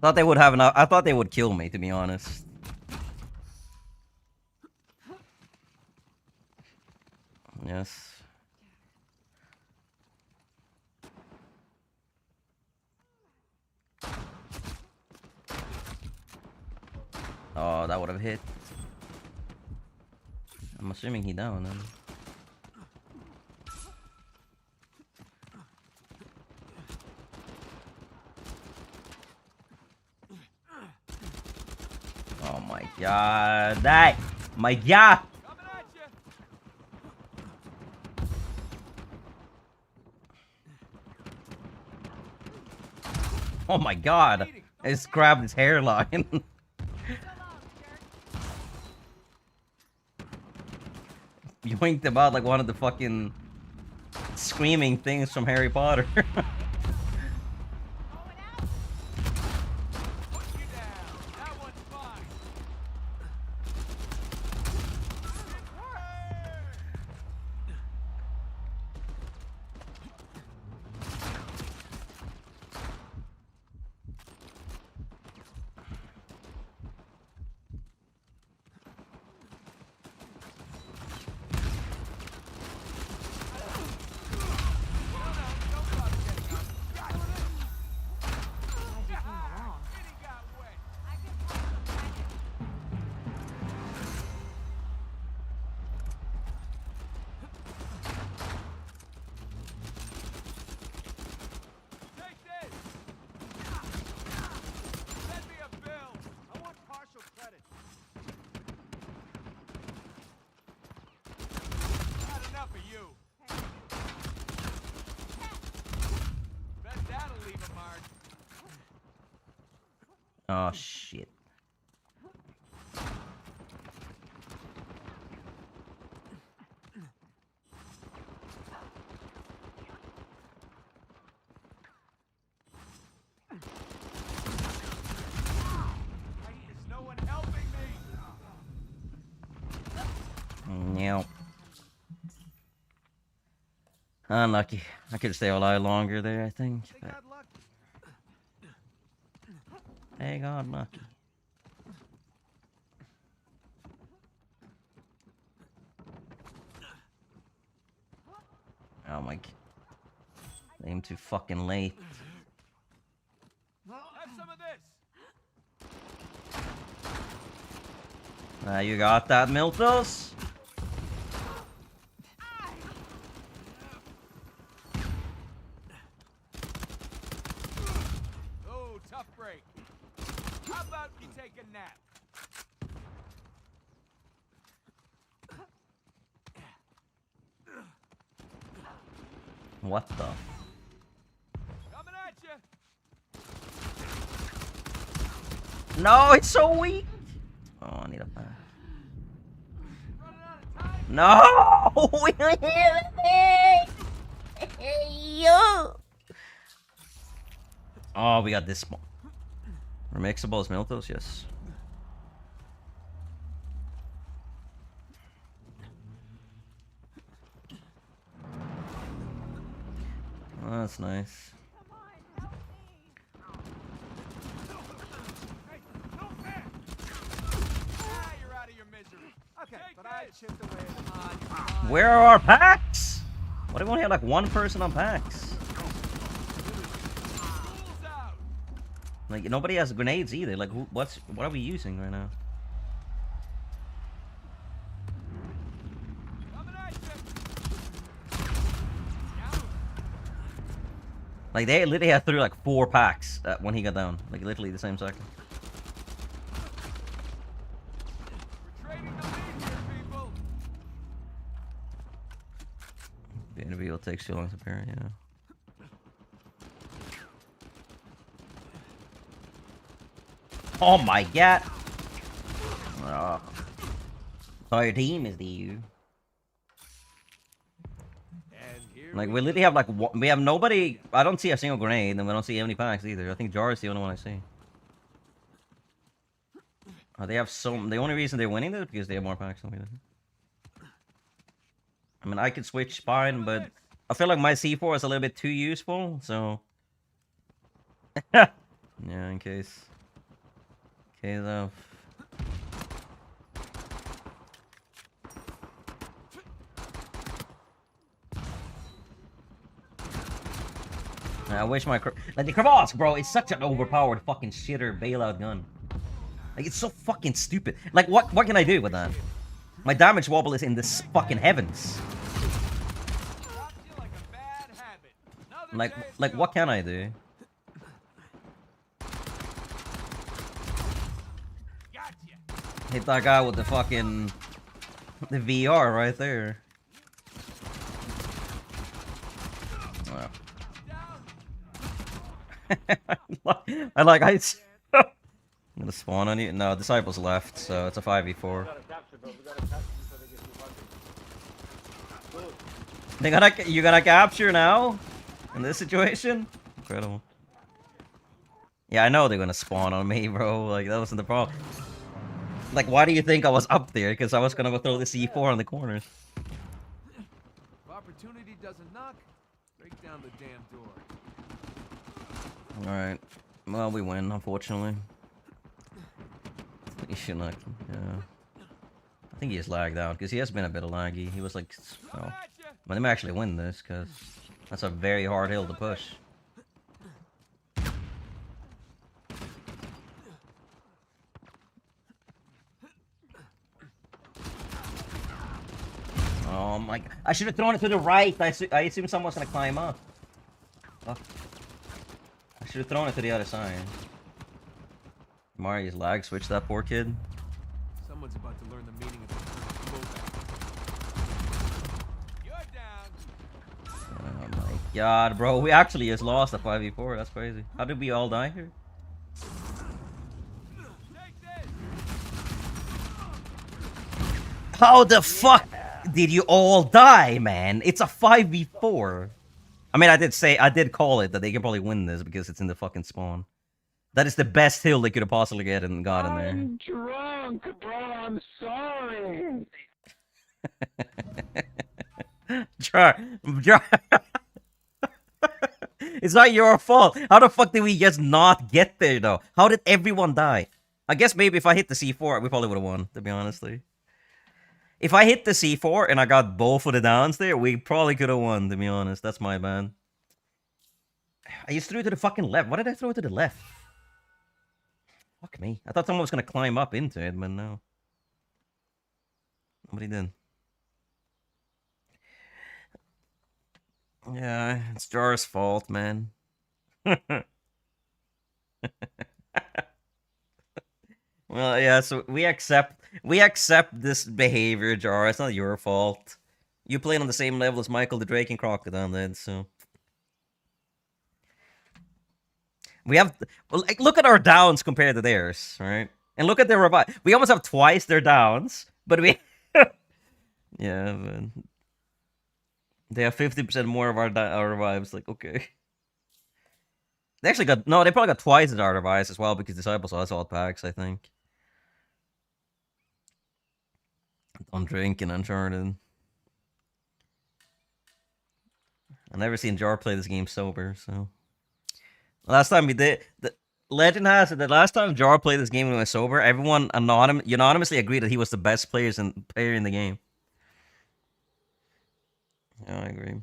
Thought they would have enough. I thought they would kill me, to be honest. Yes. Oh, that would have hit. I'm assuming he down then. Oh my god. That my god. Coming at you. Oh my god. I just grabbed his hairline. Yoinked about like one of the fucking screaming things from Harry Potter. Put you down. That one's fine. Take this. Send me a bill. I want partial credit. Not enough of you. Bet that'll leave a mark. Oh shit. Is no one helping me? No. Unlucky. I could stay alive longer there, I think. They But got lucky. they got lucky. Oh my. Aim too fucking late. Have some of this. You got that, Miltos? Oh, tough break. How about you take a nap? What the? Coming at you. No, it's so weak. Oh, I need a pass. Running out of time. No! We don't have Yo! Oh, we got this small. Remixables Miltos, yes. Oh, that's nice. Come on, help me. Hey, no fair. Ah, you're out of your misery. Okay, but I chipped away at the Where are our packs? Why do we only have like one person on packs? School's out. Like nobody has grenades either. Like what are we using right now? Coming at you. Down. Like they literally had through like 4 packs when he got down. Like literally the same second. We're trading the lead here, people. The interview will take too long to pair, yeah. Oh my god! Oh. Entire team is the you. And here Like we literally have like we have nobody. I don't see a single grenade, and we don't see any packs either. I think Jar is the only one I see. They have some. The only reason they're winning this is because they have more packs than we do. I mean, I could switch spine, but I feel like my C4 is a little bit too useful, so Yeah, in case. Case of. I wish my like the crevasse, bro. It's such an overpowered fucking shitter bailout gun. Like it's so fucking stupid. Like what can I do with that? My damage wobble is in the fucking heavens. Like what can I do? Hit that guy with the fucking the VR right there. I like I'm gonna spawn on you. No, disciples left, so it's a 5v4. You gotta capture now? In this situation? Incredible. Yeah, I know they're gonna spawn on me, bro. Like, that wasn't the problem. Like, why do you think I was up there? Because I was gonna go throw the C4 on the corners. If opportunity doesn't knock, break down the damn door. Alright. Well, we win, unfortunately. He should not. Yeah. I think he is lagged out, because he has been a bit laggy. He was like, oh. But let me actually win this, because that's a very hard hill to push. Oh my god. I should have thrown it to the right. I assumed someone's gonna climb up. Oh. I should have thrown it to the other side. Mari's lag switched that poor kid. Someone's about to learn the meaning of the You're down. Oh my god, bro. We actually just lost a 5v4. That's crazy. How did we all die here? How the fuck did you all die, man? It's a 5v4. I mean, I did call it that they can probably win this because it's in the fucking spawn. That is the best hill they could have possibly got in there. I'm drunk, bro. I'm sorry. It's not your fault. How the fuck did we just not get there, though? How did everyone die? I guess maybe if I hit the C4, we probably would have won, to be honestly. If I hit the C4 and I got both of the downs there, we probably could have won, to be honest. That's my bad. I just threw it to the fucking left. Why did I throw it to the left? Fuck me. I thought someone was going to climb up into it, but no. Nobody did. Yeah, it's Jar's fault, man. Well, yeah, so we accept this behavior, Jar. It's not your fault. You played on the same level as Michael the Drake and Crocodile then, so we have well, like, look at our downs compared to theirs, right? And look at their revive. We almost have twice their downs, but we yeah, man. They have 50% more of our revives. Like, okay. They actually got no. They probably got twice our revives as well because Disciples also all packs. I think. Don't drink in Uncharted. I've never seen Jar play this game sober. So last time we did, the legend has it that last time Jar played this game when he was sober, everyone unanimously agreed that he was the best player in the game. Yeah, I agree.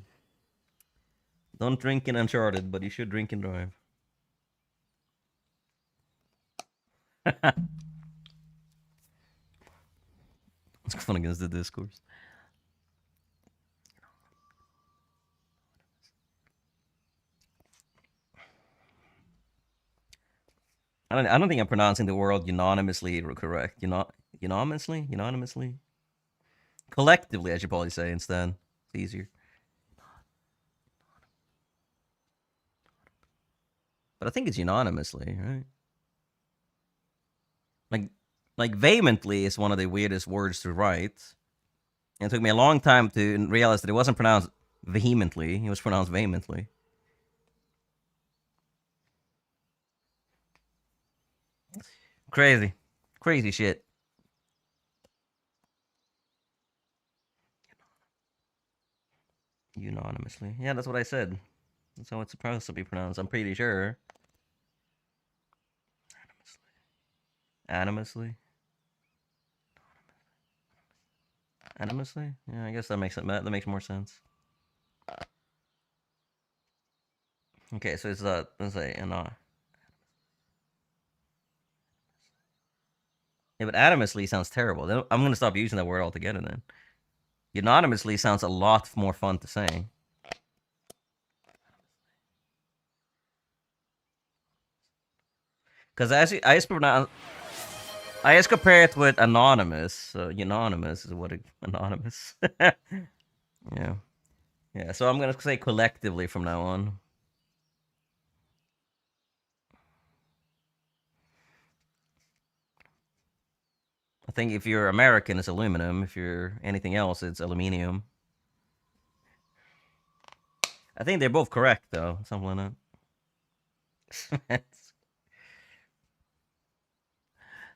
Don't drink in Uncharted, but you should drink and drive. It's fun against the discourse. I don't think I'm pronouncing the word unanimously correct. Unanimously? Collectively, I should probably say instead. It's easier. But I think it's unanimously, right? Like vehemently is one of the weirdest words to write. And it took me a long time to realize that it wasn't pronounced vehemently. It was pronounced vehemently. Crazy. Crazy shit. Unanimously. Yeah, that's what I said. That's how it's supposed to be pronounced. I'm pretty sure. Animously. Animously? Yeah, I guess that makes more sense. Okay, so it's let's say yeah, but anonymously sounds terrible. I'm gonna stop using that word altogether then. Unanimously sounds a lot more fun to say. Because I just compare it with anonymous. So unanimous is what anonymous. Yeah, yeah. So I'm gonna say collectively from now on. I think if you're American, it's aluminum. If you're anything else, it's aluminium. I think they're both correct though. Something like that.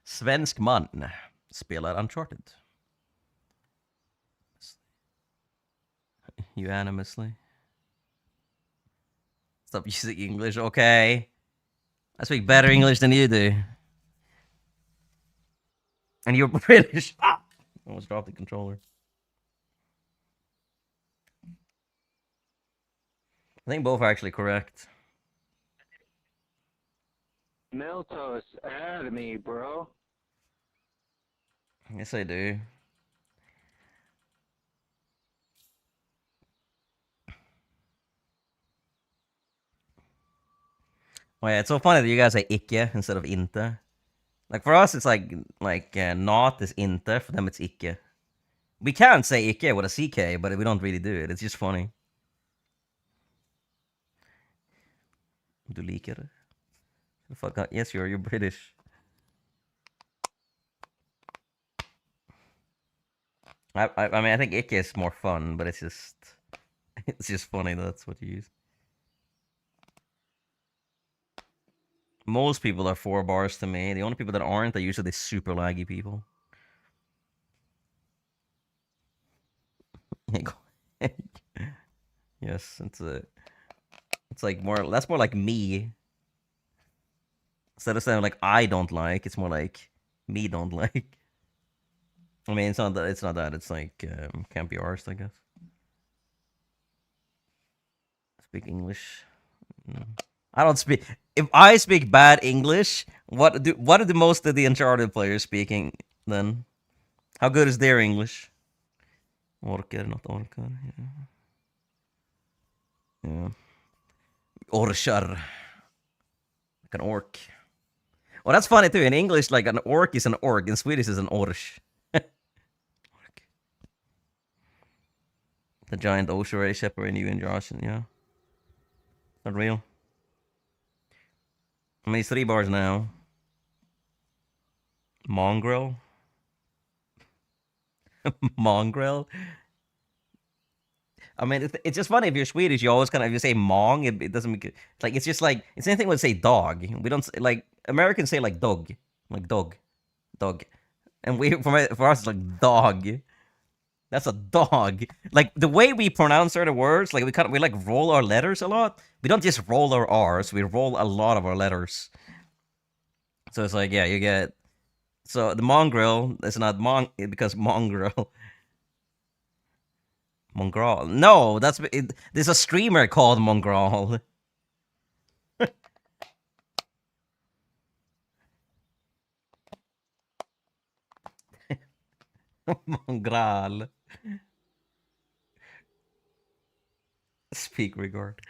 Svensk man spelar Uncharted. Unanimously. Stop using English, okay? I speak better English than you do. And you're British. Ah! Almost dropped the controller. I think both are actually correct. Miltos, add me, bro. Yes, I do. Oh yeah, it's so funny that you guys say icke instead of inte. Like for us, it's like not is inte. For them, it's icke. We can say icke with a ck, but we don't really do it. It's just funny. Du liker det? Fuck, yes, you're British. I mean, I think icke is more fun, but it's just funny that that's what you use. Most people are 4 bars to me. The only people that aren't are usually the super laggy people. Yes, it's like more. That's more like me. Instead of saying like I don't like, it's more like me don't like. I mean, it's not that. It's not that. It's like can't be arsed, I guess. Speak English. No. I don't speak. If I speak bad English, what are the most of the Uncharted players speaking then? How good is their English? Orkar, not orkar. Yeah. Yeah. Orchar. Like an orc. Well, that's funny too. In English, like an orc is an orc. In Swedish, is an orch. The giant ossuary separating you and Josh. Yeah. Not real. I mean, it's 3 bars now. Mongrel. Mongrel. I mean, it's just funny if you're Swedish. You always kind of if you say mong, it doesn't make it like it's just like it's anything would say dog. We don't like Americans say like dog, dog, and for us it's like dog. That's a dog. Like the way we pronounce certain words, like we like roll our letters a lot. We don't just roll our R's. We roll a lot of our letters. So it's like yeah, you get. So the mongrel is not because mongrel. Mongrel. No, there's a streamer called Mongrel. Mongrel. Speak regard.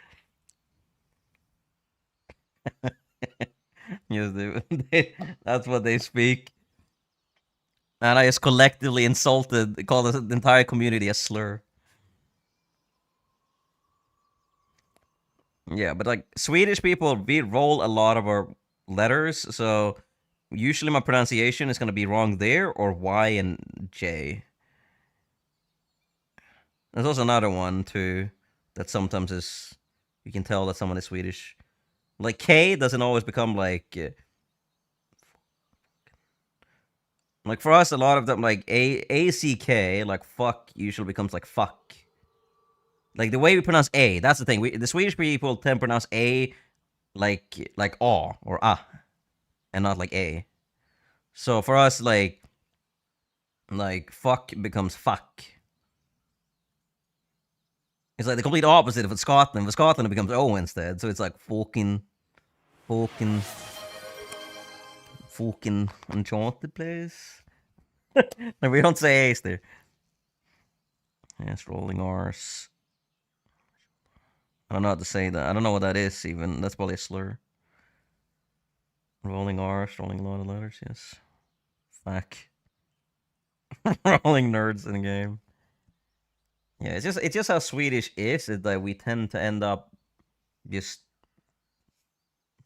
Yes, that's what they speak. And I just collectively insulted, called the entire community a slur. Yeah, but like Swedish people, we roll a lot of our letters, so usually my pronunciation is gonna be wrong there or Y and J. There's also another one too that sometimes is you can tell that someone is Swedish. Like K doesn't always become like for us a lot of them like ACK like fuck usually becomes like fuck. Like the way we pronounce A, that's the thing. The Swedish people tend to pronounce A like A or A, and not like A. So for us, like fuck becomes fuck. It's like the complete opposite of Scotland. For Scotland, it becomes O instead. So it's like fucking enchanted place. No, we don't say ace there. Yes, rolling R's. I don't know how to say that. I don't know what that is even. That's probably a slur. Rolling R's, rolling a lot of letters, yes. Fuck. Rolling nerds in the game. Yeah, it's just how Swedish is that we tend to end up just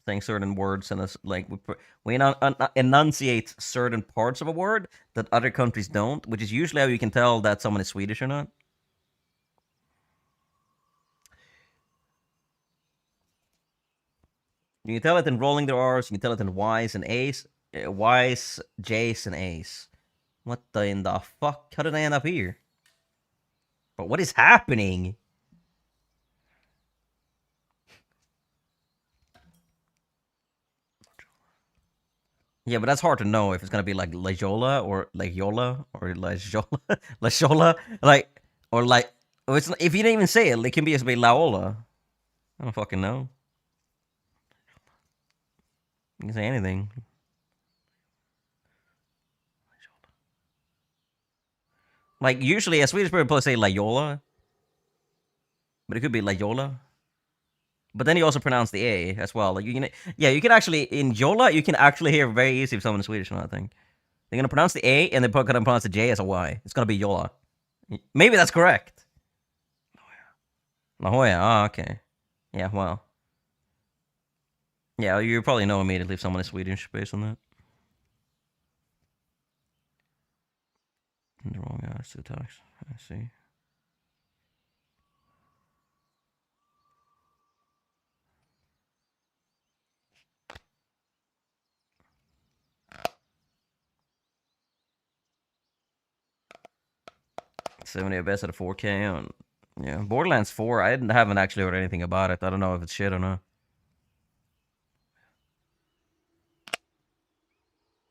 saying certain words and like we enunciate certain parts of a word that other countries don't, which is usually how you can tell that someone is Swedish or not. You can tell it in rolling the R's, you can tell it in Y's and A's, Y's, J's, and A's. What in the fuck? How did I end up here? But what is happening? Yeah, but that's hard to know if it's gonna be like Lajola or like Yola or Lajola, Lajola, like or like. It's if you didn't even say it, it can be just be Laola. I don't fucking know. You can say anything. Like usually a Swedish people say Lajola, but it could be Lajola. But then you also pronounce the A as well. Like you can, yeah, you can actually in Jola you can actually hear very easy if someone is Swedish or not. I think they're gonna pronounce the A and they're gonna pronounce the J as a Y. It's gonna be Yola. Maybe that's correct. La Jolla. Ah, okay. Yeah, well. Yeah, you probably know immediately if someone is Swedish based on that. The wrong ass to attacks. I see. $70 best at a 4K on. Yeah, Borderlands 4. I haven't actually heard anything about it. I don't know if it's shit or not.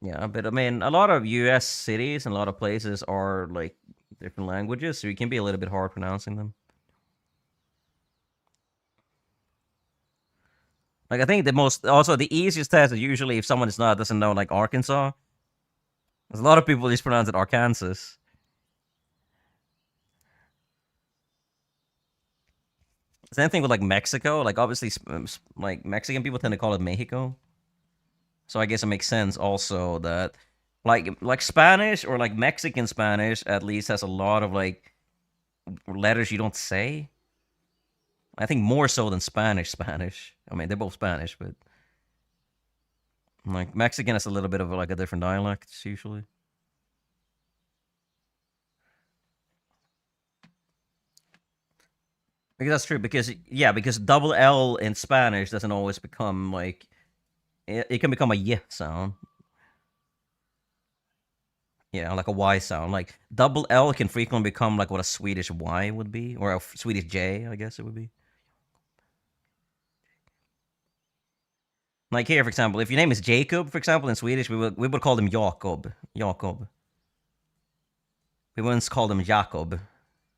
Yeah, but I mean, a lot of U.S. cities and a lot of places are like different languages, so you can be a little bit hard pronouncing them. Like I think the easiest test is usually if someone doesn't know like Arkansas. There's a lot of people just pronounce it Arkansas. Same thing with like Mexico. Like obviously, like Mexican people tend to call it Mexico. So I guess it makes sense also that like Spanish or like Mexican Spanish at least has a lot of like letters you don't say. I think more so than Spanish. I mean, they're both Spanish, but like Mexican is a little bit of like a different dialect usually. Because that's true. Because double L in Spanish doesn't always become like it can become a y sound. Yeah, like a Y sound. Like double L can frequently become like what a Swedish Y would be, or a Swedish J, I guess it would be. Like here, for example, if your name is Jacob, for example, in Swedish, we would call them Jakob. Jakob. We wouldn't call them Jakob,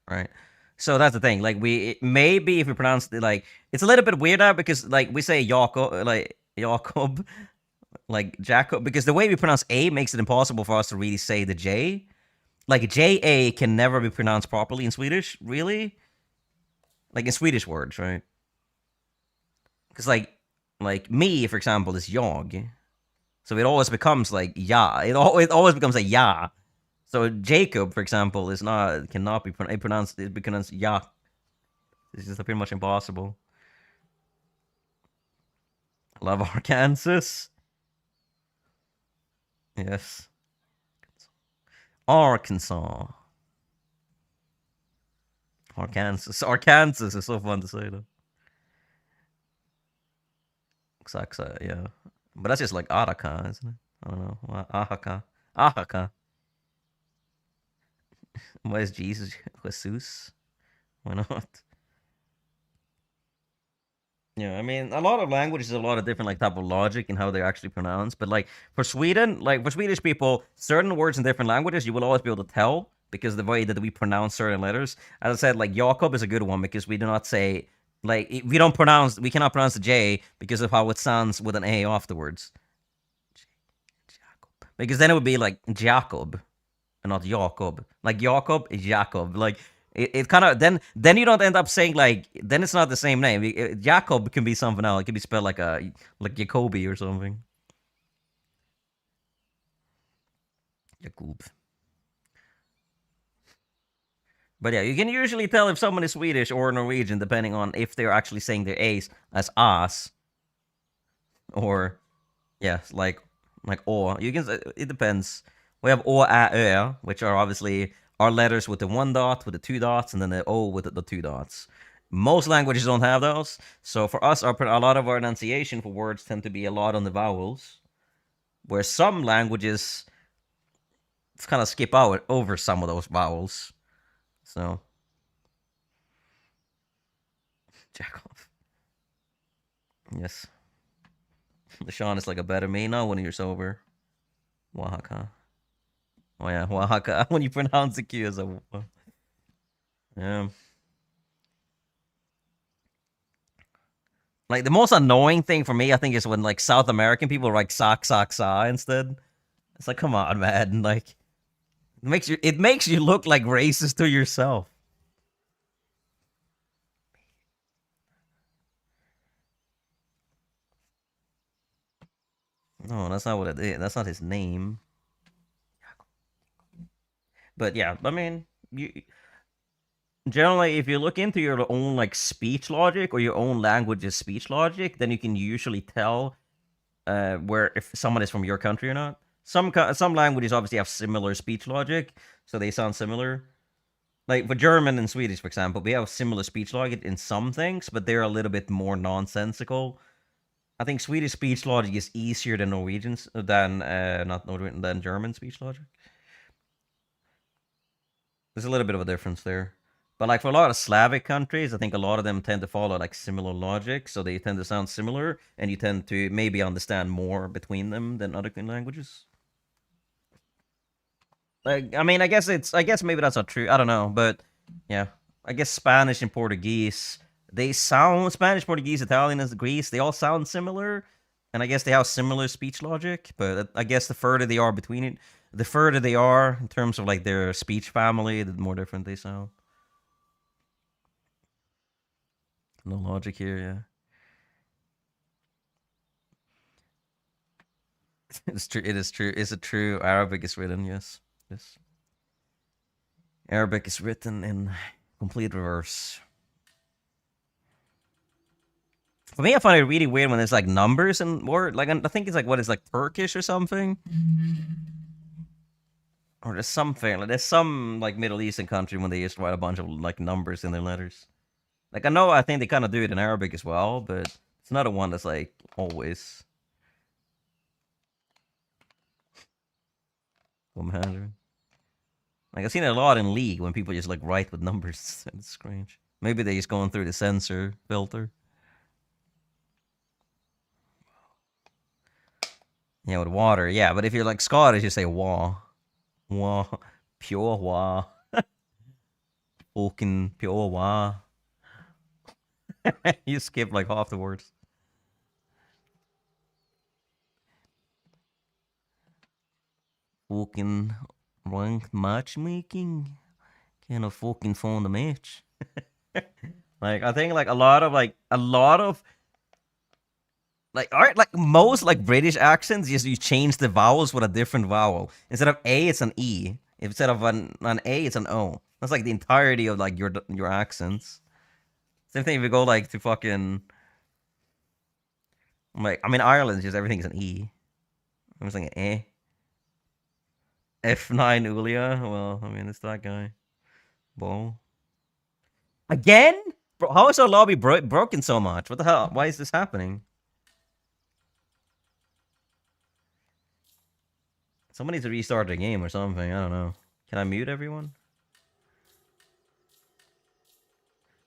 right? So that's the thing. Like maybe if we pronounce it like it's a little bit weird now because like we say Jakob, like Jakob, like Jacob, because the way we pronounce A makes it impossible for us to really say the J. Like JA can never be pronounced properly in Swedish, really. Like in Swedish words, right? Because like me, for example, is jag. So it always becomes like ja. It always becomes a ja. So Jacob, for example, cannot be pronounced. It becomes ja. It's just pretty much impossible. I love Arkansas. Yes. Arkansas. Arkansas is so fun to say though. Saxa, yeah. But that's just like Araka, isn't it? I don't know. Ahaka. Ahaka. Why is Jesus? Why not? Yeah, I mean, a lot of languages have a lot of different like type of logic and how they're actually pronounced. But like for Sweden, like for Swedish people, certain words in different languages you will always be able to tell because the way that we pronounce certain letters. As I said, like Jakob is a good one because we do not say like we cannot pronounce the J because of how it sounds with an A afterwards. Because then it would be like Jacob and not Jakob. Like Jakob is Jacob. Like it kind of then you don't end up saying like then it's not the same name. Jacob can be something else. It can be spelled like Jacoby or something. Jacob. But yeah, you can usually tell if someone is Swedish or Norwegian depending on if they're actually saying their A's as as or yeah, like or. You can it depends. We have O, A, Ö, which are obviously our letters with the 1 dot, with the 2 dots, and then the O with the 2 dots. Most languages don't have those, so for us, a lot of our enunciation for words tend to be a lot on the vowels, where some languages kind of skip out over some of those vowels. So, jack off. Yes. Sean is like a better me now when you're sober. Oaxaca. Oh yeah, Oaxaca. When you pronounce the Q as a... Yeah. Like, the most annoying thing for me, I think, is when, like, South American people write sock, sock, sa instead. It's like, come on, man. Like, it makes you look like racist to yourself. No, that's not what it is. That's not his name. But yeah, I mean, generally, if you look into your own like speech logic or your own language's speech logic, then you can usually tell where if someone is from your country or not. Some languages obviously have similar speech logic, so they sound similar. Like for German and Swedish, for example, we have similar speech logic in some things, but they're a little bit more nonsensical. I think Swedish speech logic is easier than Norwegian's than not Norwegian than German speech logic. There's a little bit of a difference there. But like for a lot of Slavic countries, I think a lot of them tend to follow like similar logic, so they tend to sound similar, and you tend to maybe understand more between them than other languages. Like, I mean, I guess maybe that's not true. I don't know, but yeah, I guess Spanish and Portuguese, they sound Spanish, Portuguese, Italian, and Greece. They all sound similar, and I guess they have similar speech logic. But I guess the further they are between it, the further they are in terms of like their speech family, the more different they sound. No logic here, yeah. It's true. It is true. Is it true? Arabic is written, yes. Yes. Arabic is written in complete reverse. For me, I find it really weird when there's like numbers and word. Like I think it's like what is like Turkish or something. Or there's something. Like there's some like Middle Eastern country when they used to write a bunch of like numbers in their letters. Like I think they kind of do it in Arabic as well, but it's not a one that's like always. 100. Like I've seen it a lot in League when people just like write with numbers. It's strange. Maybe they're just going through the censor filter. Yeah, with water. Yeah, but if you're like Scottish, you say wa. Wa. Pure wa. Fucking pure wa. You skip like half the words. Fucking ranked matchmaking. Can't a fucking phone the match. Like I think like a lot of like most like British accents, just you change the vowels with a different vowel. Instead of A, it's an E. Instead of an A, it's an O. That's like the entirety of like your accents. Same thing if you go like to fucking like I mean Ireland, just everything's an E. I'm just like an A. F9 Ulia. Well, I mean it's that guy. Bo. Again? Bro, how is our lobby broken so much? What the hell? Why is this happening? Someone needs to restart the game or something. I don't know. Can I mute everyone?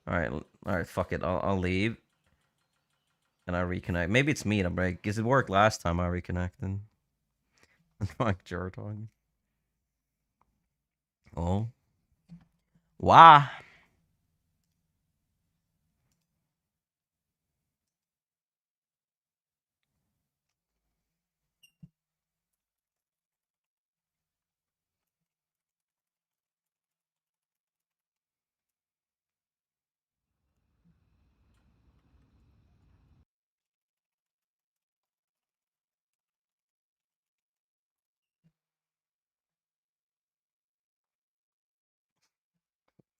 All right, fuck it. I'll leave. And I reconnect. Maybe it's me to break, because it worked last time I reconnected. Like Jordan. Oh. Wow.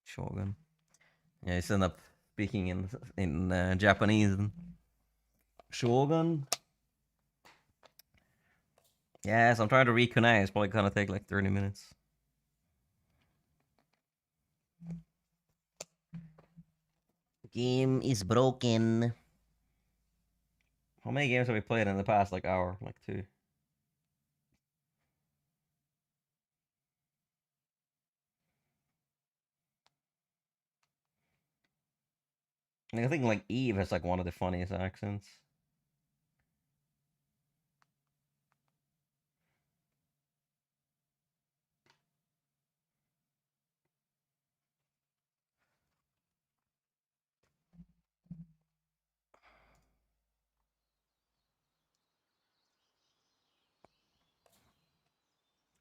Shogun. Yeah, he's end up speaking in Japanese. Shogun. Yes, I'm trying to reconnect. It's probably gonna take like 30 minutes. Game is broken. How many games have we played in the past like hour? Like 2. I think like Eve has like one of the funniest accents.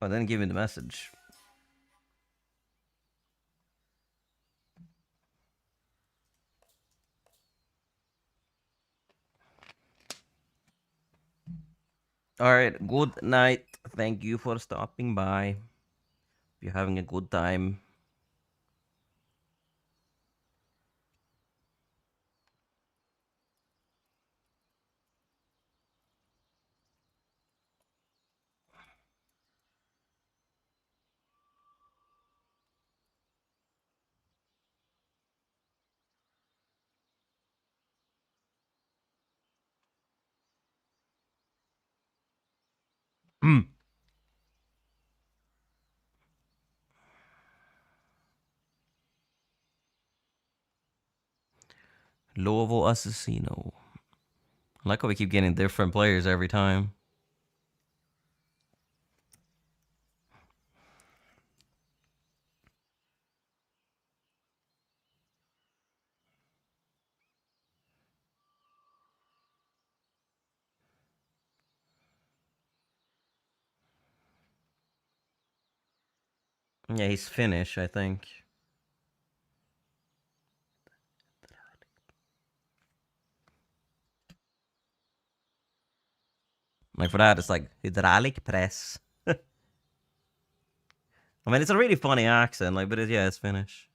Oh, then give me the message. All right, good night. Thank you for stopping by. If you're having a good time. Lovo Assassino. I like how we keep getting different players every time. Yeah, he's Finnish, I think. Like for that, it's like hydraulic press. I mean, it's a really funny accent, like, but yeah, it's Finnish.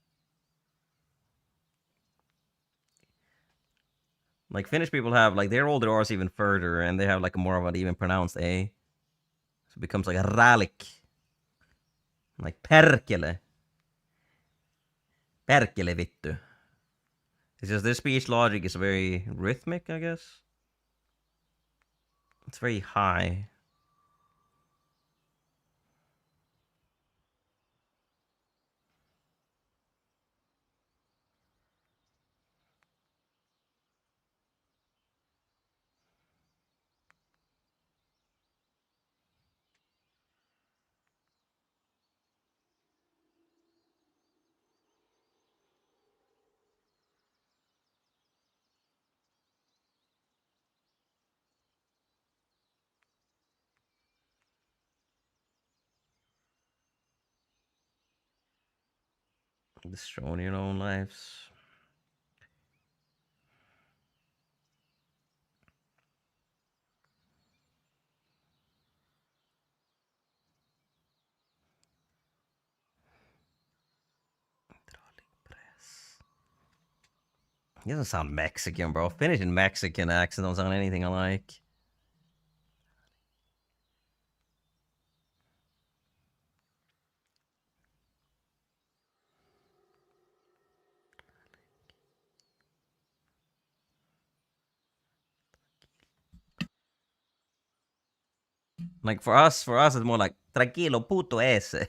Like Finnish people have like their older R's even further, and they have like more of an even pronounced A. So it becomes like a ralik. Like perkele. Perkele vittu. It's just their speech logic is very rhythmic, I guess. It's very high. Destroying your own lives. He doesn't sound Mexican, bro. Finnish and Mexican accent don't sound anything alike. Like for us, it's more like tranquilo puto ese.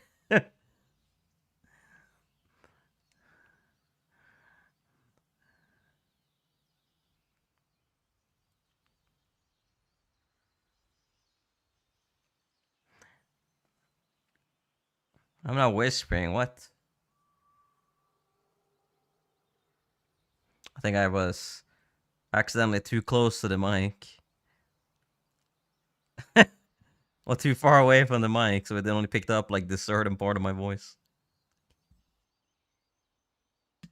I'm not whispering. What? I think I was accidentally too close to the mic. Or too far away from the mic, so it only picked up like this certain part of my voice.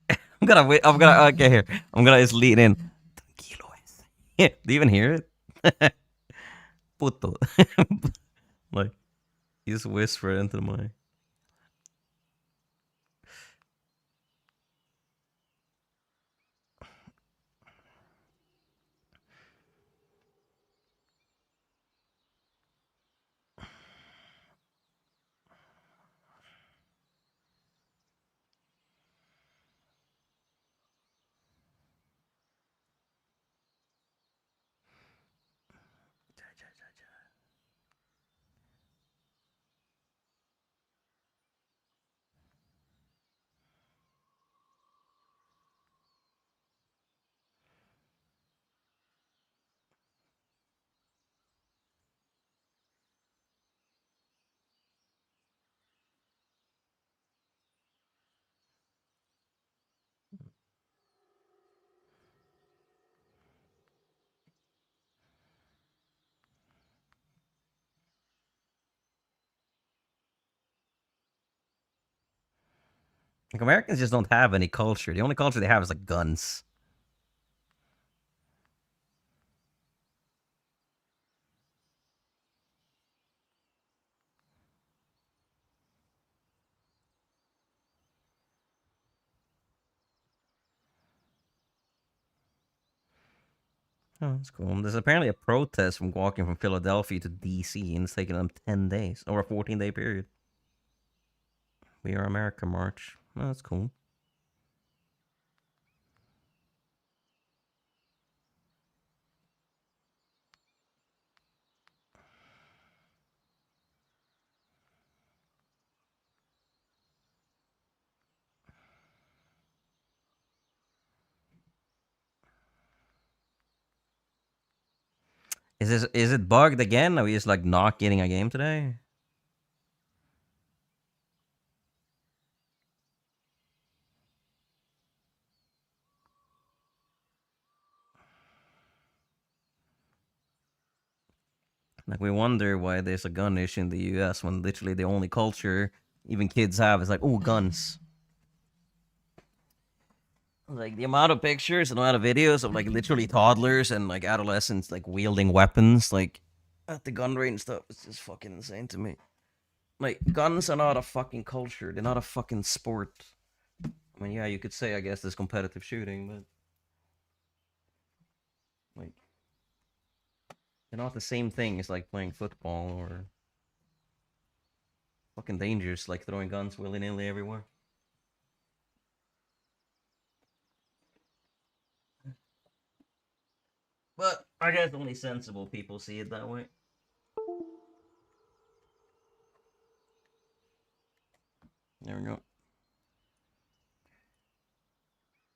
I'm gonna wait. I'm gonna okay here. I'm gonna just lead in. Tranquilo. Do you even hear it? Puto. Like you just whisper it into the mic. Like Americans just don't have any culture. The only culture they have is like guns. Oh, that's cool. There's apparently a protest from walking from Philadelphia to DC, and it's taking them 10 days or a 14-day period. We Are America March. Oh, that's cool. Is it bugged again? Are we just like not getting a game today? Like we wonder why there's a gun issue in the US when literally the only culture even kids have is like, oh, guns. Like the amount of pictures and a lot of videos of like literally toddlers and like adolescents like wielding weapons like at the gun range stuff is just fucking insane to me. Like guns are not a fucking culture. They're not a fucking sport. I mean, yeah, you could say I guess there's competitive shooting, but like they're not the same thing as like playing football or fucking dangerous like throwing guns willy nilly everywhere. But I guess only sensible people see it that way. There we go.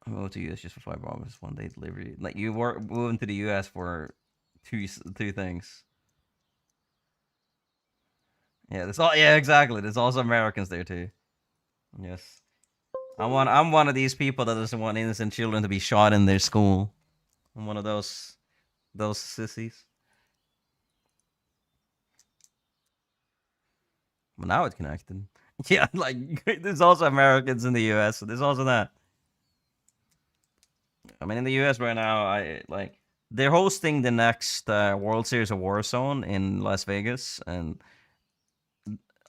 I moved to US just for $5, 1 day delivery. Like you were moving to the US for two things. Yeah, that's all. Yeah, exactly. There's also Americans there too. Yes, I'm one of these people that doesn't want innocent children to be shot in their school. I'm one of those sissies. But now it's connected. Yeah, like there's also Americans in the US, so there's also that. I mean, in the US right now, I like they're hosting the next World Series of Warzone in Las Vegas, and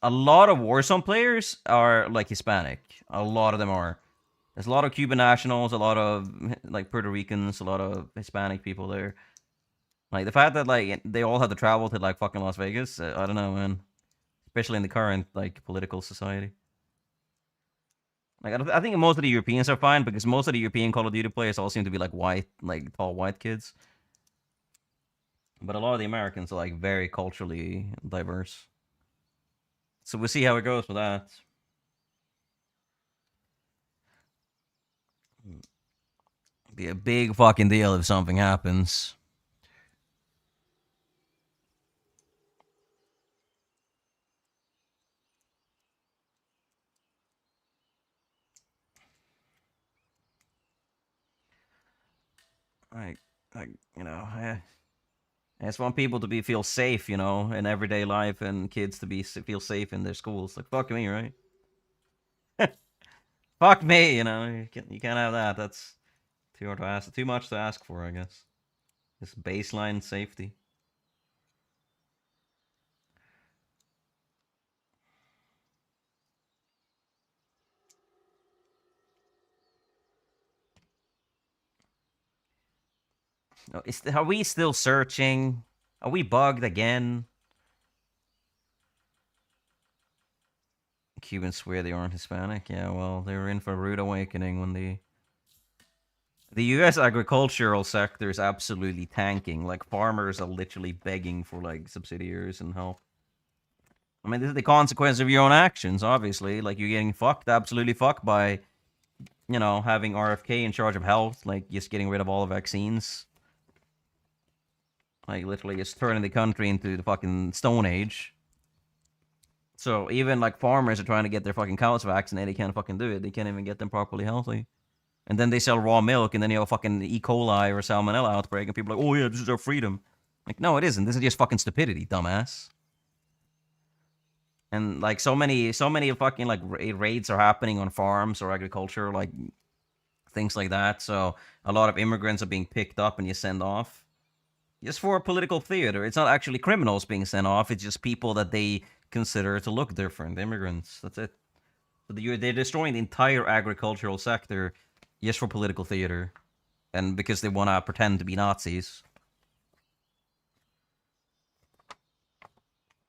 a lot of Warzone players are like Hispanic. A lot of them are. There's a lot of Cuban nationals, a lot of like Puerto Ricans, a lot of Hispanic people there. Like the fact that like they all have to travel to like fucking Las Vegas, I don't know, man. Especially in the current like political society. Like I think most of the Europeans are fine because most of the European Call of Duty players all seem to be like white, like tall white kids. But a lot of the Americans are like very culturally diverse. So we'll see how it goes with that. Be a big fucking deal if something happens. Like, you know, I just want people to feel safe, you know, in everyday life, and kids to feel safe in their schools. Like, fuck me, right? Fuck me, you know. You can't have that. That's too much to ask for, I guess. Just baseline safety. Oh, are we still searching? Are we bugged again? Cubans swear they aren't Hispanic. Yeah, well, they were in for a rude awakening when the U.S. agricultural sector is absolutely tanking. Like, farmers are literally begging for, like, subsidies and help. I mean, this is the consequence of your own actions, obviously. Like, you're getting fucked, absolutely fucked by, you know, having RFK in charge of health. Like, just getting rid of all the vaccines. Like, literally just turning the country into the fucking Stone Age. So, even, like, farmers are trying to get their fucking cows vaccinated. They can't fucking do it. They can't even get them properly healthy. And then they sell raw milk, and then you have a fucking E. coli or salmonella outbreak, and people are like, oh yeah, this is our freedom. Like, no, it isn't. This is just fucking stupidity, dumbass. And, like, so many fucking, like, raids are happening on farms or agriculture, like, things like that. So, a lot of immigrants are being picked up and you send off. Just for political theater. It's not actually criminals being sent off, it's just people that they consider to look different. Immigrants, that's it. So they're destroying the entire agricultural sector just for political theater, and because they want to pretend to be Nazis.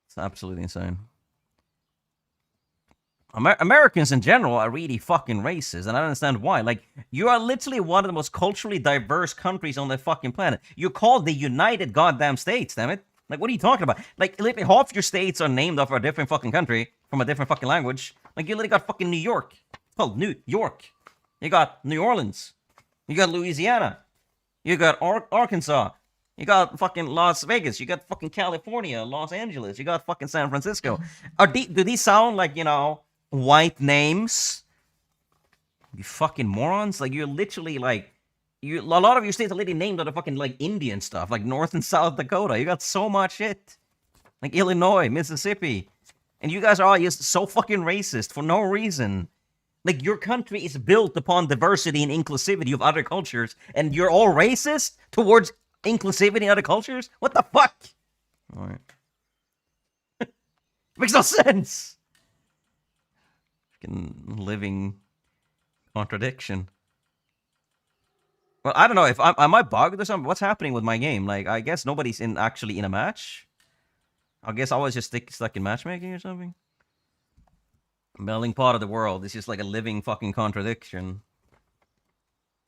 It's absolutely insane. Americans in general are really fucking racist, and I don't understand why. Like, you are literally one of the most culturally diverse countries on the fucking planet. You're called the United Goddamn States, damn it. Like, what are you talking about? Like, literally half your states are named after a different fucking country from a different fucking language. Like, you literally got fucking New York. It's called New York. You got New Orleans. You got Louisiana. You got Arkansas. You got fucking Las Vegas. You got fucking California, Los Angeles. You got fucking San Francisco. Do these sound like, you know, white names? You fucking morons. Like, you're literally like, a lot of your states are literally named after fucking like Indian stuff, like North and South Dakota. You got so much shit. Like Illinois, Mississippi. And you guys are all just so fucking racist for no reason. Like, your country is built upon diversity and inclusivity of other cultures, and you're all racist towards inclusivity in other cultures? What the fuck? All right. Makes no sense. Fucking living contradiction. Well, I don't know if am I bugged or something. What's happening with my game? Like, I guess nobody's actually in a match. I guess I was just stuck in matchmaking or something. Melting pot of the world. It's just like a living fucking contradiction.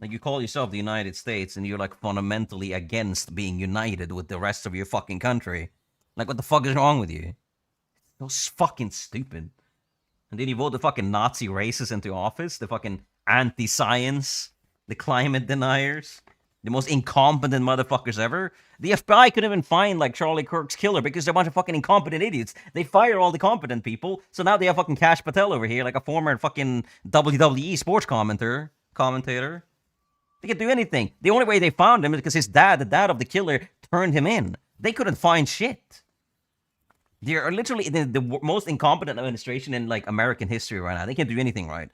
Like, you call yourself the United States, and you're like fundamentally against being united with the rest of your fucking country. Like, what the fuck is wrong with you? So fucking stupid. And then you vote the fucking Nazi racists into office, the fucking anti-science, the climate deniers, the most incompetent motherfuckers ever. The FBI couldn't even find, like, Charlie Kirk's killer because they're a bunch of fucking incompetent idiots. They fire all the competent people, so now they have fucking Cash Patel over here, like a former fucking WWE sports commentator. They can't do anything. The only way they found him is because his dad, the dad of the killer, turned him in. They couldn't find shit. They are literally the most incompetent administration in, like, American history right now. They can't do anything right.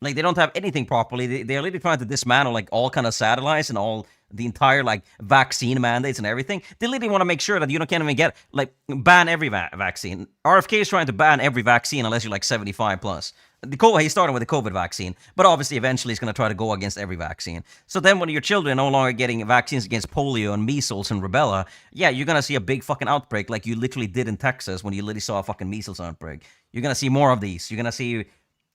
Like, they don't have anything properly. They're literally trying to dismantle, like, all kind of satellites and all the entire, like, vaccine mandates and everything. They literally want to make sure that you can't even get, like, ban every vaccine. RFK is trying to ban every vaccine unless you're, like, 75 plus. He's starting with the COVID vaccine, but obviously eventually he's going to try to go against every vaccine. So then when your children are no longer getting vaccines against polio and measles and rubella, yeah, you're going to see a big fucking outbreak like you literally did in Texas when you literally saw a fucking measles outbreak. You're going to see more of these. You're going to see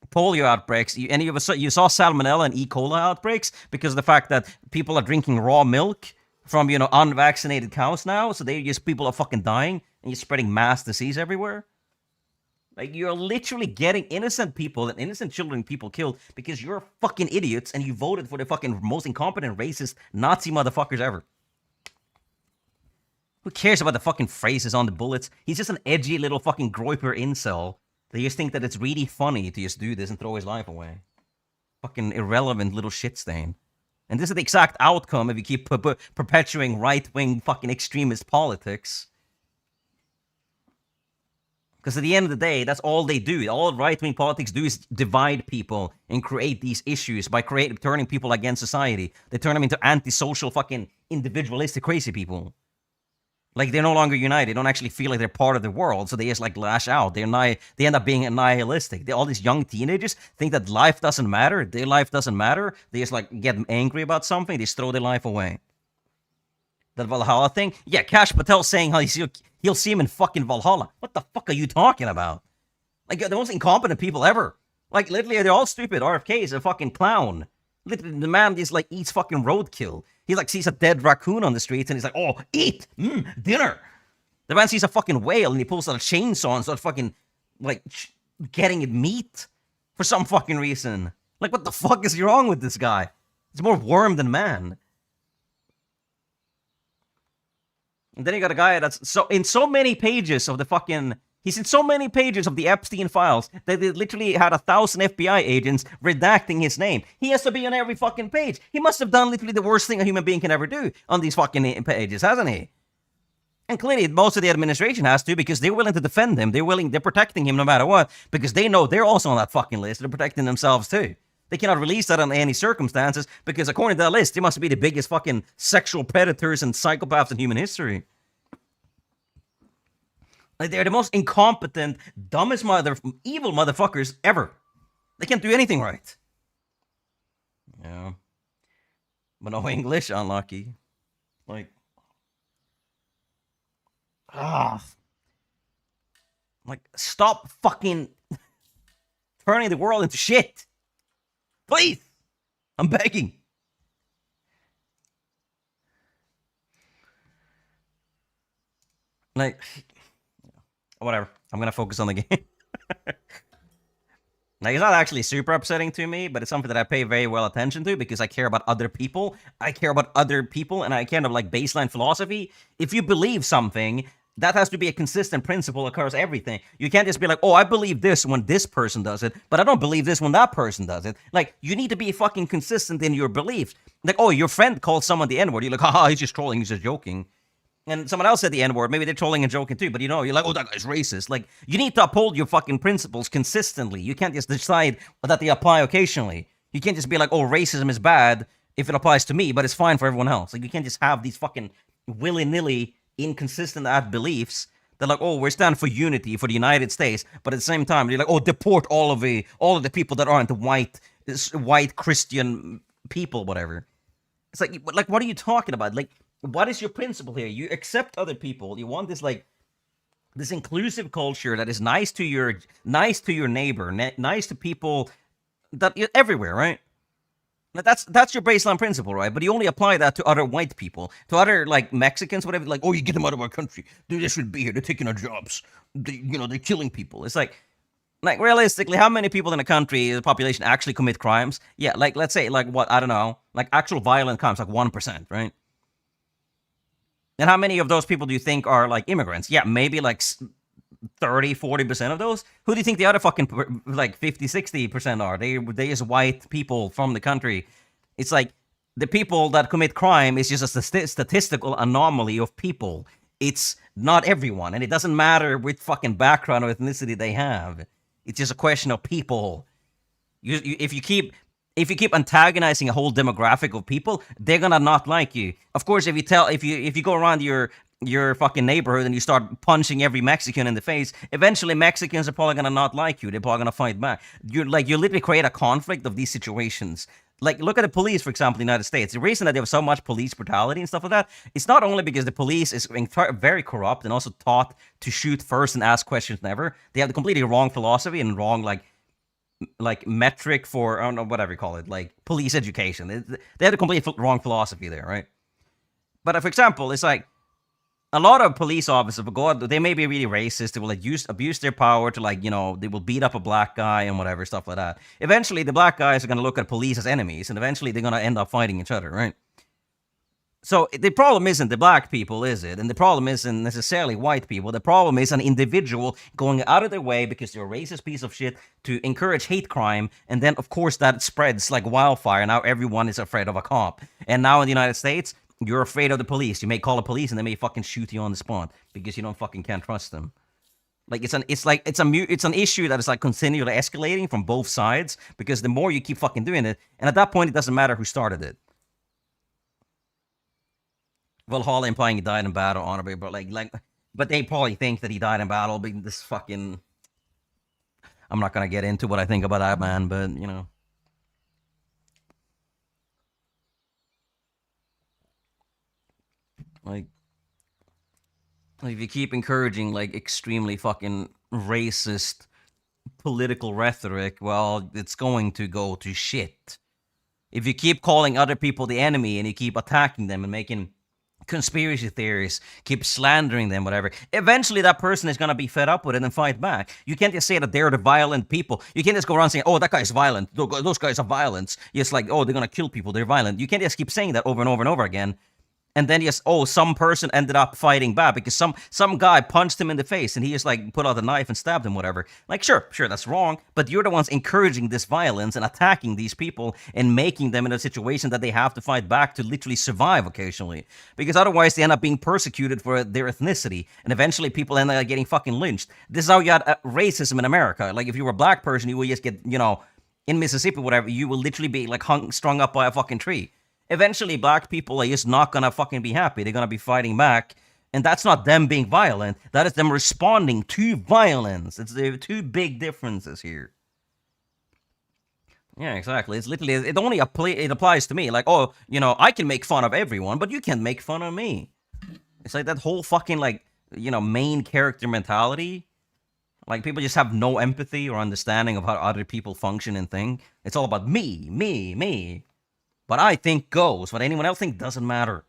polio outbreaks. You saw salmonella and E. coli outbreaks because of the fact that people are drinking raw milk from, you know, unvaccinated cows now. So people are fucking dying and you're spreading mass disease everywhere. Like, you're literally getting innocent people and innocent children people killed because you're fucking idiots and you voted for the fucking most incompetent, racist, Nazi motherfuckers ever. Who cares about the fucking phrases on the bullets? He's just an edgy little fucking groiper incel. They just think that it's really funny to just do this and throw his life away. Fucking irrelevant little shit stain. And this is the exact outcome if you keep perpetuating right-wing fucking extremist politics. Because at the end of the day, that's all they do. All right-wing politics do is divide people and create these issues by turning people against society. They turn them into antisocial fucking individualistic crazy people. Like, they're no longer united. They don't actually feel like they're part of the world, so they just, like, lash out. They end up being nihilistic. All these young teenagers think that life doesn't matter. Their life doesn't matter. They just, like, get angry about something. They just throw their life away. That Valhalla thing? Yeah, Kash Patel's saying how he'll see him in fucking Valhalla. What the fuck are you talking about? Like, the most incompetent people ever. Like, literally, they're all stupid. RFK is a fucking clown. Literally, the man just, like, eats fucking roadkill. He, like, sees a dead raccoon on the streets, and he's like, oh, eat! Dinner! The man sees a fucking whale, and he pulls out a chainsaw and starts fucking, like, getting it meat for some fucking reason. Like, what the fuck is wrong with this guy? He's more worm than man. And then you got a guy that's in so many pages of the fucking... He's in so many pages of the Epstein files that they literally had 1,000 FBI agents redacting his name. He has to be on every fucking page. He must have done literally the worst thing a human being can ever do on these fucking pages, hasn't he? And clearly, most of the administration has to, because they're willing to defend him. They're protecting him no matter what, because they know they're also on that fucking list. They're protecting themselves too. They cannot release that under any circumstances, because according to that list, they must be the biggest fucking sexual predators and psychopaths in human history. Like, they're the most incompetent, dumbest evil motherfuckers ever. They can't do anything right. Yeah. But no English, unlucky. Like, like, stop fucking turning the world into shit. Please. I'm begging. Like, whatever. I'm gonna focus on the game. Now, it's not actually super upsetting to me, but it's something that I pay very well attention to because I care about other people. I care about other people, and I kind of like baseline philosophy. If you believe something, that has to be a consistent principle across everything. You can't just be like, oh, I believe this when this person does it, but I don't believe this when that person does it. Like, you need to be fucking consistent in your beliefs. Like, oh, your friend called someone the N-word. You're like, haha, he's just trolling, he's just joking. And someone else said the N-word. Maybe they're trolling and joking too, but you know, you're like, oh, that guy's racist. Like, you need to uphold your fucking principles consistently. You can't just decide that they apply occasionally. You can't just be like, oh, racism is bad if it applies to me, but it's fine for everyone else. Like, you can't just have these fucking willy-nilly, inconsistent beliefs that like, oh, we're standing for unity for the United States, but at the same time, you're like, oh, deport all of the people that aren't white Christian people, whatever. It's like, what are you talking about? Like, what is your principle here? You accept other people. You want this like this inclusive culture that is nice to your neighbor, nice to people that everywhere, right? That's your baseline principle, right? But you only apply that to other white people, to other like Mexicans, whatever. Like, oh, you get them out of our country. They shouldn't be here. They're taking our jobs. They're killing people. It's like realistically, how many people in a country, the population, actually commit crimes? Yeah, like let's say like what, I don't know, like actual violent crimes, like 1%, right? And how many of those people do you think are like immigrants? Yeah, maybe like 30-40% of those. Who do you think the other fucking like 50-60% are? They just white people from the country. It's like the people that commit crime is just a statistical anomaly of people. It's not everyone, and it doesn't matter which fucking background or ethnicity they have. It's just a question of people. If you keep antagonizing a whole demographic of people, they're gonna not like you. Of course, if you go around your fucking neighborhood and you start punching every Mexican in the face, eventually Mexicans are probably gonna not like you. They're probably gonna fight back. You literally create a conflict of these situations. Like, look at the police, for example, in the United States. The reason that there was so much police brutality and stuff like that, it's not only because the police is very corrupt and also taught to shoot first and ask questions never. They have the completely wrong philosophy and wrong like metric for, I don't know, whatever you call it, like police education. They have the completely wrong philosophy there, right? But for example, it's like a lot of police officers, they may be really racist. They will like abuse their power to like, they will beat up a black guy and whatever, stuff like that. Eventually, the black guys are going to look at police as enemies, and eventually they're going to end up fighting each other, right? So the problem isn't the black people, is it? And the problem isn't necessarily white people. The problem is an individual going out of their way because they're a racist piece of shit to encourage hate crime, and then of course that spreads like wildfire. Now everyone is afraid of a cop. And now in the United States, you're afraid of the police. You may call the police and they may fucking shoot you on the spot because you don't fucking can't trust them. Like it's an issue that is like continually escalating from both sides because the more you keep fucking doing it, and at that point it doesn't matter who started it. Valhalla implying he died in battle, honorably, but they probably think that he died in battle. Being this fucking, I'm not gonna get into what I think about that man, but you know, like if you keep encouraging like extremely fucking racist political rhetoric, well, it's going to go to shit. If you keep calling other people the enemy and you keep attacking them and making conspiracy theories, keep slandering them, whatever, eventually that person is going to be fed up with it and fight back. You can't just say that they're the violent people. You can't just go around saying, oh, that guy's violent, those guys are violent. It's like, oh, they're going to kill people, they're violent. You can't just keep saying that over and over and over again. And then yes, oh, some person ended up fighting back because some guy punched him in the face and he just like put out a knife and stabbed him, whatever. Like, sure, that's wrong, but you're the ones encouraging this violence and attacking these people and making them in a situation that they have to fight back to literally survive occasionally. Because otherwise they end up being persecuted for their ethnicity and eventually people end up getting fucking lynched. This is how you had racism in America. Like, if you were a black person, you would just get, you know, in Mississippi, whatever, you will literally be like strung up by a fucking tree. Eventually, black people are just not gonna fucking be happy. They're gonna be fighting back. And that's not them being violent. That is them responding to violence. It's the two big differences here. Yeah, exactly. It's literally, it applies to me. Like, oh, you know, I can make fun of everyone, but you can't make fun of me. It's like that whole fucking, like, you know, main character mentality. Like, people just have no empathy or understanding of how other people function and think. It's all about me, me, me. What I think goes. What anyone else thinks doesn't matter.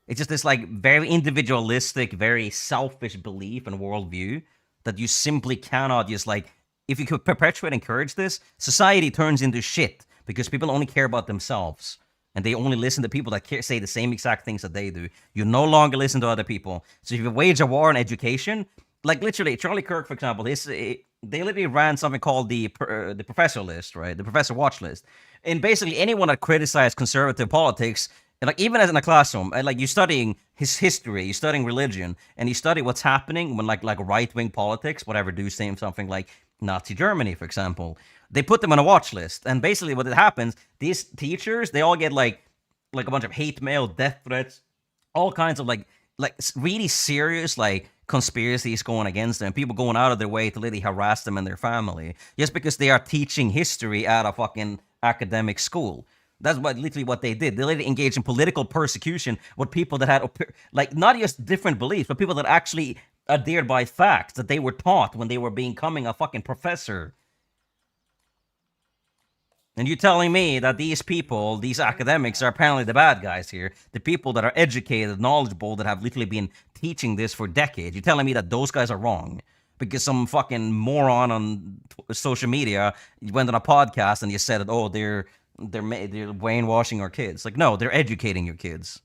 It's just this, like, very individualistic, very selfish belief and worldview that you simply cannot just, like, if you could perpetuate and encourage this, society turns into shit because people only care about themselves. And they only listen to people that say the same exact things that they do. You no longer listen to other people. So if you wage a war on education, like, literally, Charlie Kirk, for example, they literally ran something called the professor list, right? The professor watch list. And basically, anyone that criticized conservative politics, like, even as in a classroom, like, you're studying his history, you're studying religion, and you study what's happening when, like right-wing politics, whatever, do something like Nazi Germany, for example. They put them on a watch list. And basically, what happens, these teachers, they all get, like a bunch of hate mail, death threats, all kinds of, like really serious, like, conspiracies going against them, people going out of their way to literally harass them and their family just because they are teaching history at a fucking academic school. That's literally what they did. They literally engaged in political persecution with people that had, like, not just different beliefs, but people that actually adhered by facts that they were taught when they were becoming a fucking professor. And you're telling me that these people, these academics, are apparently the bad guys here. The people that are educated, knowledgeable, that have literally been teaching this for decades. You're telling me that those guys are wrong because some fucking moron on social media went on a podcast and you said that, oh, they're brainwashing our kids. Like, no, they're educating your kids.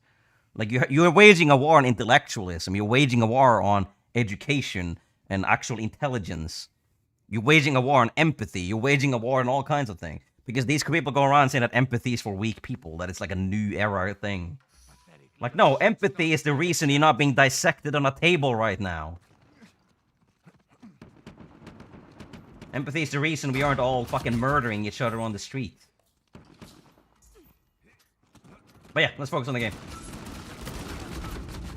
Like, you're waging a war on intellectualism. You're waging a war on education and actual intelligence. You're waging a war on empathy. You're waging a war on all kinds of things. Because these people go around saying that empathy is for weak people, that it's like a new era thing. Like, no, empathy is the reason you're not being dissected on a table right now. Empathy is the reason we aren't all fucking murdering each other on the street. But yeah, let's focus on the game.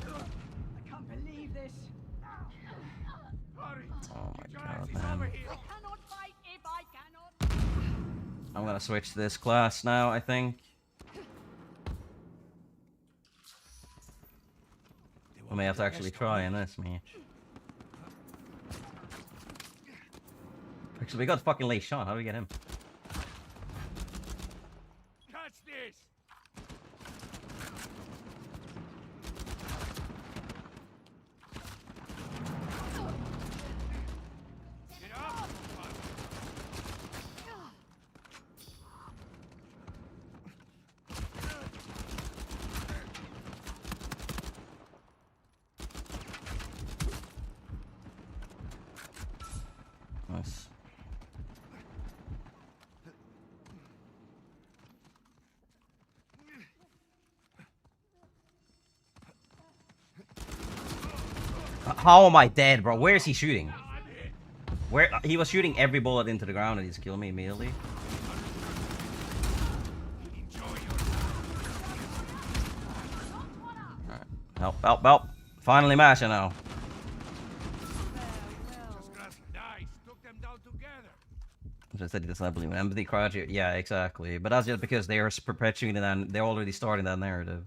I can't believe this. Oh my god, man. I cannot fight if I cannot. I'm gonna switch to this class now, I think. I may have to actually try in this match. Actually, we got fucking late shot. How do we get him? Catch this! Get up! Nice. How am I dead, bro? Where is he shooting? Where he was shooting every bullet into the ground and he's killing me immediately. Alright. Help, help, help. Finally mashing now. Nice. Took them down together. Just said he does not believe in empathy, crouch. Yeah, exactly. But that's just because they are perpetuating that. They're already starting that narrative.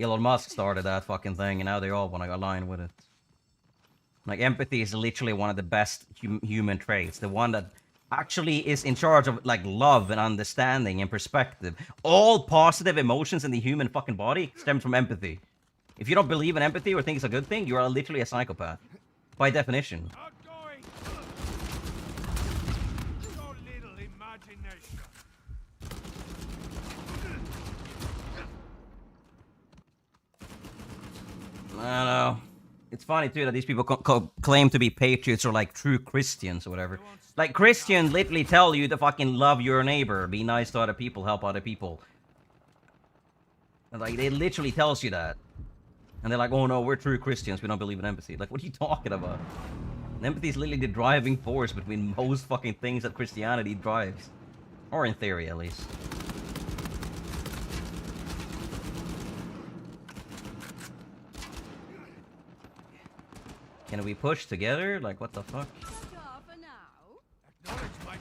Elon Musk started that fucking thing, and now they all want to align with it. Like, empathy is literally one of the best human traits. The one that actually is in charge of, like, love and understanding and perspective. All positive emotions in the human fucking body stem from empathy. If you don't believe in empathy or think it's a good thing, you are literally a psychopath. By definition. Not going. So little imagination. I don't know. It's funny too that these people claim to be patriots or like true Christians or whatever. Like, Christians literally tell you to fucking love your neighbor, be nice to other people, help other people. And like, they literally tells you that. And they're like, oh no, we're true Christians, we don't believe in empathy. Like, what are you talking about? And empathy is literally the driving force between most fucking things that Christianity drives. Or in theory, at least. Can we push together? Like, what the fuck? Acknowledge my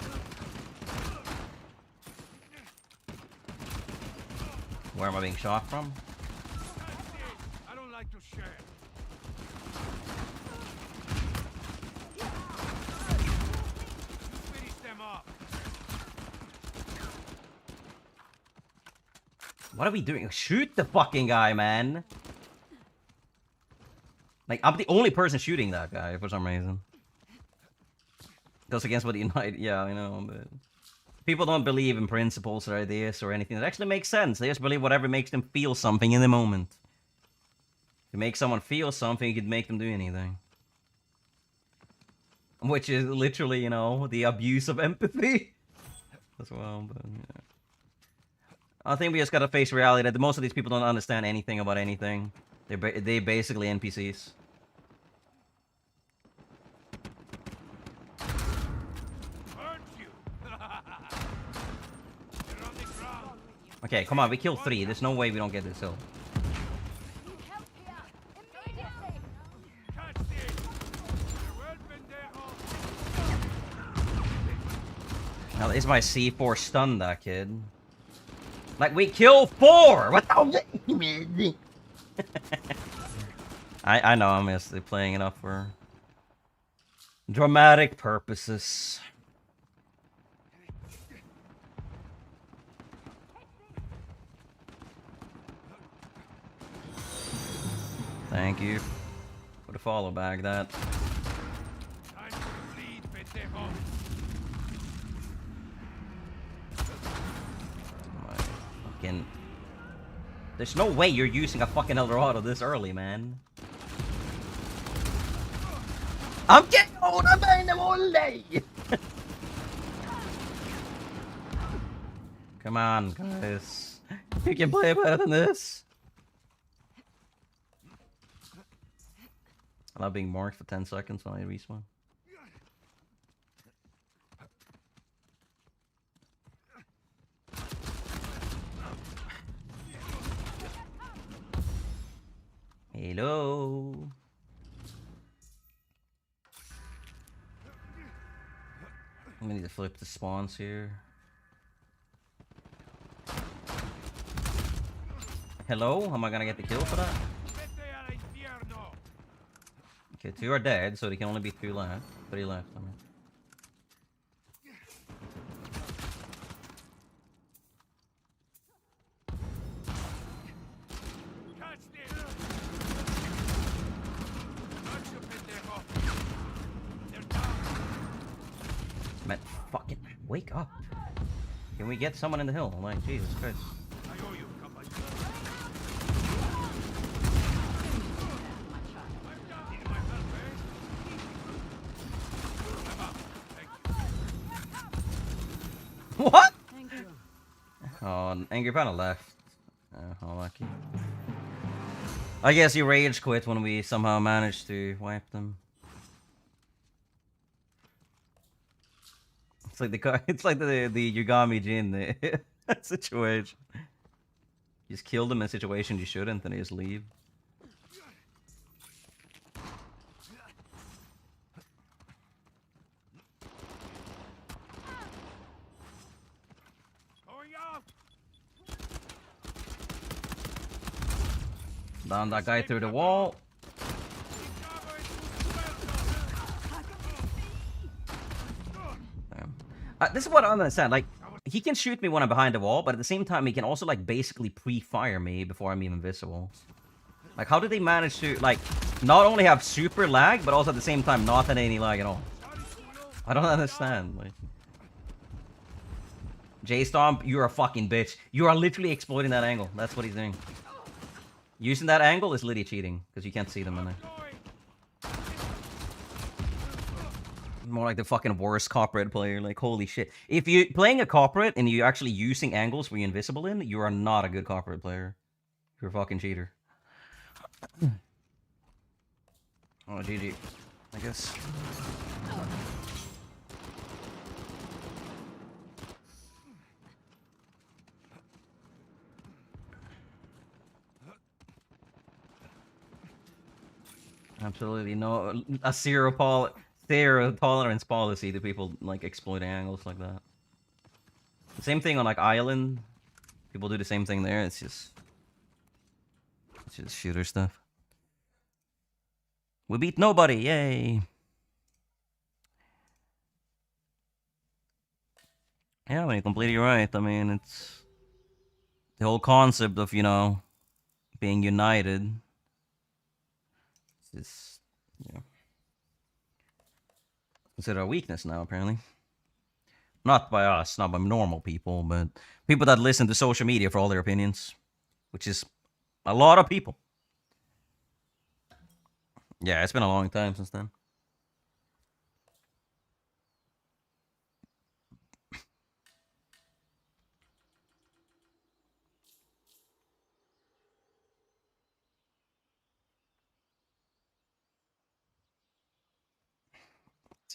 Where am I being shot from? I don't like to share. Finish them off. What are we doing? Shoot the fucking guy, man! Like, I'm the only person shooting that guy for some reason. Goes against what United... Yeah, I know, but... People don't believe in principles or ideas or anything. That actually makes sense. They just believe whatever makes them feel something in the moment. To make someone feel something, you could make them do anything. Which is literally, you know, the abuse of empathy. As well, but... Yeah. I think we just gotta face reality that most of these people don't understand anything about anything. They're basically NPCs. Okay, come on, we killed 3. There's no way we don't get this hill. Now, is my C4 stun that kid? Like, we killed 4! What the... I know I'm just playing it up for dramatic purposes. Thank you for the follow back. That. Fucking. There's no way you're using a fucking Eldorado this early, man. I'm getting old, I'm buying them all day. Come on, guys. You can play better than this. I love being marked for 10 seconds when I respawn. Hello. I'm gonna need to flip the spawns here. Hello? Am I gonna get the kill for that? Okay, 2 are dead, so there can only be 2 left. 3 left, I mean. Man, fucking wake up. Can we get someone in the hill? Like, Jesus Christ. What? Thank you. Oh, Angry Panda left. How lucky. I guess he rage quit when we somehow managed to wipe them. It's like it's like the Yugami Jin situation. You just kill them in a situation you shouldn't, and they just leave. Going up. Down that guy through the wall. This is what I don't understand. Like, he can shoot me when I'm behind the wall, but at the same time, he can also, like, basically pre-fire me before I'm even visible. Like, how did they manage to, like, not only have super lag, but also at the same time not have any lag at all? I don't understand. Like, J-Stomp, you're a fucking bitch. You are literally exploiting that angle. That's what he's doing. Using that angle is literally cheating, because you can't see them in there. More like the fucking worst corporate player. Like, holy shit. If you're playing a corporate and you're actually using angles where you're invisible in, you are not a good corporate player. You're a fucking cheater. Oh, GG. I guess. Absolutely no. A zero tolerance policy to people like exploiting angles like that. Same thing on like Island. People do the same thing there. It's just shooter stuff. We beat nobody, yay! Yeah, when you're completely right. I mean, it's the whole concept of, you know, being united. It's just, yeah. Considered a weakness now, apparently. Not by us, not by normal people, but people that listen to social media for all their opinions. Which is a lot of people. Yeah, it's been a long time since then.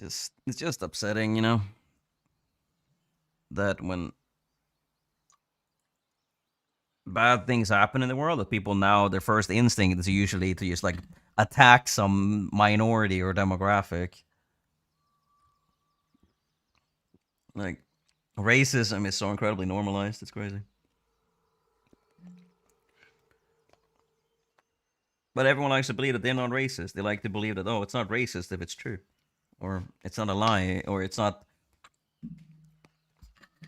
It's just upsetting, you know, that when bad things happen in the world, that people now, their first instinct is usually to just like attack some minority or demographic. Like, racism is so incredibly normalized, it's crazy. But everyone likes to believe that they're not racist. They like to believe that, oh, it's not racist if it's true. Or it's not a lie, or it's not,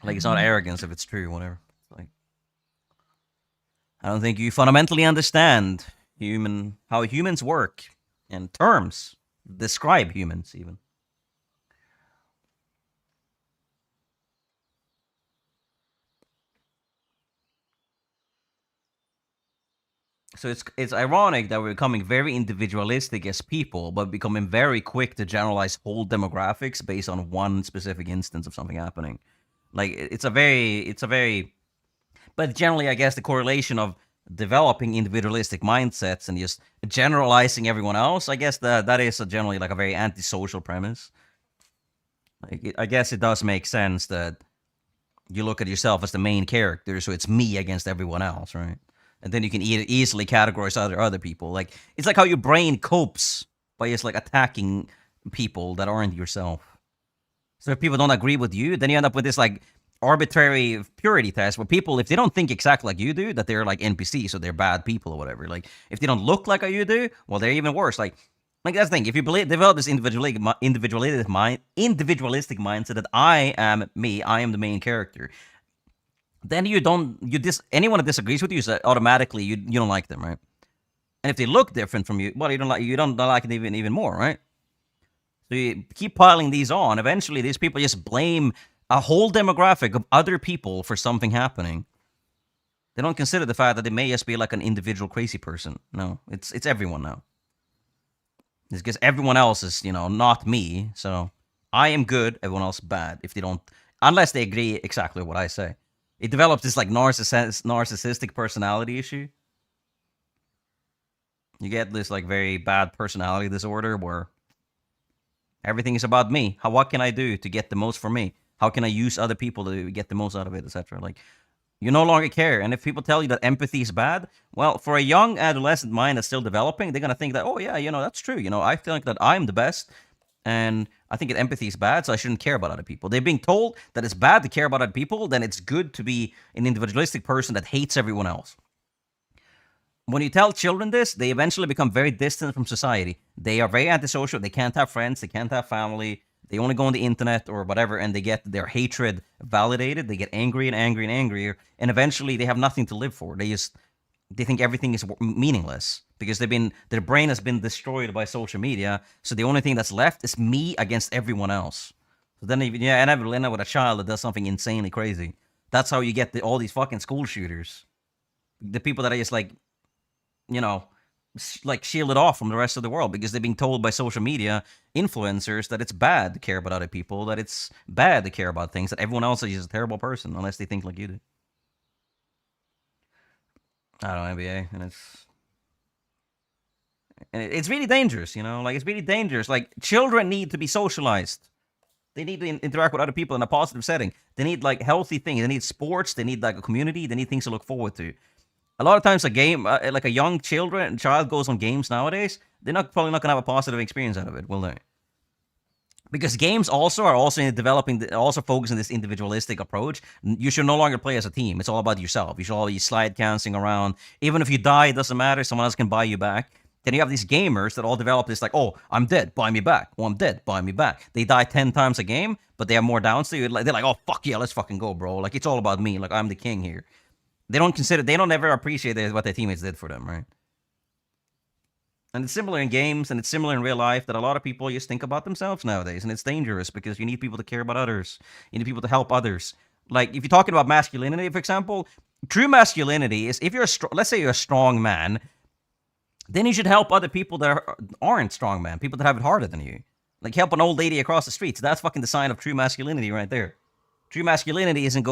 like, it's not arrogance if it's true, whatever. Like, I don't think you fundamentally understand how humans work, and terms describe humans, even. So it's ironic that we're becoming very individualistic as people, but becoming very quick to generalize whole demographics based on one specific instance of something happening. Like, it's a very, but generally, I guess the correlation of developing individualistic mindsets and just generalizing everyone else, I guess that is generally like a very antisocial premise. Like, I guess it does make sense that you look at yourself as the main character, so it's me against everyone else, right? And then you can easily categorize other people. Like, it's like how your brain copes by just like attacking people that aren't yourself. So if people don't agree with you, then you end up with this like arbitrary purity test where people, if they don't think exactly like you do, that they're like NPCs, so they're bad people or whatever. Like, if they don't look like you do, well, they're even worse. Like that's the thing. If you develop this individualistic mindset that I am me, I am the main character, then anyone that disagrees with you is automatically you don't like them, right? And if they look different from you, well, you don't like it even more, right? So you keep piling these on. Eventually, these people just blame a whole demographic of other people for something happening. They don't consider the fact that they may just be like an individual crazy person. No, it's everyone now. It's because everyone else is, not me. So I am good, everyone else bad. If they don't unless they agree exactly what I say. It develops this like narcissistic personality issue. You get this like very bad personality disorder where everything is about me. What can I do to get the most from me? How can I use other people to get the most out of it, etc. Like, you no longer care. And if people tell you that empathy is bad, well, for a young adolescent mind that's still developing, they're gonna think that, oh yeah, that's true. I think that I'm the best, and I think that empathy is bad, so I shouldn't care about other people. They're being told that it's bad to care about other people, then it's good to be an individualistic person that hates everyone else. When you tell children this, they eventually become very distant from society. They are very antisocial. They can't have friends. They can't have family. They only go on the internet or whatever, and they get their hatred validated. They get angry and angry and angrier, and eventually they have nothing to live for. They think everything is meaningless because their brain has been destroyed by social media. So the only thing that's left is me against everyone else. So then, and I will end up with a child that does something insanely crazy. That's how you get all these fucking school shooters. The people that are just like shielded off from the rest of the world because they're being told by social media influencers that it's bad to care about other people, that it's bad to care about things, that everyone else is a terrible person unless they think like you do. I don't know, NBA, and it's really dangerous, it's really dangerous. Like, children need to be socialized. They need to interact with other people in a positive setting. They need like healthy things. They need sports. They need like a community. They need things to look forward to. A lot of times a game, like a young child goes on games nowadays, they're probably not going to have a positive experience out of it, will they? Because games are developing, also focusing on this individualistic approach. You should no longer play as a team. It's all about yourself. You should always slide canceling around. Even if you die, it doesn't matter. Someone else can buy you back. Then you have these gamers that all develop this like, oh, I'm dead, buy me back. Oh, I'm dead, buy me back. They die 10 times a game, but they have more downs to you. They're like, oh, fuck yeah, let's fucking go, bro. Like, it's all about me. Like, I'm the king here. They don't ever appreciate what their teammates did for them, right? And it's similar in games, and it's similar in real life, that a lot of people just think about themselves nowadays, and it's dangerous because you need people to care about others. You need people to help others. Like, if you're talking about masculinity, for example, true masculinity is, if you're let's say you're a strong man, then you should help other people that aren't strong men, people that have it harder than you. Like, help an old lady across the street. So that's fucking the sign of true masculinity right there. True masculinity isn't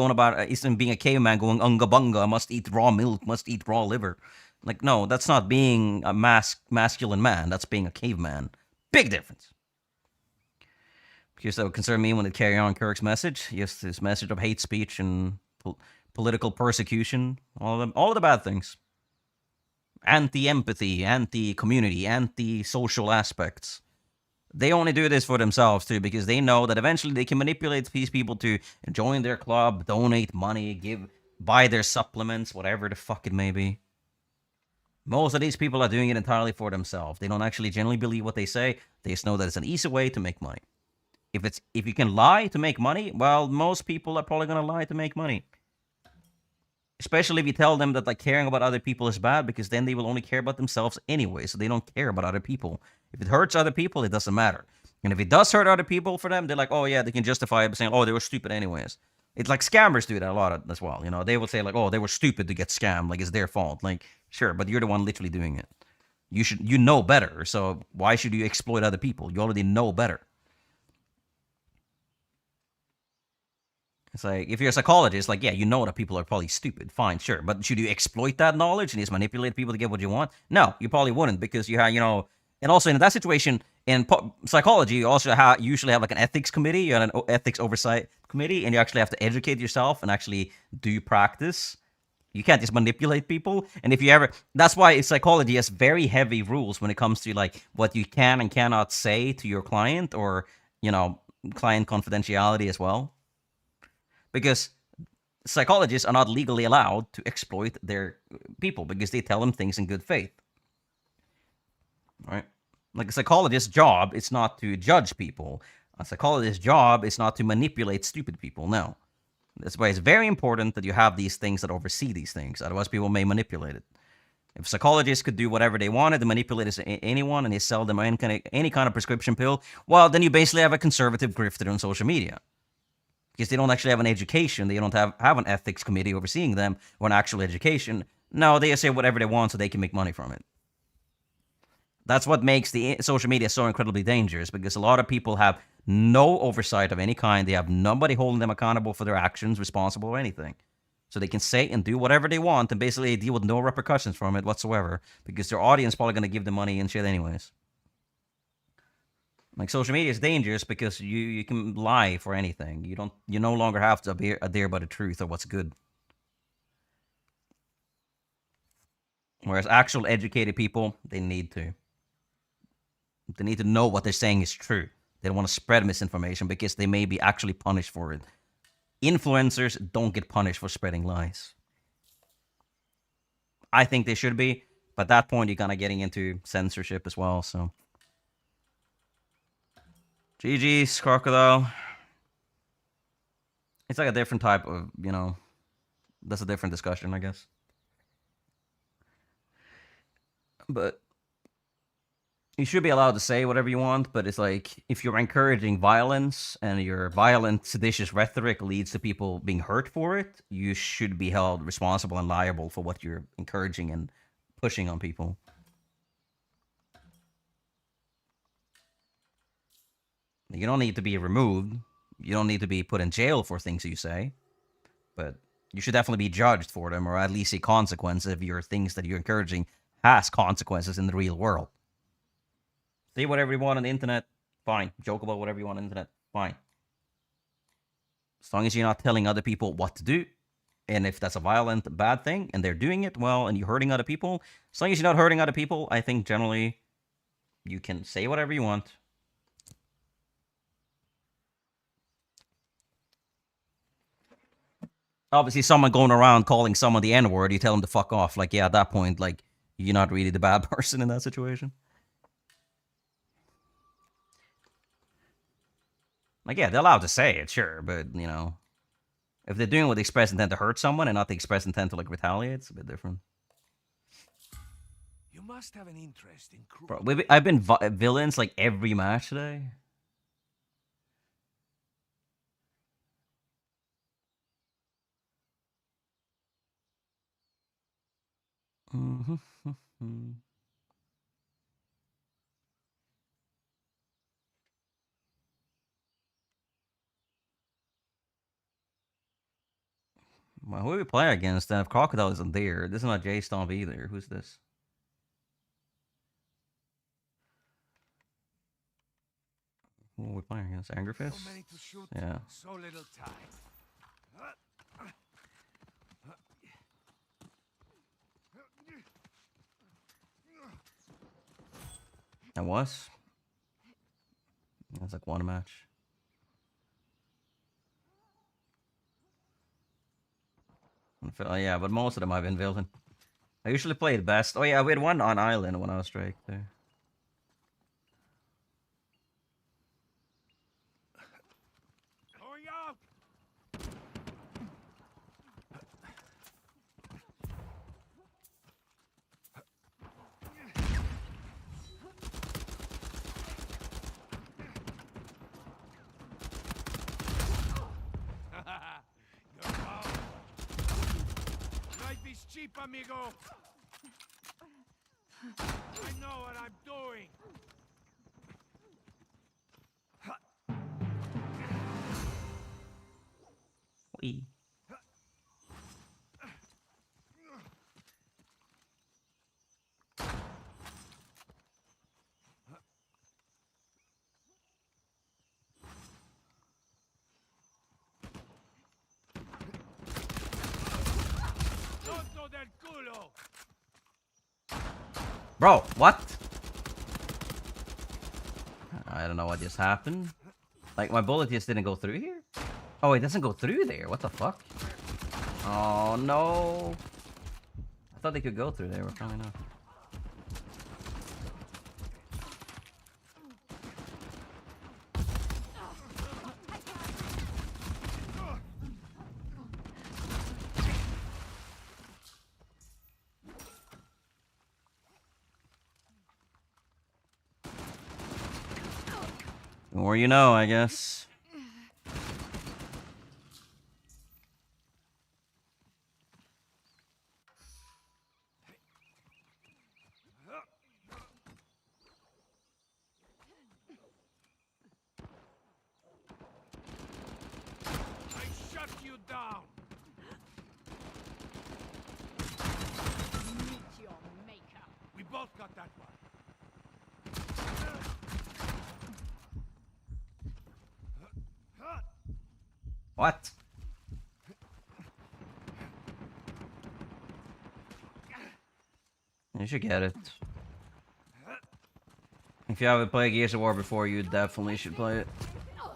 being a caveman going unga bunga, must eat raw milk, must eat raw liver. Like, no, that's not being a masculine man. That's being a caveman. Big difference. Because that would concern me when it carry on Kirk's message. Yes, his message of hate speech and political persecution. All of the bad things. Anti-empathy, anti-community, anti-social aspects. They only do this for themselves, too, because they know that eventually they can manipulate these people to join their club, donate money, buy their supplements, whatever the fuck it may be. Most of these people are doing it entirely for themselves. They don't actually genuinely believe what they say. They just know that it's an easy way to make money. If you can lie to make money, well, most people are probably going to lie to make money. Especially if you tell them that like caring about other people is bad, because then they will only care about themselves anyway, so they don't care about other people. If it hurts other people, it doesn't matter. And if it does hurt other people for them, they're like, oh yeah, they can justify it by saying, oh, they were stupid anyways. It's like scammers do that a lot as well. They will say like, oh, they were stupid to get scammed, like it's their fault. Like, sure, but you're the one literally doing it. You know better, so why should you exploit other people? You already know better. It's like, if you're a psychologist, like, yeah, you know that people are probably stupid. Fine, sure. But should you exploit that knowledge and just manipulate people to get what you want? No, you probably wouldn't, because you have, and also in that situation, in psychology, you also usually have like an ethics committee, you have an ethics oversight committee, and you actually have to educate yourself and actually do practice. You can't just manipulate people. And if you ever, that's why psychology has very heavy rules when it comes to like what you can and cannot say to your client, or, client confidentiality as well. Because psychologists are not legally allowed to exploit their people because they tell them things in good faith. Right? Like, a psychologist's job is not to judge people. A psychologist's job is not to manipulate stupid people. No. That's why it's very important that you have these things that oversee these things. Otherwise, people may manipulate it. If psychologists could do whatever they wanted to manipulate anyone, and they sell them any kind of prescription pill, well, then you basically have a conservative grifter on social media. Because they don't actually have an education. They don't have an ethics committee overseeing them, or an actual education. No, they just say whatever they want so they can make money from it. That's what makes the social media so incredibly dangerous, because a lot of people have no oversight of any kind. They have nobody holding them accountable for their actions, responsible or anything. So they can say and do whatever they want and basically deal with no repercussions from it whatsoever because their audience is probably going to give them money and shit anyways. Like, social media is dangerous because you can lie for anything. You no longer have to adhere by the truth or what's good. Whereas actual educated people, they need to. They need to know what they're saying is true. They don't want to spread misinformation because they may be actually punished for it. Influencers don't get punished for spreading lies. I think they should be, but at that point you're kind of getting into censorship as well, so. GG's, Crocodile. It's like a different type of, that's a different discussion, I guess. But you should be allowed to say whatever you want, but it's like, if you're encouraging violence and your violent, seditious rhetoric leads to people being hurt for it, you should be held responsible and liable for what you're encouraging and pushing on people. You don't need to be removed. You don't need to be put in jail for things you say. But you should definitely be judged for them, or at least see consequences if your things that you're encouraging has consequences in the real world. Say whatever you want on the internet, fine. Joke about whatever you want on the internet, fine. As long as you're not telling other people what to do, and if that's a violent, bad thing, and they're doing it, well, and you're hurting other people, as long as you're not hurting other people, I think generally you can say whatever you want. Obviously, someone going around calling someone the N-word, you tell them to fuck off. Like, yeah, at that point, like, you're not really the bad person in that situation. Like, yeah, they're allowed to say it, sure, but, if they're doing it with the express intent to hurt someone and not the express intent to, like, retaliate, it's a bit different. You must have an interest in Bro, I've been villains, like, every match today. Well, who are we playing against? Then if Crocodile isn't there, this is not J Stomp either. Who's this? Who are we playing against? Angerfist? So many to shoot, Yeah. so little time. That was? That's like one match. Yeah, but most of them I've been villain. I usually play it best. Oh yeah, we had one on Island when I was Drake there. Going out! Life is cheap, amigo. I know what I'm doing. Wee. Tonto del culo. Bro, what? I don't know what just happened. Like, my bullet just didn't go through here? Oh, it doesn't go through there. What the fuck? Oh, no. I thought they could go through there. We're probably not. The more you know, I guess. down. Meet your maker. We both got that one. What? You should get it. If you haven't played Gears of War before, you definitely should play it. Going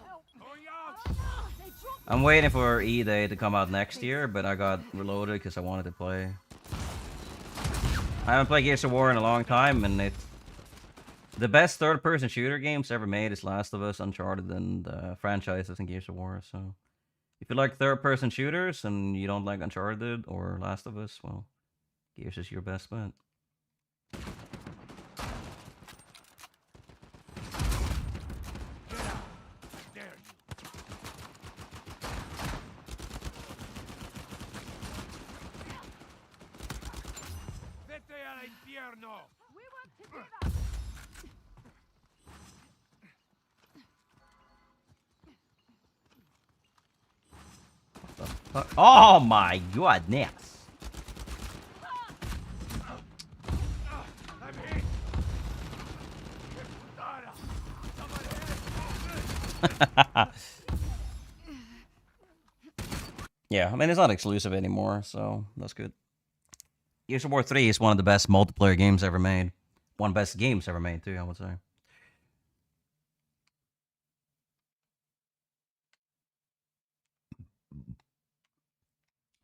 out. They dropped I'm waiting for E-Day to come out next year, but I got reloaded because I wanted to play. I haven't played Gears of War in a long time, and it's the best third-person shooter games ever made is Last of Us, Uncharted, and franchises in Gears of War. So, if you like third-person shooters and you don't like Uncharted or Last of Us, well, Gears is your best bet. Get out. I dare you. Vete al infierno. We want together. Oh my goodness! I'm hit. Somebody Yeah, I mean, it's not exclusive anymore, so that's good. Gears of War 3 is one of the best multiplayer games ever made. One of the best games ever made, too, I would say.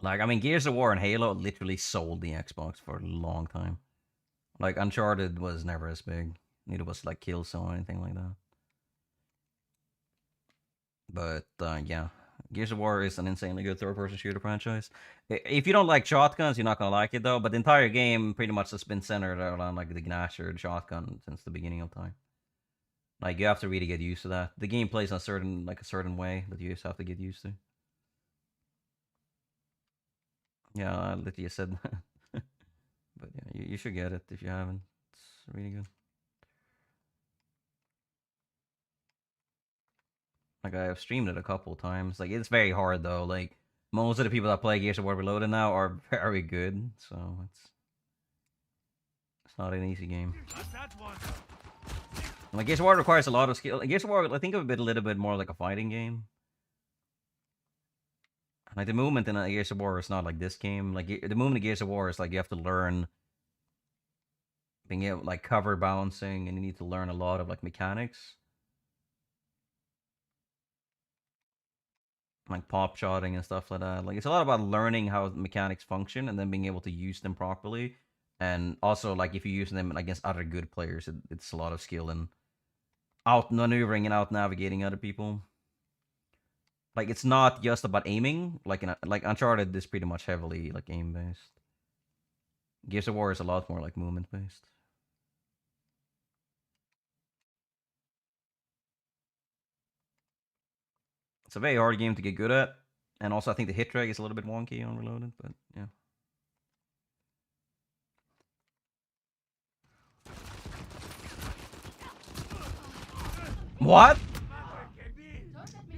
Like, I mean, Gears of War and Halo literally sold the Xbox for a long time. Like, Uncharted was never as big. Neither was, like, Killzone or anything like that. But, yeah. Gears of War is an insanely good third-person shooter franchise. If you don't like shotguns, you're not gonna like it, though. But the entire game pretty much has been centered around, like, the Gnasher shotgun since the beginning of time. Like, you have to really get used to that. The game plays in a certain way that you just have to get used to. Yeah, I literally said that. But yeah, you should get it if you haven't. It's really good. Like, I have streamed it a couple times. Like, it's very hard, though. Like, most of the people that play Gears of War Reloaded now are very good. So, it's not an easy game. got that one. Like, Gears of War requires a lot of skill. Like, Gears of War, I think of it a little bit more like a fighting game. Like, the movement in Gears of War is not like this game. Like, the movement in Gears of War is like you have to learn being able, like, cover balancing, and you need to learn a lot of, like, mechanics. Like, pop shotting and stuff like that. Like, it's a lot about learning how mechanics function and then being able to use them properly. And also, like, if you're using them against other good players, it's a lot of skill in outmaneuvering and out-navigating other people. Like, it's not just about aiming. Like Uncharted is pretty much heavily, like, aim-based. Gears of War is a lot more, like, movement-based. It's a very hard game to get good at. And also, I think the hit drag is a little bit wonky on Reloaded, but yeah. What? Get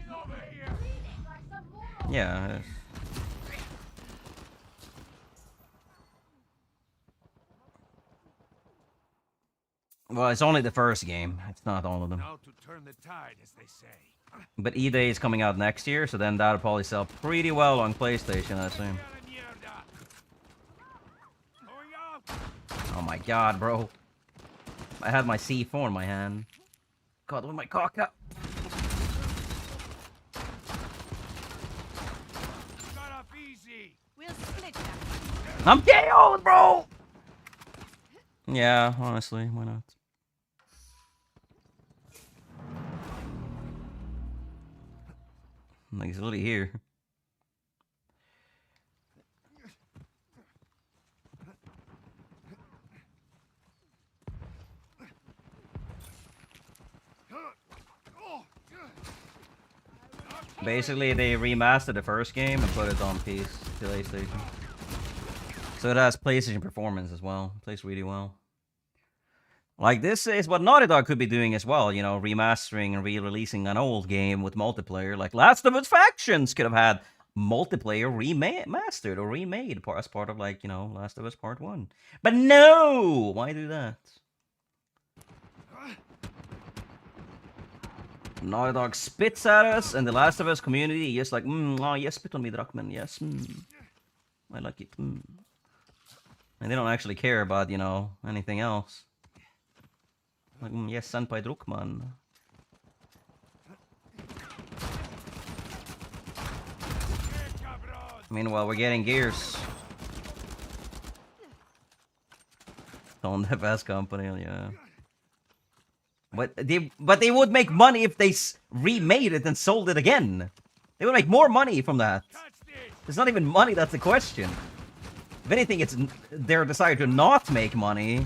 over here. Yeah. It is. Well, it's only the first game. It's not all of them. Now to turn the tide, as they say. But E-Day is coming out next year, so then that'll probably sell pretty well on PlayStation, I assume. Going out. Oh my god, bro. I had my C4 in my hand. God, with my cock up. Got off easy. We'll split them. I'm KO'd, bro! Yeah, honestly, why not? Like, he's literally here. Basically, they remastered the first game and put it on PlayStation. So it has PlayStation performance as well. It plays really well. Like, this is what Naughty Dog could be doing as well, you know, remastering and re-releasing an old game with multiplayer. Like, Last of Us Factions could have had multiplayer remastered or remade as part of, like, you know, Last of Us Part 1. But no! Why do that? Naughty Dog spits at us, and the Last of Us community is like, oh yes, spit on me, Druckmann, yes, I like it, And they don't actually care about, you know, anything else. Like, yes, Senpai Druckmann. Meanwhile, we're getting gears. On the best company, yeah. But they would make money if they remade it and sold it again. They would make more money from that. It's not even money that's the question. If anything, it's their desire to not make money.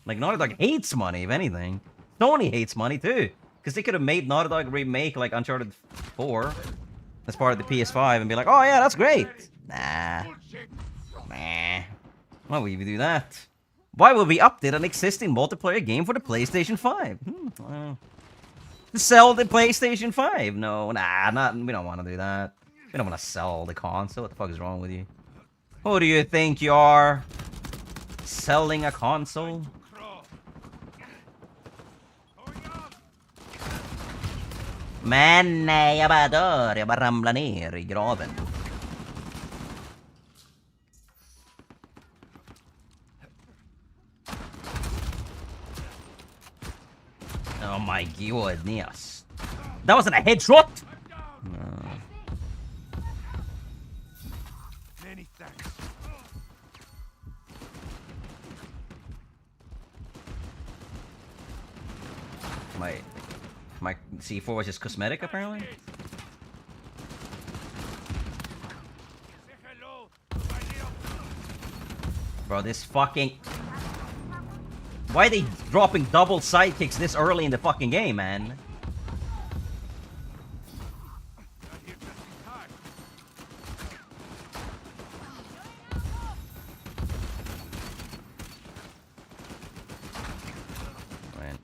Like, Naughty Dog hates money, if anything. Sony hates money, too. Because they could have made Naughty Dog remake, like, Uncharted 4 as part of the PS5 and be like, oh, yeah, that's great. Nah. Why would we do that? Why would we update an existing multiplayer game for the PlayStation 5? To sell the PlayStation 5? No, nah, we don't want to do that. We don't want to sell the console. What the fuck is wrong with you? Who do you think you are? Selling a console? Men, nej, jag bara dör. Jag bara ramlar ner i graven. Oh my goodness. That wasn't a headshot! No. Many thanks. My C4 was just cosmetic, apparently? Say hello to my little Bro, this fucking... Why are they dropping double sidekicks this early in the fucking game, man? got here just in time. Man.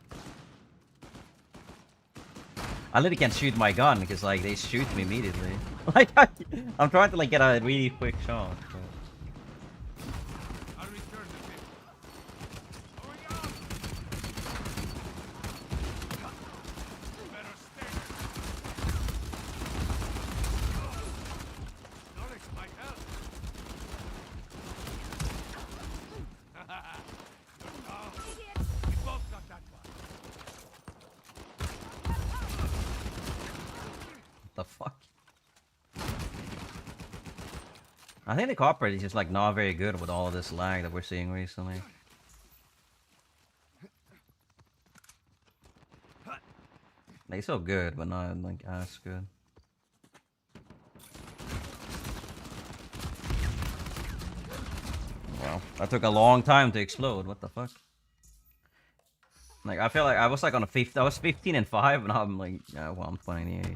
I literally can't shoot my gun because, like, they shoot me immediately. Like, I'm trying to, like, get a really quick shot. But... I'll return the favor. Going out. Better stay. Knowledge might help. Good call. We both got that one. The fuck? I think the cooperate is just, like, not very good with all of this lag that we're seeing recently. They're so good, but not, like, as good. Well, that took a long time to explode. What the fuck? Like, I feel like I was, like, on a 15. I was 15 and 5, and now I'm, like, yeah, well, I'm 28.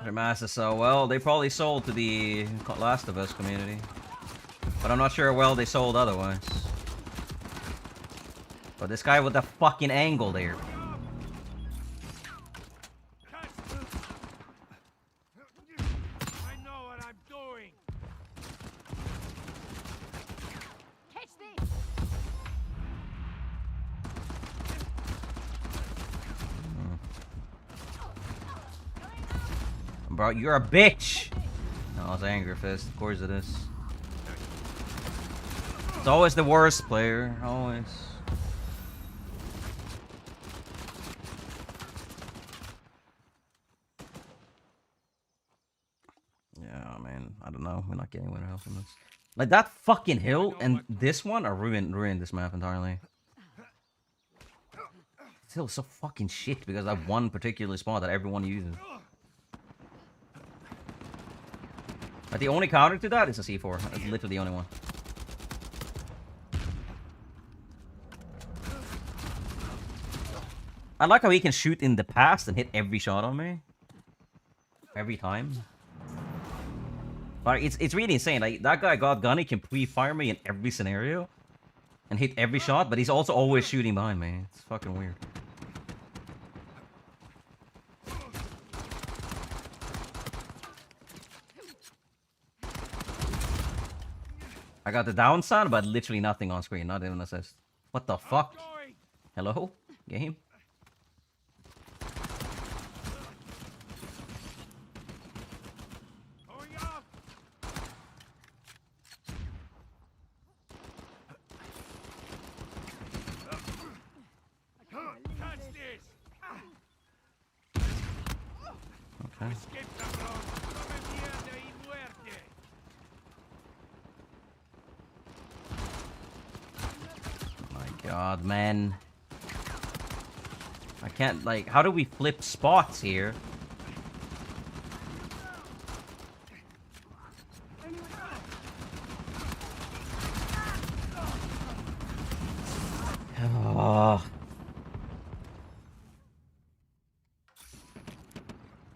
Remaster so well. They probably sold to the Last of Us community, but I'm not sure how well they sold otherwise. But this guy with the fucking angle there. I know what I'm doing. Catch this! Bro, you're a bitch! No, it's Anger Fist. Of course it is. It's always the worst player. Always. Yeah, man. I don't know. We're not getting anywhere else from this. Like, that fucking hill and this one are ruined this map entirely. This hill is so fucking shit because I have one particular spot that everyone uses. But the only counter to that is a C4. That's literally the only one. I like how he can shoot in the past and hit every shot on me. Every time. Like, it's really insane. Like, that guy got gun, he can pre-fire me in every scenario. and hit every shot, but he's also always shooting behind me. It's fucking weird. I got the down sound, but literally nothing on screen. Not even assist. What the fuck? Going. Hello? Game? Going up. Catch this. Okay. Escape, cabrón. Come mierda y muerte. My god, man. I can't, like, how do we flip spots here? Oh.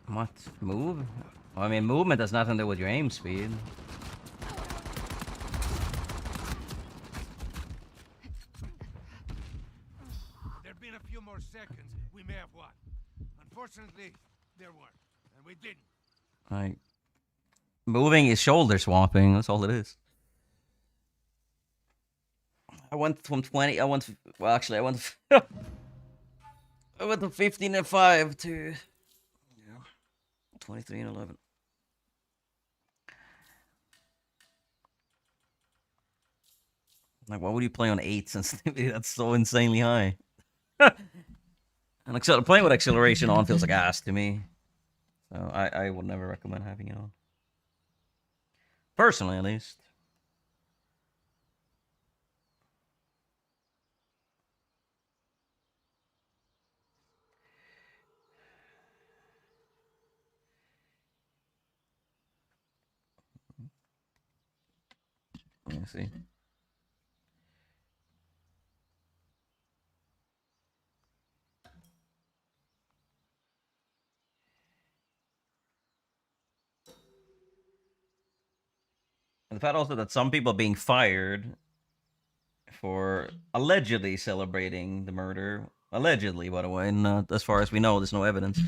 What? Move? Well, I mean, movement has nothing to do with your aim speed. There'd been a few more seconds, we may have won. Unfortunately, there weren't, and we didn't. Like, moving is shoulder swapping. That's all it is. I went from 20. Well, actually, I went. I went from 15 and 5 to 23 and 11. Like, why would you play on 8 sensitivity? That's so insanely high. And playing with acceleration on feels like ass to me. So I would never recommend having it on. Personally, at least. Let me see. And the fact also that some people are being fired for allegedly celebrating the murder. Allegedly, by the way, and as far as we know, there's no evidence.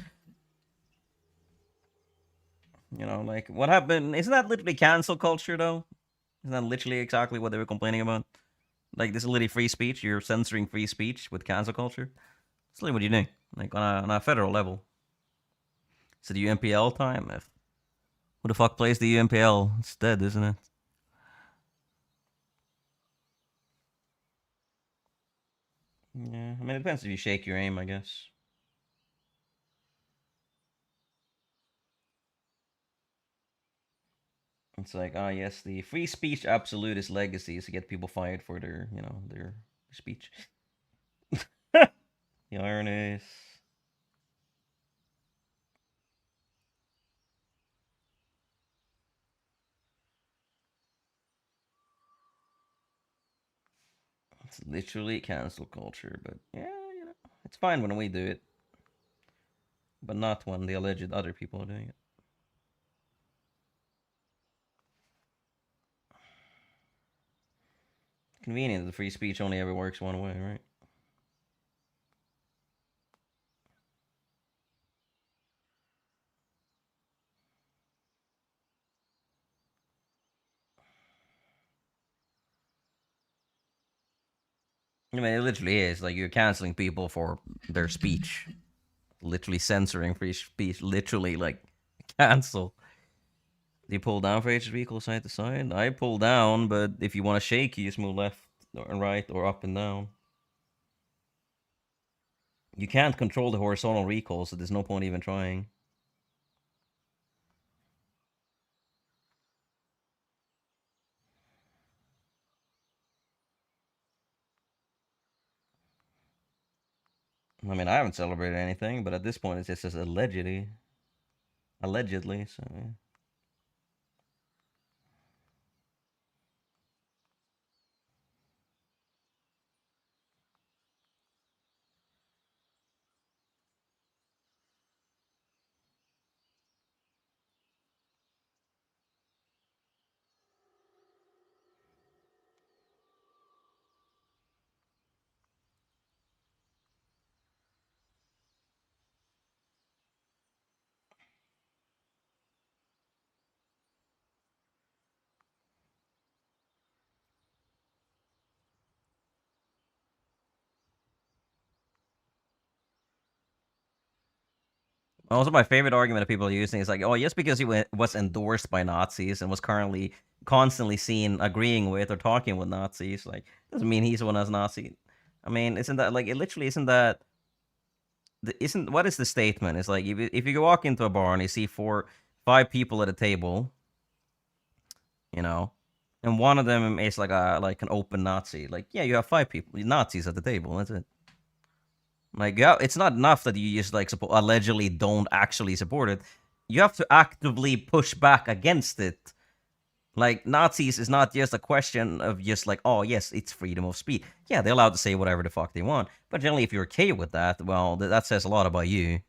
You know, like, what happened? Isn't that literally cancel culture, though? Isn't that literally exactly what they were complaining about? Like, this is literally free speech. You're censoring free speech with cancel culture. That's literally what you're doing, like, on a federal level. Is it UMPL time? Who the fuck plays the UMPL? It's dead, isn't it? Yeah, I mean, it depends if you shake your aim, I guess. It's like, ah, yes, the free speech absolutist legacy is to get people fired for their, their speech. The irony is... It's literally cancel culture, but yeah, it's fine when we do it. But not when the alleged other people are doing it. Convenient that free speech only ever works one way, right? I mean, it literally is. Like, you're canceling people for their speech. Literally censoring free speech. Literally, like, cancel. Do you pull down for HSV equal side to side? I pull down, but if you want to shake, you just move left or right or up and down. You can't control the horizontal recoil, so there's no point even trying. I mean, I haven't celebrated anything, but at this point, it's just allegedly. Allegedly, so yeah. Also, my favorite argument that people are using is like, oh, just because he was endorsed by Nazis and was constantly seen agreeing with or talking with Nazis, like, doesn't mean he's one as Nazi. I mean, isn't that like it? Literally, isn't that? Isn't what is the statement? It's like if you walk into a bar and you see 5 people at a table, you know, and one of them is like an open Nazi. Like, yeah, you have 5 people Nazis at the table. That's it. Like, yeah, it's not enough that you just like allegedly don't actually support it. You have to actively push back against it. Like, Nazis is not just a question of just like, oh yes, it's freedom of speech. Yeah, they're allowed to say whatever the fuck they want. But generally, if you're okay with that, well, that says a lot about you.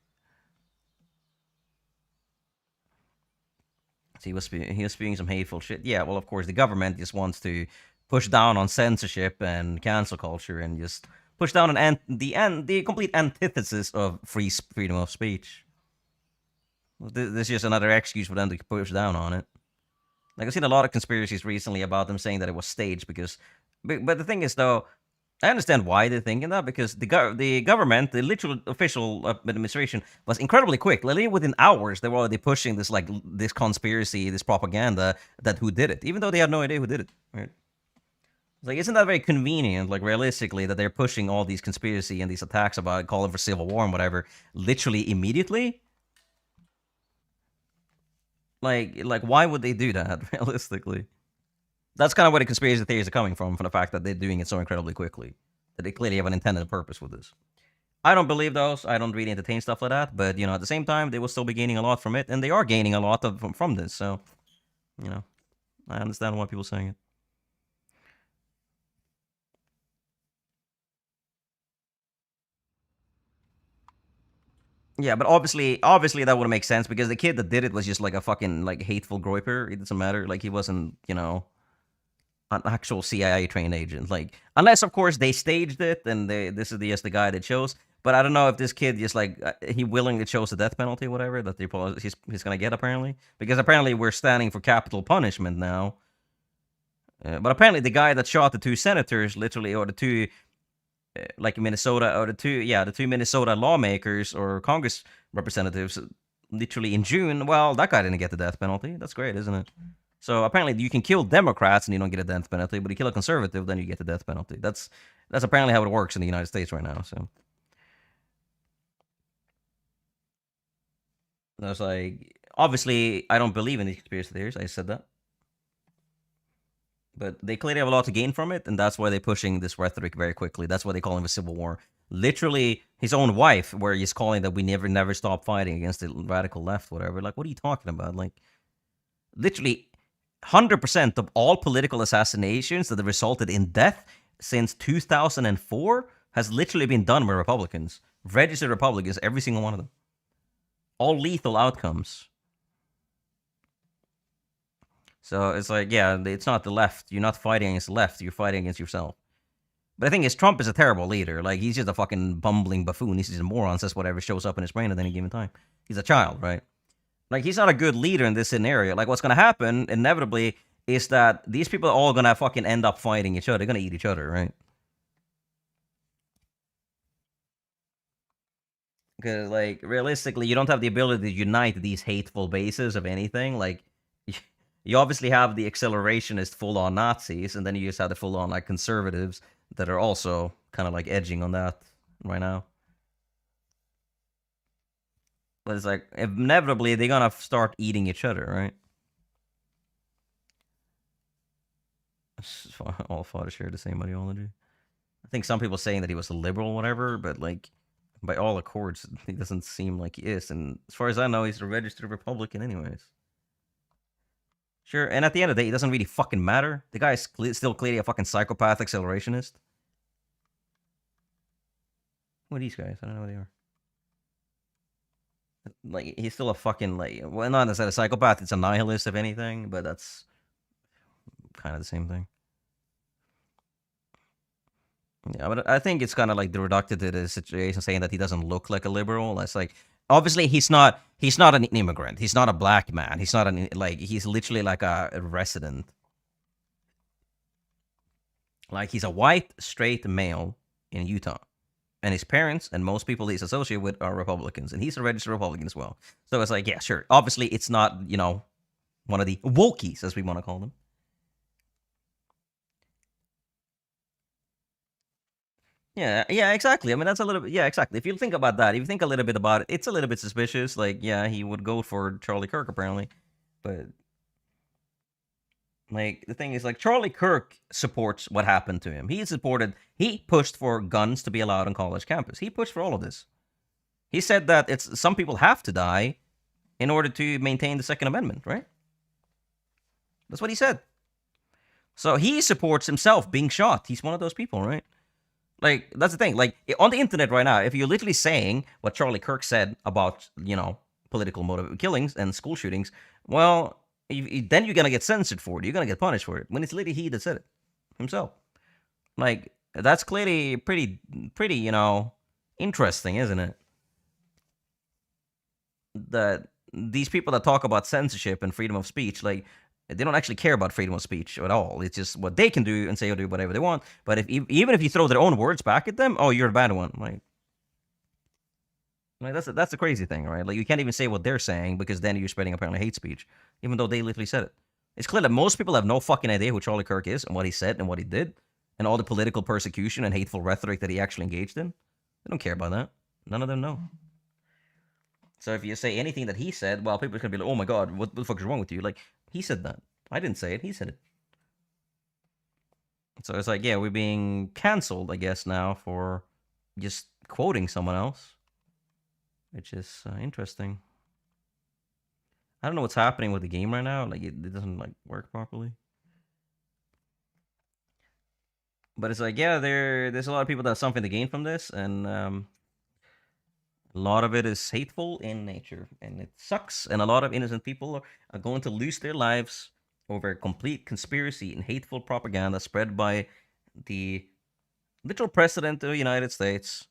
So he was spewing some hateful shit. Yeah, well, of course, the government just wants to push down on censorship and cancel culture and just push down on the complete antithesis of freedom of speech. This is just another excuse for them to push down on it. Like, I've seen a lot of conspiracies recently about them saying that it was staged because... But the thing is, though, I understand why they're thinking that, because the government, the literal official administration, was incredibly quick. Literally within hours, they were already pushing this, like, this conspiracy, this propaganda, that who did it, even though they had no idea who did it, right? Like, isn't that very convenient, like, realistically, that they're pushing all these conspiracy and these attacks about calling for civil war and whatever, literally immediately? Like, why would they do that, realistically? That's kind of where the conspiracy theories are coming from the fact that they're doing it so incredibly quickly. That they clearly have an intended purpose with this. I don't believe those. I don't really entertain stuff like that. But, you know, at the same time, they will still be gaining a lot from it. And they are gaining a lot from this. So, you know, I understand why people are saying it. Yeah, but obviously that wouldn't make sense because the kid that did it was just like a fucking like hateful groiper. It doesn't matter. Like, he wasn't, you know, an actual CIA trained agent. Like, unless of course they staged it and this is just the guy that chose. But I don't know if this kid just like he willingly chose the death penalty, or whatever that he's gonna get apparently, because apparently we're standing for capital punishment now. But apparently the guy that shot the 2 senators, literally, or the 2. Like Minnesota, or the two Minnesota lawmakers or Congress representatives, literally in June. Well, that guy didn't get the death penalty. That's great, isn't it? So apparently you can kill Democrats and you don't get a death penalty, but you kill a conservative, then you get the death penalty. That's apparently how it works in the United States right now. So I was like, obviously, I don't believe in these conspiracy theories. I said that. But they clearly have a lot to gain from it, and that's why they're pushing this rhetoric very quickly. That's why they call him a civil war. Literally, his own wife, where he's calling that we never stop fighting against the radical left, whatever. Like, what are you talking about? Like, literally, 100% of all political assassinations that have resulted in death since 2004 has literally been done by Republicans. Registered Republicans, every single one of them. All lethal outcomes. So it's like, yeah, it's not the left. You're not fighting against the left. You're fighting against yourself. But the thing is, Trump is a terrible leader. Like, he's just a fucking bumbling buffoon. He's just a moron, says whatever shows up in his brain at any given time. He's a child, right? Like, he's not a good leader in this scenario. Like, what's going to happen, inevitably, is that these people are all going to fucking end up fighting each other. They're going to eat each other, right? Because, like, realistically, you don't have the ability to unite these hateful bases of anything. Like, you obviously have the accelerationist full-on Nazis, and then you just have the full-on, like, conservatives that are also kind of, like, edging on that right now. But it's like, inevitably, they're gonna start eating each other, right? All fathers share the same ideology. I think some people saying that he was a liberal or whatever, but, like, by all accords, he doesn't seem like he is. And as far as I know, he's a registered Republican anyways. Sure, and at the end of the day, it doesn't really fucking matter. The guy is still clearly a fucking psychopath accelerationist. What are these guys? I don't know who they are. Like, he's still a fucking, like, well, not as a psychopath, it's a nihilist, if anything, but that's kind of the same thing. Yeah, but I think it's kind of like reduced to the situation saying that he doesn't look like a liberal. That's like, obviously he's not an immigrant. He's not a black man. He's not like, he's literally like a resident. Like, he's a white, straight male in Utah. and his parents and most people he's associated with are Republicans, and he's a registered Republican as well. So it's like, yeah, sure. Obviously, it's not, you know, one of the wokies, as we want to call them. Yeah, exactly. I mean, that's a little bit, yeah, exactly. If you think about that, if you think a little bit about it, it's a little bit suspicious. Like, yeah, he would go for Charlie Kirk, apparently. But, like, the thing is, like, Charlie Kirk supports what happened to him. He pushed for guns to be allowed on college campus. He pushed for all of this. He said that some people have to die in order to maintain the Second Amendment, right? That's what he said. So he supports himself being shot. He's one of those people, right? Like, that's the thing. Like, on the internet right now, if you're literally saying what Charlie Kirk said about, you know, political motive killings and school shootings, well, then you're going to get censored for it. You're going to get punished for it. When it's literally he that said it himself. Like, that's clearly pretty, you know, interesting, isn't it? That these people that talk about censorship and freedom of speech, like, they don't actually care about freedom of speech at all. It's just what they can do and say or do whatever they want. But even if you throw their own words back at them, oh, you're a bad one. Like that's the crazy thing, right? Like, you can't even say what they're saying because then you're spreading apparently hate speech, even though they literally said it. It's clear that most people have no fucking idea who Charlie Kirk is and what he said and what he did and all the political persecution and hateful rhetoric that he actually engaged in. They don't care about that. None of them know. So if you say anything that he said, well, people are going to be like, oh my god, what the fuck is wrong with you? Like, he said that. I didn't say it. He said it. So it's like, yeah, we're being canceled, I guess, now for just quoting someone else. Which is interesting. I don't know what's happening with the game right now. Like, it doesn't, like, work properly. But it's like, yeah, there's a lot of people that have something to gain from this. And a lot of it is hateful in nature. And it sucks. And a lot of innocent people are going to lose their lives over complete conspiracy and hateful propaganda spread by the literal president of the United States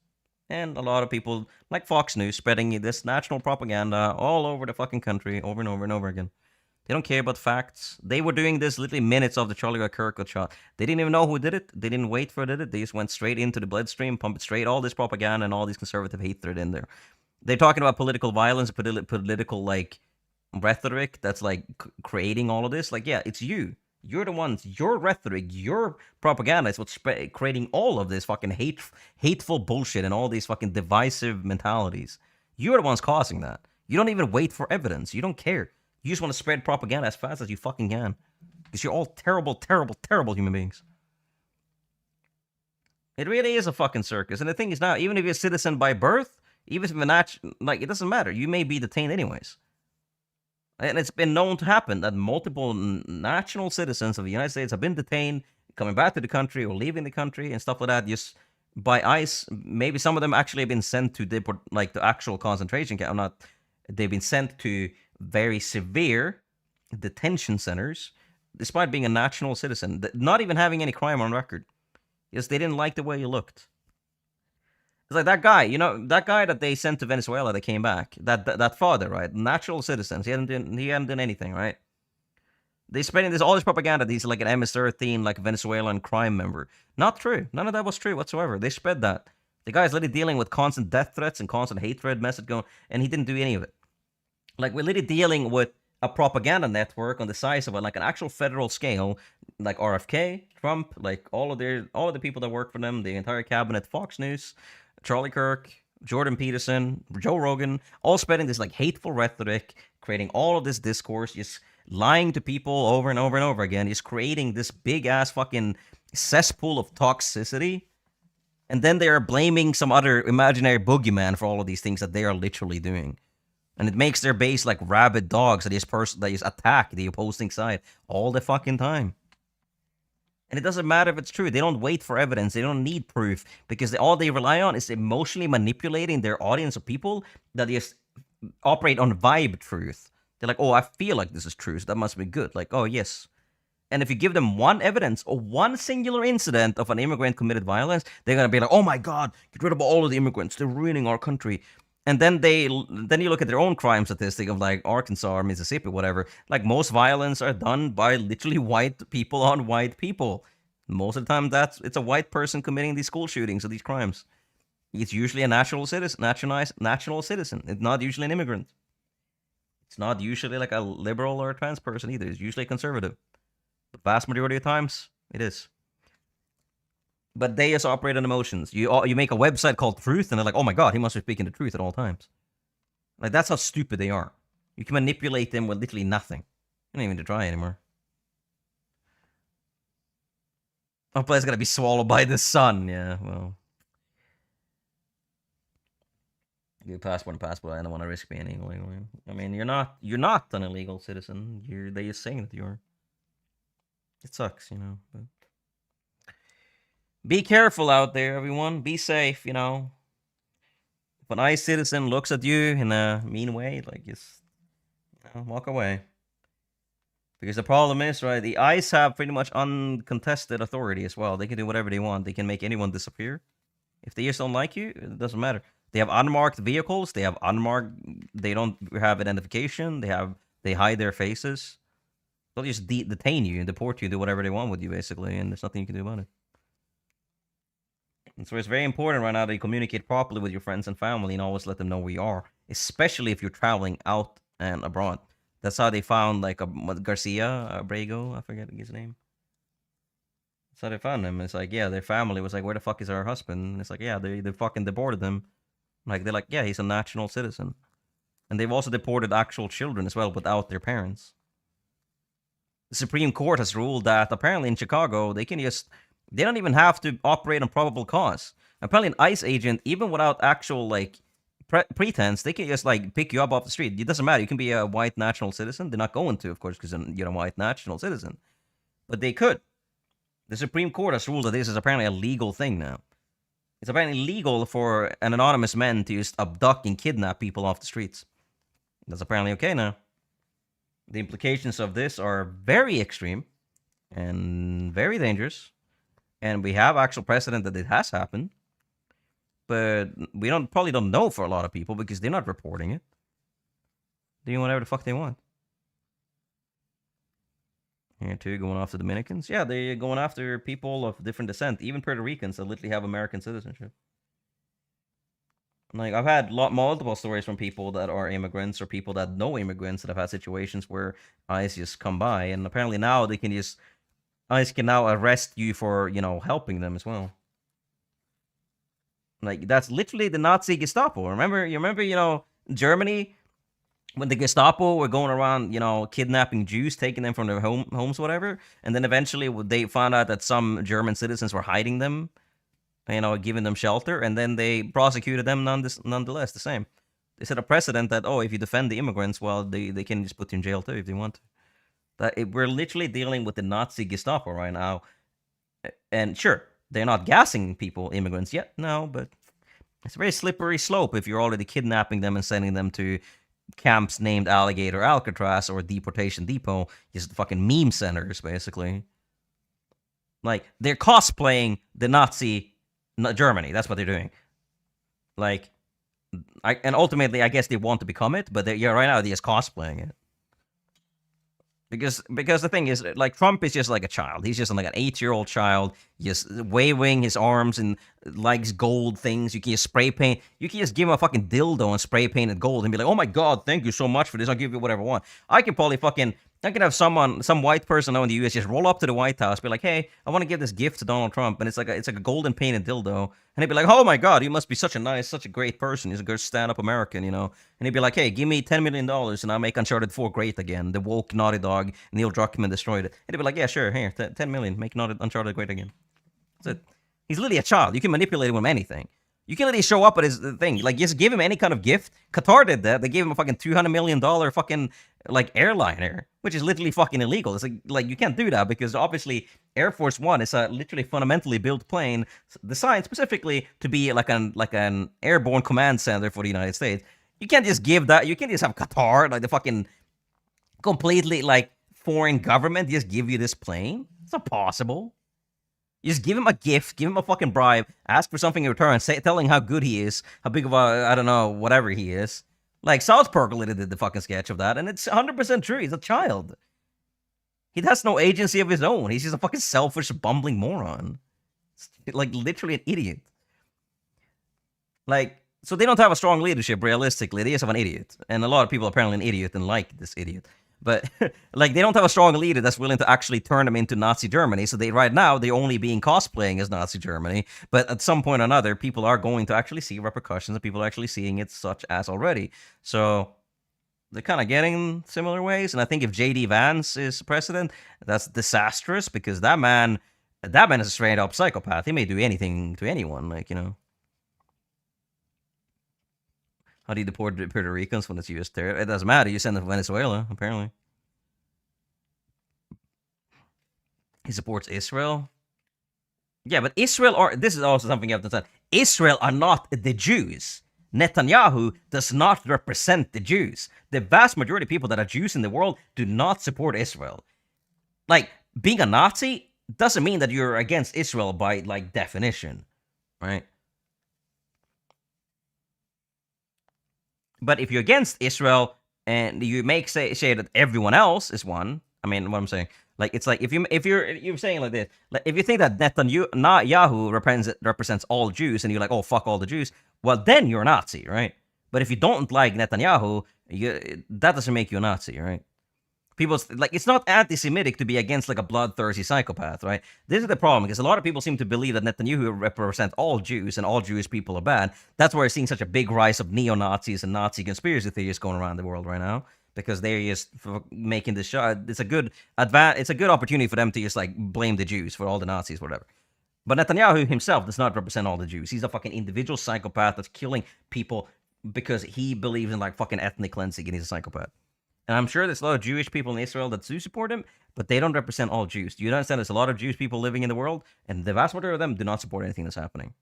and a lot of people like Fox News spreading this national propaganda all over the fucking country over and over and over again. They don't care about facts. They were doing this literally minutes of the Charlie Kirk got shot. They didn't even know who did it. They didn't wait for it. They just went straight into the bloodstream, pumped straight all this propaganda and all these conservative hatred in there. They're talking about political violence, political like rhetoric that's like creating all of this. Like, yeah, it's you. You're the ones. Your rhetoric, your propaganda is what's creating all of this fucking hateful bullshit and all these fucking divisive mentalities. You're the ones causing that. You don't even wait for evidence. You don't care. You just want to spread propaganda as fast as you fucking can. Because you're all terrible, terrible, terrible human beings. It really is a fucking circus. And the thing is now, even if you're a citizen by birth, even if you're like, it doesn't matter. You may be detained anyways. And it's been known to happen that multiple national citizens of the United States have been detained, coming back to the country or leaving the country and stuff like that, just by ICE. Maybe some of them actually have been sent to the actual concentration camp. They've been sent to very severe detention centers, despite being a national citizen, not even having any crime on record. Yes, they didn't like the way you looked. It's like that guy, that guy that they sent to Venezuela that came back, that father, right? Natural citizens. He hadn't done anything, right? They spreading all this propaganda that he's like an MS-13, like Venezuelan crime member. Not true. None of that was true whatsoever. They spread that. The guy's literally dealing with constant death threats and constant hatred message going, and he didn't do any of it. Like, we're literally dealing with a propaganda network on the size of an actual federal scale, like RFK, Trump, like all of the people that work for them, the entire cabinet, Fox News, Charlie Kirk, Jordan Peterson, Joe Rogan, all spreading this like hateful rhetoric, creating all of this discourse, just lying to people over and over and over again, just creating this big ass fucking cesspool of toxicity. And then they are blaming some other imaginary boogeyman for all of these things that they are literally doing. And it makes their base like rabid dogs that just attack the opposing side all the fucking time. And it doesn't matter if it's true. They don't wait for evidence. They don't need proof because all they rely on is emotionally manipulating their audience of people that just operate on vibe truth. They're like, oh, I feel like this is true, so that must be good. Like, oh, yes. And if you give them one evidence or one singular incident of an immigrant committed violence, they're going to be like, oh my God, get rid of all of the immigrants. They're ruining our country. And then you look at their own crime statistic of like Arkansas or Mississippi, whatever. Like most violence are done by literally white people on white people. Most of the time, it's a white person committing these school shootings or these crimes. It's usually a national citizen, national citizen. It's not usually an immigrant. It's not usually like a liberal or a trans person either. It's usually a conservative. The vast majority of times, it is. But they just operate on emotions. You make a website called Truth, and they're like, oh my god, he must be speaking the truth at all times. Like, that's how stupid they are. You can manipulate them with literally nothing. You don't even need to try anymore. Oh, but it's gonna be swallowed by the sun. Yeah, well. Your passport and passport. I don't want to risk being illegal. I mean, you're not an illegal citizen. They just saying that you are. It sucks, you know. But be careful out there, everyone. Be safe, you know. If an ICE citizen looks at you in a mean way, like, just, you know, walk away. Because the problem is, right, the ICE have pretty much uncontested authority as well. They can do whatever they want. They can make anyone disappear. If they just don't like you, it doesn't matter. They have unmarked vehicles. They have unmarked. They don't have identification. They hide their faces. They'll just detain you and deport you, do whatever they want with you, basically, and there's nothing you can do about it. And so it's very important right now that you communicate properly with your friends and family and always let them know where you are, especially if you're traveling out and abroad. That's how they found, like, Garcia Abrego. I forget his name. That's how they found him. It's like, yeah, their family was like, where the fuck is our husband? And it's like, yeah, they fucking deported him. Like, they're like, yeah, he's a national citizen. And they've also deported actual children as well without their parents. The Supreme Court has ruled that apparently in Chicago, they don't even have to operate on probable cause. Apparently an ICE agent, even without actual, like, pretense, they can just, like, pick you up off the street. It doesn't matter. You can be a white national citizen. They're not going to, of course, because you're a white national citizen. But they could. The Supreme Court has ruled that this is apparently a legal thing now. It's apparently legal for an anonymous man to just abduct and kidnap people off the streets. That's apparently okay now. The implications of this are very extreme and very dangerous. And we have actual precedent that it has happened. But we probably don't know for a lot of people because they're not reporting it. Doing whatever the fuck they want. Here too, going after Dominicans. Yeah, they're going after people of different descent. Even Puerto Ricans that literally have American citizenship. Like, I've had multiple stories from people that are immigrants or people that know immigrants that have had situations where ICE just come by. And apparently now ICE can now arrest you for, you know, helping them as well. Like, that's literally the Nazi Gestapo. You remember, you know, Germany, when the Gestapo were going around, you know, kidnapping Jews, taking them from their homes, whatever, and then eventually they found out that some German citizens were hiding them, you know, giving them shelter, and then they prosecuted them nonetheless, the same. They set a precedent that, oh, if you defend the immigrants, well, they can just put you in jail too if they want to. We're literally dealing with the Nazi Gestapo right now. And sure, they're not gassing immigrants yet, no, but it's a very slippery slope if you're already kidnapping them and sending them to camps named Alligator Alcatraz or Deportation Depot, just fucking meme centers, basically. Like, they're cosplaying the Nazi Germany. That's what they're doing. Like, and ultimately, I guess they want to become it, but right now they're just cosplaying it. Because the thing is, like, Trump is just like a child. He's just like an 8-year-old child, just waving his arms and likes gold things. You can just spray paint. You can just give him a fucking dildo and spray paint it gold and be like, oh my god, thank you so much for this. I'll give you whatever I want. I can have some white person in the US just roll up to the White House, be like, hey, I want to give this gift to Donald Trump, and it's like a golden painted dildo, and he'd be like, oh my god, you must be such a great person. He's a good stand-up American, you know. And he'd be like, hey, give me $10 million and I'll make Uncharted 4 great again. The woke Naughty Dog, Neil Druckmann destroyed it. And he'd be like, yeah, sure, here, 10 million, make Uncharted great again. That's it. He's literally a child. You can manipulate him with anything. You can literally show up at his thing. Like, just give him any kind of gift. Qatar did that. They gave him a fucking $200 million fucking, like, airliner, which is literally fucking illegal. It's like you can't do that because obviously Air Force One is a literally fundamentally built plane designed specifically to be like an airborne command center for the United States. You can't just give that. You can't just have Qatar, like the fucking completely, like, foreign government, just give you this plane. It's not possible. You just give him a gift, give him a fucking bribe, ask for something in return, telling how good he is, how big of a, I don't know, whatever he is. Like, South Park literally did the fucking sketch of that, and it's 100% true. He's a child. He has no agency of his own. He's just a fucking selfish, bumbling moron. Like, literally an idiot. Like, so they don't have a strong leadership, realistically. They just have an idiot. And a lot of people are apparently an idiot and like this idiot. But, like, they don't have a strong leader that's willing to actually turn them into Nazi Germany. So right now, they're only being cosplaying as Nazi Germany. But at some point or another, people are going to actually see repercussions, and people are actually seeing it such as already. So they're kind of getting similar ways. And I think if J.D. Vance is president, that's disastrous, because that man is a straight up psychopath. He may do anything to anyone, like, you know. How do you deport Puerto Ricans when it's U.S. territory? It doesn't matter. You send them to Venezuela, apparently. He supports Israel. Yeah, but Israel are... This is also something you have to say. Israel are not the Jews. Netanyahu does not represent the Jews. The vast majority of people that are Jews in the world do not support Israel. Like, being a Nazi doesn't mean that you're against Israel by, like, definition, right? But if you're against Israel and you make say that everyone else is one, I mean, what I'm saying, like, it's like if you're saying like this, like if you think that Netanyahu represents all Jews and you're like, oh fuck all the Jews, well then you're a Nazi, right? But if you don't like Netanyahu, that doesn't make you a Nazi, right? People, like, it's not anti-Semitic to be against like a bloodthirsty psychopath, right? This is the problem, because a lot of people seem to believe that Netanyahu represents all Jews and all Jewish people are bad. That's why we're seeing such a big rise of neo-Nazis and Nazi conspiracy theories going around the world right now, because they're just making this show. It's a good opportunity for them to just like blame the Jews for all the Nazis, whatever. But Netanyahu himself does not represent all the Jews. He's a fucking individual psychopath that's killing people because he believes in like fucking ethnic cleansing, and he's a psychopath. And I'm sure there's a lot of Jewish people in Israel that do support him, but they don't represent all Jews. Do you understand? There's a lot of Jewish people living in the world, and the vast majority of them do not support anything that's happening.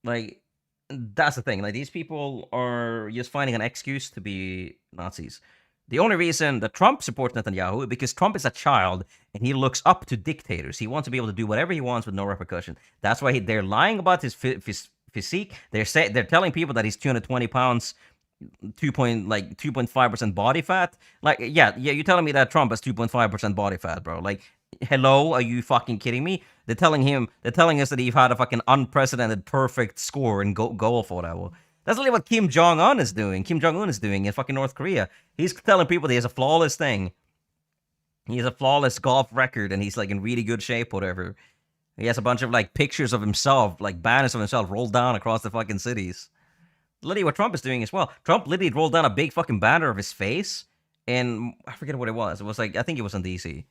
Like, that's the thing. Like, these people are just finding an excuse to be Nazis. The only reason that Trump supports Netanyahu is because Trump is a child, and he looks up to dictators. He wants to be able to do whatever he wants with no repercussion. That's why they're lying about his physique. They're telling people that he's 220 pounds... 2.5% body fat. Like, yeah, you're telling me that Trump has 2.5% body fat, bro. Like, hello, are you fucking kidding me? They're telling us that he's had a fucking unprecedented perfect score in golf or whatever. That's literally what Kim Jong-un is doing. Kim Jong-un is doing in fucking North Korea. He's telling people that he has a flawless thing. He has a flawless golf record, and he's like in really good shape, whatever. He has a bunch of like pictures of himself, like banners of himself rolled down across the fucking cities. Literally what Trump is doing as well. Trump literally rolled down a big fucking banner of his face, and I forget what it was. It was like, I think it was in DC.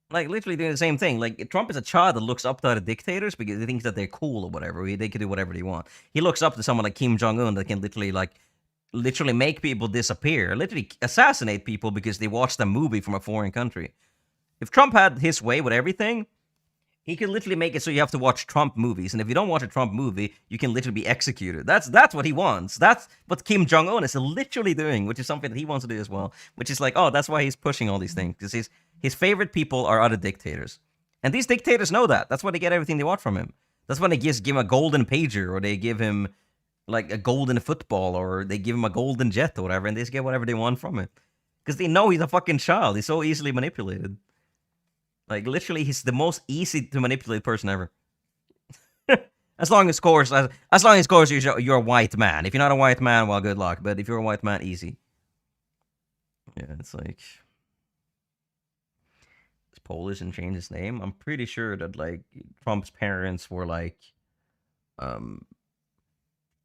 Like, literally doing the same thing. Like, Trump is a child that looks up to other dictators because he thinks that they're cool or whatever. They can do whatever they want. He looks up to someone like Kim Jong-un that can literally make people disappear, literally assassinate people because they watched a movie from a foreign country. If Trump had his way with everything, he could literally make it so you have to watch Trump movies, and if you don't watch a Trump movie, you can literally be executed. That's what he wants. That's what Kim Jong-un is literally doing, which is something that he wants to do as well. Which is like, oh, that's why he's pushing all these things, because his favorite people are other dictators, and these dictators know that. That's why they get everything they want from him. That's when they just give him a golden pager, or they give him like a golden football, or they give him a golden jet or whatever, and they just get whatever they want from it, because they know he's a fucking child. He's so easily manipulated. Like, literally, he's the most easy to manipulate person ever. As long as, of course, you're a white man. If you're not a white man, well, good luck. But if you're a white man, easy. Yeah, it's like... It's Polish and changed his name. I'm pretty sure that, like, Trump's parents were, like...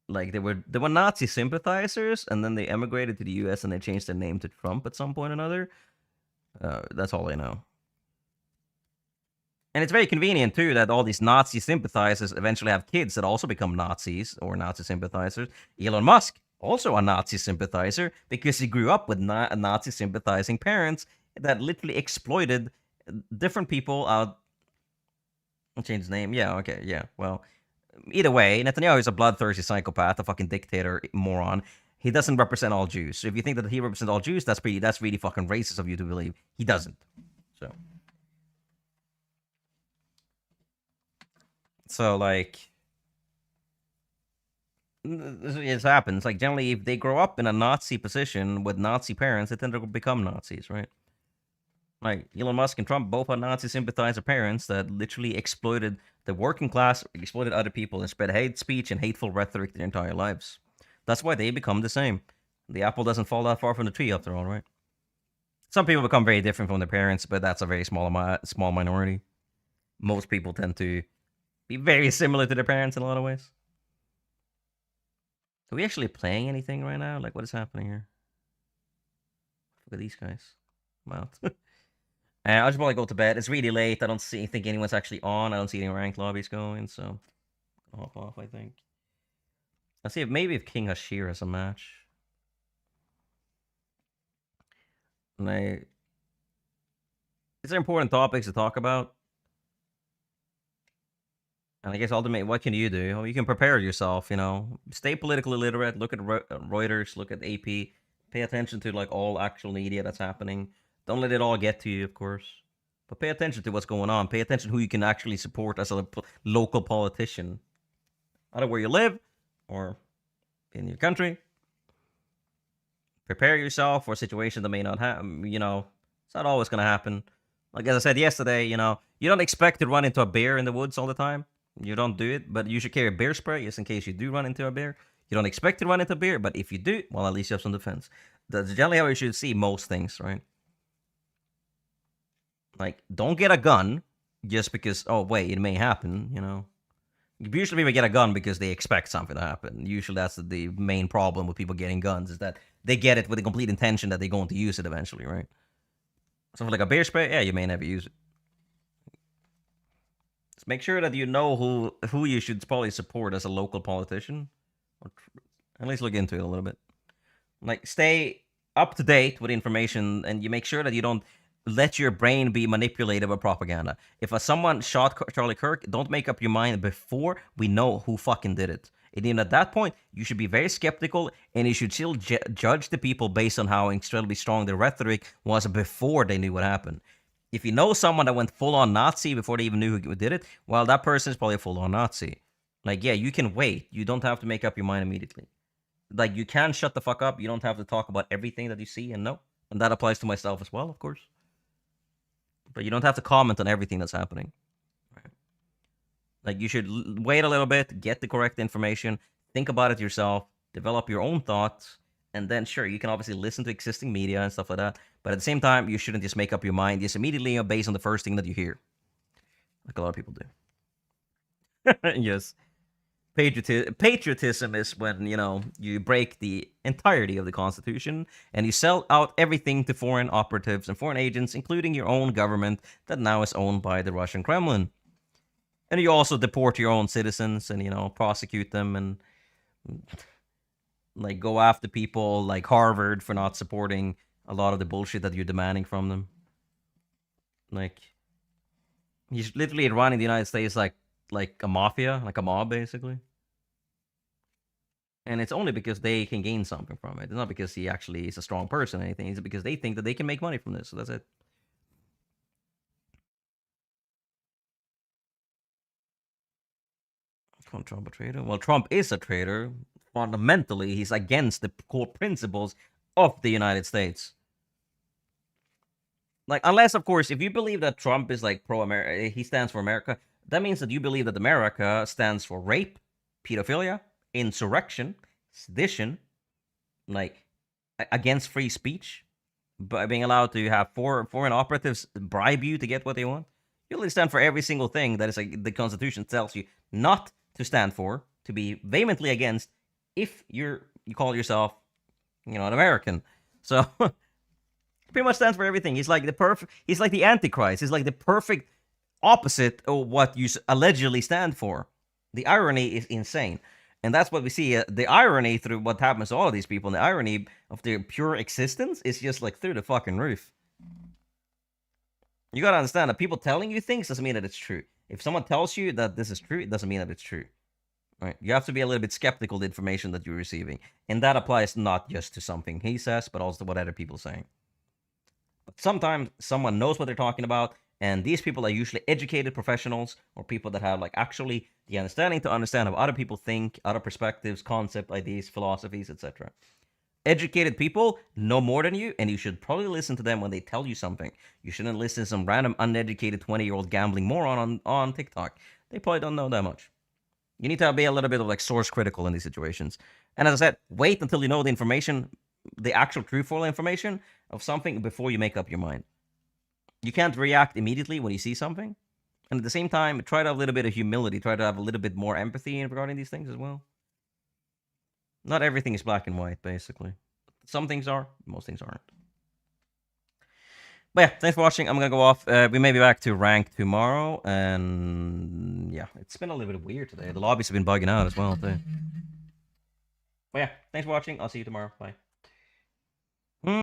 Like, they were Nazi sympathizers, and then they emigrated to the US, and they changed their name to Trump at some point or another. That's all I know. And it's very convenient, too, that all these Nazi sympathizers eventually have kids that also become Nazis or Nazi sympathizers. Elon Musk, also a Nazi sympathizer, because he grew up with Nazi sympathizing parents that literally exploited different people out. I'll change his name. Yeah, okay, yeah. Well, either way, Netanyahu is a bloodthirsty psychopath, a fucking dictator, moron. He doesn't represent all Jews. So if you think that he represents all Jews, that's really fucking racist of you to believe. He doesn't. So, like, this happens. Like, generally, if they grow up in a Nazi position with Nazi parents, they tend to become Nazis, right? Like Elon Musk and Trump both are Nazi sympathizer parents that literally exploited the working class, exploited other people, and spread hate speech and hateful rhetoric their entire lives. That's why they become the same. The apple doesn't fall that far from the tree, after all, right? Some people become very different from their parents, but that's a very small minority. Most people tend to be very similar to their parents in a lot of ways. Are we actually playing anything right now? Like, what is happening here? Look at these guys. Wow. I'll just probably go to bed. It's really late. I don't think anyone's actually on. I don't see any ranked lobbies going, so I'll hop off, I think. I'll see if King Hashir has a match. These are important topics to talk about. And I guess ultimately, what can you do? Well, you can prepare yourself, you know. Stay politically literate. Look at Reuters. Look at AP. Pay attention to, like, all actual media that's happening. Don't let it all get to you, of course. But pay attention to what's going on. Pay attention to who you can actually support as a local politician. Either where you live or in your country. Prepare yourself for a situation that may not happen. You know, it's not always going to happen. Like as I said yesterday, you know, you don't expect to run into a bear in the woods all the time. You don't do it, but you should carry bear spray just in case you do run into a bear. You don't expect to run into a bear, but if you do, well, at least you have some defense. That's generally how you should see most things, right? Like, don't get a gun just because, oh, wait, it may happen, you know? Usually people get a gun because they expect something to happen. Usually that's the main problem with people getting guns, is that they get it with the complete intention that they're going to use it eventually, right? Something like a bear spray, yeah, you may never use it. Just make sure that you know who you should probably support as a local politician. Or at least look into it a little bit. Like, stay up to date with information, and you make sure that you don't let your brain be manipulated by propaganda. If someone shot Charlie Kirk, don't make up your mind before we know who fucking did it. And even at that point, you should be very skeptical, and you should still judge the people based on how incredibly strong their rhetoric was before they knew what happened. If you know someone that went full-on Nazi before they even knew who did it, well, that person is probably a full-on Nazi. Like, yeah, you can wait. You don't have to make up your mind immediately. Like, you can shut the fuck up. You don't have to talk about everything that you see and know. And that applies to myself as well, of course. But you don't have to comment on everything that's happening. Right? Like, you should wait a little bit, get the correct information, think about it yourself, develop your own thoughts, and then, sure, you can obviously listen to existing media and stuff like that. But at the same time, you shouldn't just make up your mind just immediately based on the first thing that you hear. Like a lot of people do. Yes. Patriotism is when, you know, you break the entirety of the Constitution and you sell out everything to foreign operatives and foreign agents, including your own government that now is owned by the Russian Kremlin. And you also deport your own citizens and, you know, prosecute them and, like, go after people like Harvard for not supporting a lot of the bullshit that you're demanding from them. Like, he's literally running the United States like a mafia, like a mob, basically. And it's only because they can gain something from it. It's not because he actually is a strong person or anything. It's because they think that they can make money from this. So that's it. Trump a traitor? Well, Trump is a traitor. Fundamentally, he's against the core principles of the United States. Like, unless, of course, if you believe that Trump is like pro-America, he stands for America, that means that you believe that America stands for rape, pedophilia, insurrection, sedition, like, against free speech, by being allowed to have foreign operatives bribe you to get what they want. You only stand for every single thing that is like the Constitution tells you not to stand for, to be vehemently against, if you call yourself, you know, an American. So pretty much stands for everything. He's like he's like the Antichrist. He's like the perfect opposite of what you allegedly stand for. The irony is insane. And that's what we see. The irony through what happens to all of these people, and the irony of their pure existence is just like through the fucking roof. You gotta understand that people telling you things doesn't mean that it's true. If someone tells you that this is true, it doesn't mean that it's true. Right? You have to be a little bit skeptical of the information that you're receiving. And that applies not just to something he says, but also to what other people are saying. But sometimes someone knows what they're talking about, and these people are usually educated professionals or people that have like actually the understanding to understand how other people think, other perspectives, concept, ideas, philosophies, etc. Educated people know more than you, and you should probably listen to them when they tell you something. You shouldn't listen to some random uneducated 20-year-old gambling moron on TikTok. They probably don't know that much. You need to be a little bit of like source critical in these situations. And as I said, wait until you know the information, the actual truthful information of something before you make up your mind. You can't react immediately when you see something. And at the same time, try to have a little bit of humility. Try to have a little bit more empathy regarding these things as well. Not everything is black and white, basically. Some things are, most things aren't. But yeah, thanks for watching. I'm gonna go off. We may be back to rank tomorrow, and yeah, it's been a little bit weird today. The lobbies have been bugging out as well, too. But yeah, thanks for watching. I'll see you tomorrow. Bye.